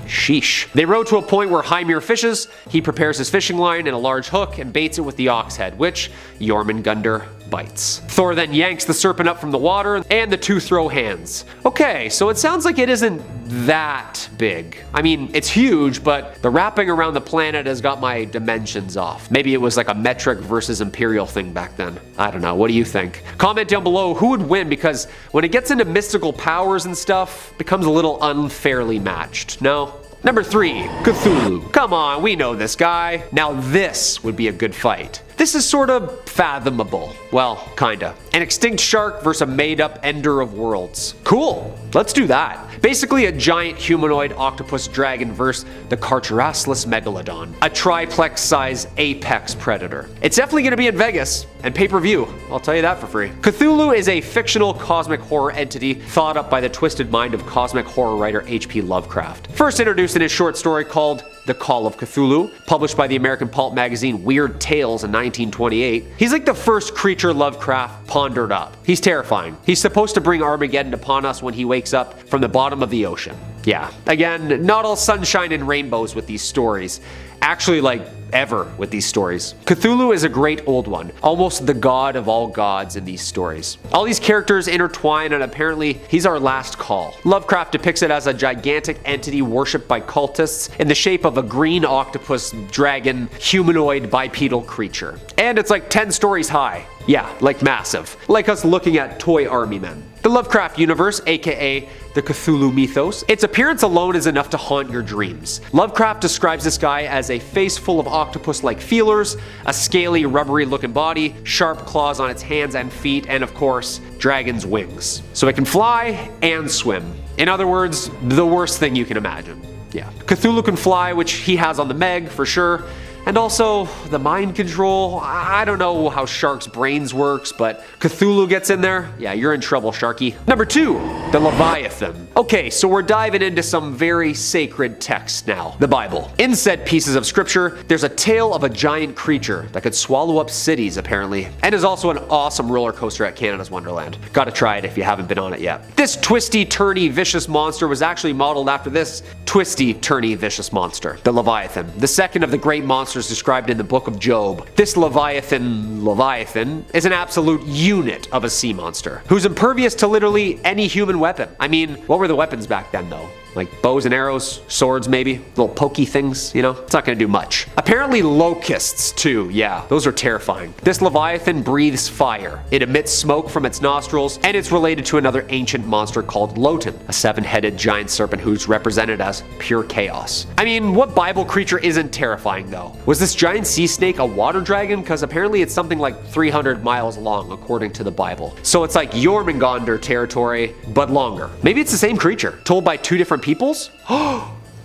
Sheesh. They row to a point where Hymir fishes, he prepares his fishing line and a large hook and baits it with the ox head, which Jormungandr bites. Thor then yanks the serpent up from the water and the two throw hands. Okay, so it sounds like it isn't that big. I mean, it's huge, but the wrapping around the planet has got my dimensions off. Maybe it was like a metric versus imperial thing back then. I don't know, what do you think? Comment down below who would win, because when it gets into mystical powers and stuff, it becomes a little unfairly matched, no? Number 3, Cthulhu. Come on, we know this guy. Now this would be a good fight. This is sort of fathomable. Well, kinda. An extinct shark versus a made-up ender of worlds. Cool, let's do that. Basically a giant humanoid octopus dragon versus the Carcharassless megalodon. A triplex-size apex predator. It's definitely gonna be in Vegas and pay-per-view. I'll tell you that for free. Cthulhu is a fictional cosmic horror entity thought up by the twisted mind of cosmic horror writer H.P. Lovecraft. First introduced in his short story called The Call of Cthulhu, published by the American pulp magazine Weird Tales in 1928. He's like the first creature Lovecraft pondered up. He's terrifying. He's supposed to bring Armageddon upon us when he wakes up from the bottom of the ocean. Yeah, again, not all sunshine and rainbows with these stories. Actually, like, ever with these stories. Cthulhu is a great old one, almost the god of all gods in these stories. All these characters intertwine, and apparently he's our last call. Lovecraft depicts it as a gigantic entity worshipped by cultists in the shape of a green octopus, dragon, humanoid, bipedal creature. And it's like 10 stories high. Yeah, like massive. Like us looking at toy army men. The Lovecraft universe, aka the Cthulhu mythos, its appearance alone is enough to haunt your dreams. Lovecraft describes this guy as a face full of octopus-like feelers, a scaly, rubbery-looking body, sharp claws on its hands and feet, and of course, dragon's wings. So it can fly and swim. In other words, the worst thing you can imagine. Yeah. Cthulhu can fly, which he has on the Meg, for sure. And also, the mind control, I don't know how sharks' brains works, but Cthulhu gets in there, yeah, you're in trouble, Sharky. Number 2, the Leviathan. Okay, so we're diving into some very sacred texts now, the Bible. In said pieces of scripture, there's a tale of a giant creature that could swallow up cities, apparently, and is also an awesome roller coaster at Canada's Wonderland. Gotta try it if you haven't been on it yet. This twisty, turny, vicious monster was actually modeled after this twisty, turny, vicious monster, the Leviathan, the second of the great monsters described in the book of Job. This Leviathan is an absolute unit of a sea monster who's impervious to literally any human weapon. I mean, what were the weapons back then though? Like bows and arrows, swords maybe, little pokey things, you know? It's not gonna do much. Apparently locusts too, yeah, those are terrifying. This Leviathan breathes fire. It emits smoke from its nostrils, and it's related to another ancient monster called Lotan, a 7-headed giant serpent who's represented as pure chaos. I mean, what Bible creature isn't terrifying though? Was this giant sea snake a water dragon? Because apparently it's something like 300 miles long according to the Bible. So it's like Jormungandr territory, but longer. Maybe it's the same creature, told by 2 different peoples?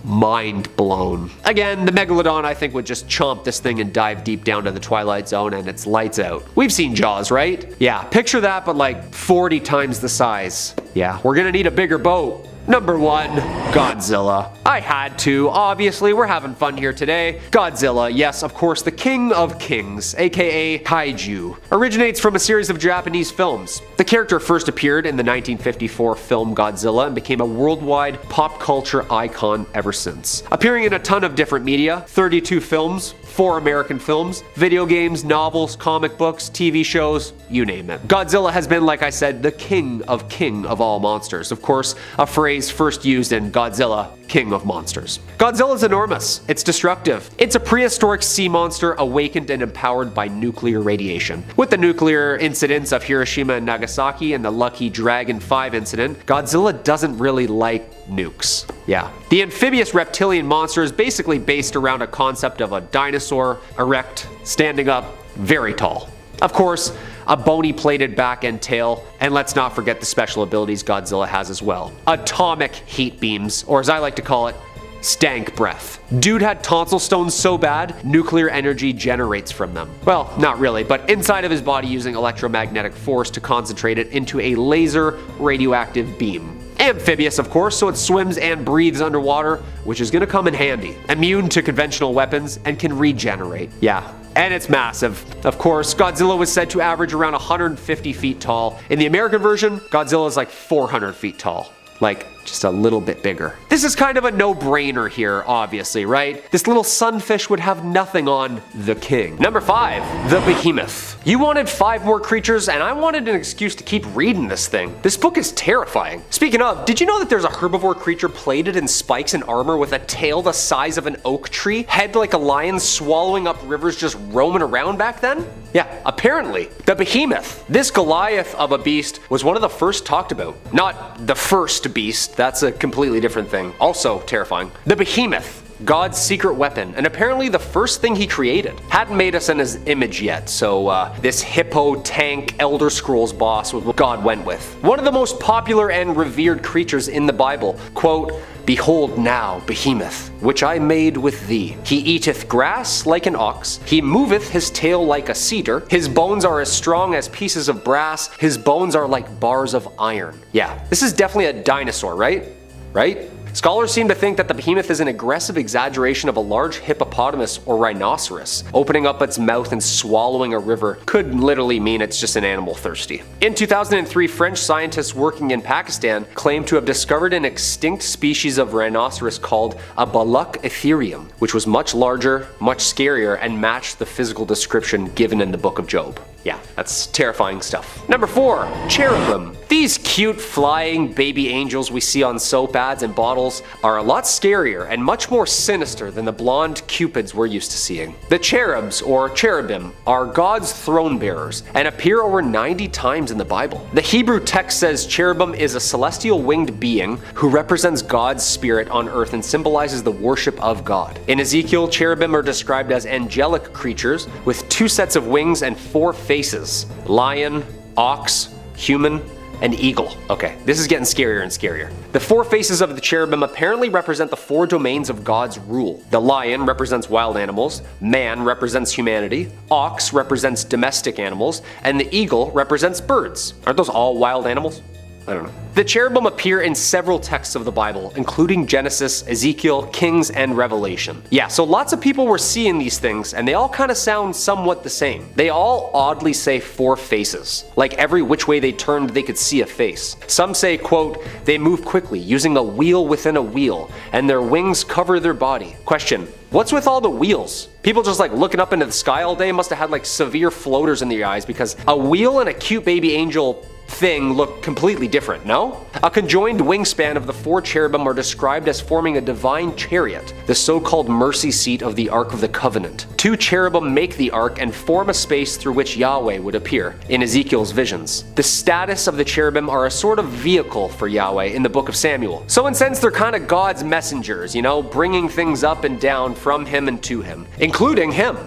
Mind blown. Again, the Megalodon I think would just chomp this thing and dive deep down to the Twilight Zone and it's lights out. We've seen Jaws, right? Yeah, picture that but like 40 times the size. Yeah, we're gonna need a bigger boat. Number 1, Godzilla. I had to, obviously, we're having fun here today. Godzilla, yes, of course, the king of kings, aka kaiju, originates from a series of Japanese films. The character first appeared in the 1954 film Godzilla and became a worldwide pop culture icon ever since. Appearing in a ton of different media, 32 films, 4 American films, video games, novels, comic books, TV shows, you name it. Godzilla has been, like I said, the king of all monsters. Of course, a phrase first used in Godzilla, King of Monsters. Godzilla's enormous. It's destructive. It's a prehistoric sea monster awakened and empowered by nuclear radiation. With the nuclear incidents of Hiroshima and Nagasaki and the Lucky Dragon 5 incident, Godzilla doesn't really like nukes. Yeah. The amphibious reptilian monster is basically based around a concept of a dinosaur, erect, standing up, very tall. Of course, a bony plated back and tail, and let's not forget the special abilities Godzilla has as well. Atomic heat beams, or as I like to call it, stank breath. Dude had tonsil stones so bad, nuclear energy generates from them. Well, not really, but inside of his body using electromagnetic force to concentrate it into a laser radioactive beam. Amphibious, of course, so it swims and breathes underwater, which is gonna come in handy. Immune to conventional weapons and can regenerate. Yeah. And it's massive. Of course, Godzilla was said to average around 150 feet tall. In the American version, Godzilla is like 400 feet tall. Like, just a little bit bigger. This is kind of a no-brainer here, obviously, right? This little sunfish would have nothing on the king. Number 5, the Behemoth. You wanted 5 more creatures, and I wanted an excuse to keep reading this thing. This book is terrifying. Speaking of, did you know that there's a herbivore creature plated in spikes and armor with a tail the size of an oak tree, head like a lion swallowing up rivers just roaming around back then? Yeah, apparently. The Behemoth. This Goliath of a beast was one of the first talked about. Not the first beast, that's a completely different thing. Also terrifying. The Behemoth. God's secret weapon, and apparently the first thing he created. Hadn't made us in his image yet, so this hippo tank Elder Scrolls boss was what God went with. One of the most popular and revered creatures in the Bible. Quote, "Behold now, Behemoth, which I made with thee. He eateth grass like an ox, he moveth his tail like a cedar, his bones are as strong as pieces of brass, his bones are like bars of iron." Yeah, this is definitely a dinosaur, right? Right? Scholars seem to think that the behemoth is an aggressive exaggeration of a large hippopotamus or rhinoceros. Opening up its mouth and swallowing a river could literally mean it's just an animal thirsty. In 2003, French scientists working in Pakistan claimed to have discovered an extinct species of rhinoceros called a Balak Ethereum, which was much larger, much scarier, and matched the physical description given in the Book of Job. Yeah, that's terrifying stuff. Number 4, cherubim. These cute flying baby angels we see on soap ads and bottles are a lot scarier and much more sinister than the blonde cupids we're used to seeing. The cherubs, or cherubim, are God's throne bearers and appear over 90 times in the Bible. The Hebrew text says cherubim is a celestial winged being who represents God's spirit on earth and symbolizes the worship of God. In Ezekiel, cherubim are described as angelic creatures with 2 sets of wings and 4 faces: lion, ox, human, and eagle. Okay, this is getting scarier and scarier. The 4 faces of the cherubim apparently represent the 4 domains of God's rule. The lion represents wild animals, man represents humanity, ox represents domestic animals, and the eagle represents birds. Aren't those all wild animals? I don't know. The cherubim appear in several texts of the Bible, including Genesis, Ezekiel, Kings, and Revelation. Yeah, so lots of people were seeing these things, and they all kind of sound somewhat the same. They all oddly say 4 faces. Like every which way they turned, they could see a face. Some say, quote, "They move quickly, using a wheel within a wheel, and their wings cover their body." Question, what's with all the wheels? People just like looking up into the sky all day must have had like severe floaters in their eyes, because a wheel and a cute baby angel thing look completely different, no? A conjoined wingspan of the 4 cherubim are described as forming a divine chariot, the so-called mercy seat of the Ark of the Covenant. 2 cherubim make the ark and form a space through which Yahweh would appear in Ezekiel's visions. The status of the cherubim are a sort of vehicle for Yahweh in the book of Samuel. So in a sense, they're kind of God's messengers, you know, bringing things up and down from him and to him, including him.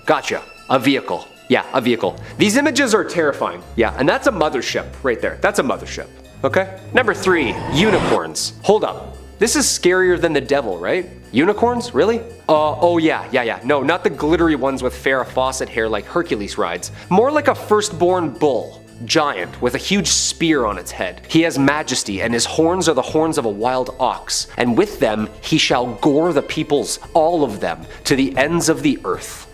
Gotcha. A vehicle. Yeah, a vehicle. These images are terrifying. Yeah, and that's a mothership right there. That's a mothership. Okay? Number 3, unicorns. Hold up. This is scarier than the devil, right? Unicorns? Really? Oh yeah. No, not the glittery ones with Farrah Fawcett hair like Hercules rides. More like a firstborn bull. giant, with a huge spear on its head. He has majesty, and his horns are the horns of a wild ox, and with them he shall gore the peoples, all of them, to the ends of the earth.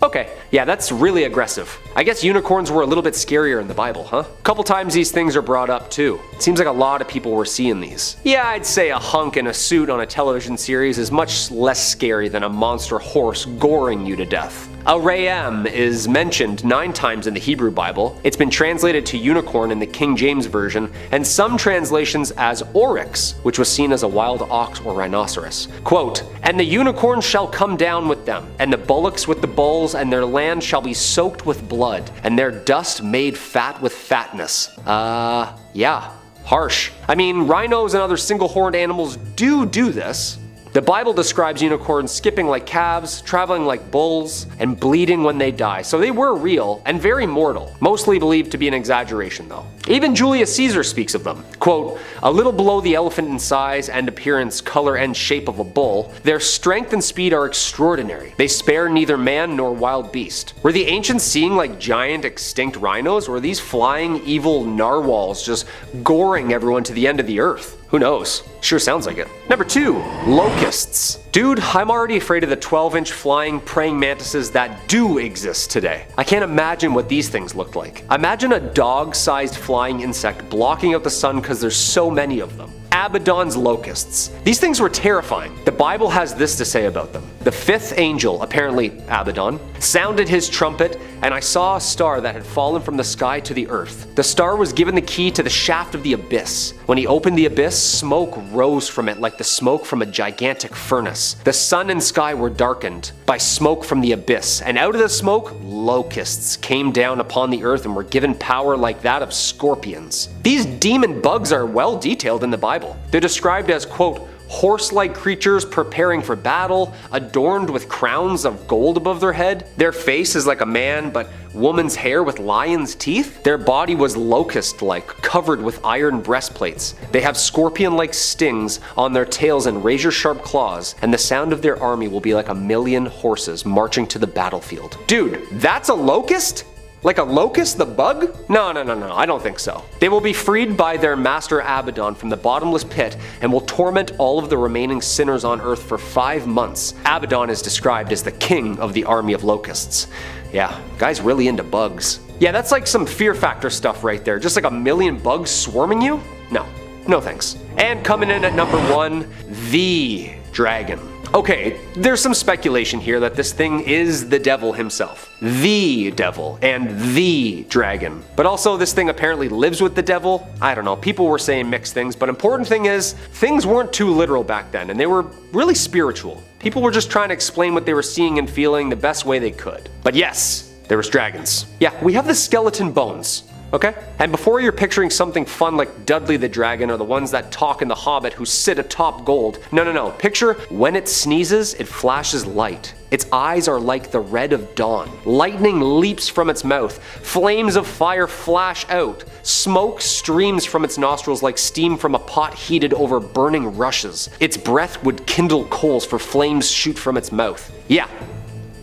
Okay, yeah, that's really aggressive. I guess unicorns were a little bit scarier in the Bible, huh? A couple times these things are brought up too. It seems like a lot of people were seeing these. Yeah, I'd say a hunk in a suit on a television series is much less scary than a monster horse goring you to death. A ram is mentioned 9 times in the Hebrew Bible. It's been translated to unicorn in the King James Version, and some translations as oryx, which was seen as a wild ox or rhinoceros. Quote, "And the unicorn shall come down with them, and the bullocks with the bulls, and their land shall be soaked with blood, and their dust made fat with fatness." Yeah, harsh. I mean, rhinos and other single-horned animals do this. The Bible describes unicorns skipping like calves, traveling like bulls, and bleeding when they die, so they were real and very mortal, mostly believed to be an exaggeration though. Even Julius Caesar speaks of them. Quote, "A little below the elephant in size and appearance, color, and shape of a bull, their strength and speed are extraordinary. They spare neither man nor wild beast." Were the ancients seeing like giant extinct rhinos, or were these flying evil narwhals just goring everyone to the end of the earth? Who knows? Sure sounds like it. Number 2, locusts. Dude, I'm already afraid of the 12-inch flying praying mantises that do exist today. I can't imagine what these things looked like. Imagine a dog-sized flying insect blocking out the sun because there's so many of them. Abaddon's locusts. These things were terrifying. The Bible has this to say about them. The 5th angel, apparently Abaddon, sounded his trumpet, and I saw a star that had fallen from the sky to the earth. The star was given the key to the shaft of the abyss. When he opened the abyss, smoke rose from it like the smoke from a gigantic furnace. The sun and sky were darkened by smoke from the abyss, and out of the smoke, locusts came down upon the earth and were given power like that of scorpions. These demon bugs are well detailed in the Bible. They're described as, quote, horse-like creatures preparing for battle, adorned with crowns of gold above their head. Their face is like a man, but woman's hair with lion's teeth. Their body was locust-like, covered with iron breastplates. They have scorpion-like stings on their tails and razor-sharp claws, and the sound of their army will be like 1,000,000 horses marching to the battlefield. Dude, that's a locust? Like a locust, the bug? No, I don't think so. They will be freed by their master Abaddon from the bottomless pit and will torment all of the remaining sinners on earth for 5 months. Abaddon is described as the king of the army of locusts. Yeah, guy's really into bugs. Yeah, that's like some Fear Factor stuff right there. Just like 1,000,000 bugs swarming you? No thanks. And coming in at number 1, the dragon. Okay, there's some speculation here that this thing is the devil himself. The devil and the dragon. But also this thing apparently lives with the devil. I don't know, people were saying mixed things, but important thing is, things weren't too literal back then, and they were really spiritual. People were just trying to explain what they were seeing and feeling the best way they could. But yes, there was dragons. Yeah, we have the skeleton bones. Okay? And before you're picturing something fun like Dudley the Dragon or the ones that talk in The Hobbit who sit atop gold, no. Picture when it sneezes, it flashes light. Its eyes are like the red of dawn. Lightning leaps from its mouth. Flames of fire flash out. Smoke streams from its nostrils like steam from a pot heated over burning rushes. Its breath would kindle coals, for flames shoot from its mouth. Yeah,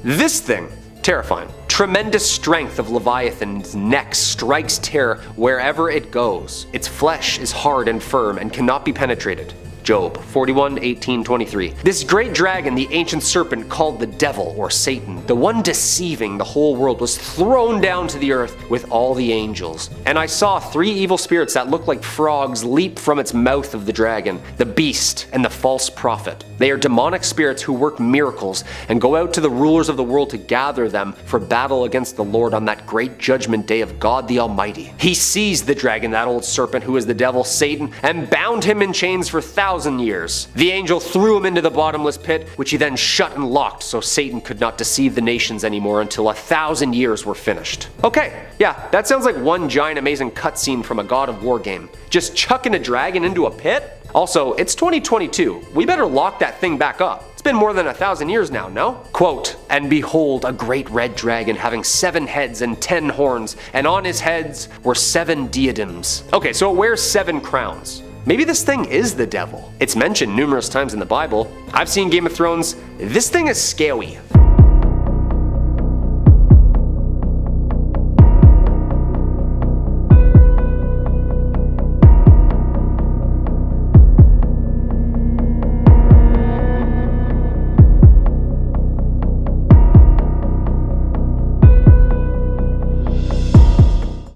this thing. Terrifying. Tremendous strength of Leviathan's neck strikes terror wherever it goes. Its flesh is hard and firm and cannot be penetrated. Job 41:18-23. This great dragon, the ancient serpent called the devil or Satan, the one deceiving the whole world, was thrown down to the earth with all the angels. And I saw 3 evil spirits that looked like frogs leap from its mouth of the dragon, the beast and the false prophet. They are demonic spirits who work miracles and go out to the rulers of the world to gather them for battle against the Lord on that great judgment day of God the Almighty. He seized the dragon, that old serpent who is the devil, Satan, and bound him in chains for 1,000 years. The angel threw him into the bottomless pit, which he then shut and locked so Satan could not deceive the nations anymore until 1,000 years were finished. Okay, yeah, that sounds like one giant amazing cutscene from a God of War game. Just chucking a dragon into a pit? Also, it's 2022. We better lock that thing back up. It's been more than 1,000 years now, no? Quote, "And behold, a great red dragon having 7 heads and 10 horns, and on his heads were 7 diadems." Okay, so it wears 7 crowns. Maybe this thing is the devil. It's mentioned numerous times in the Bible. I've seen Game of Thrones. This thing is scary.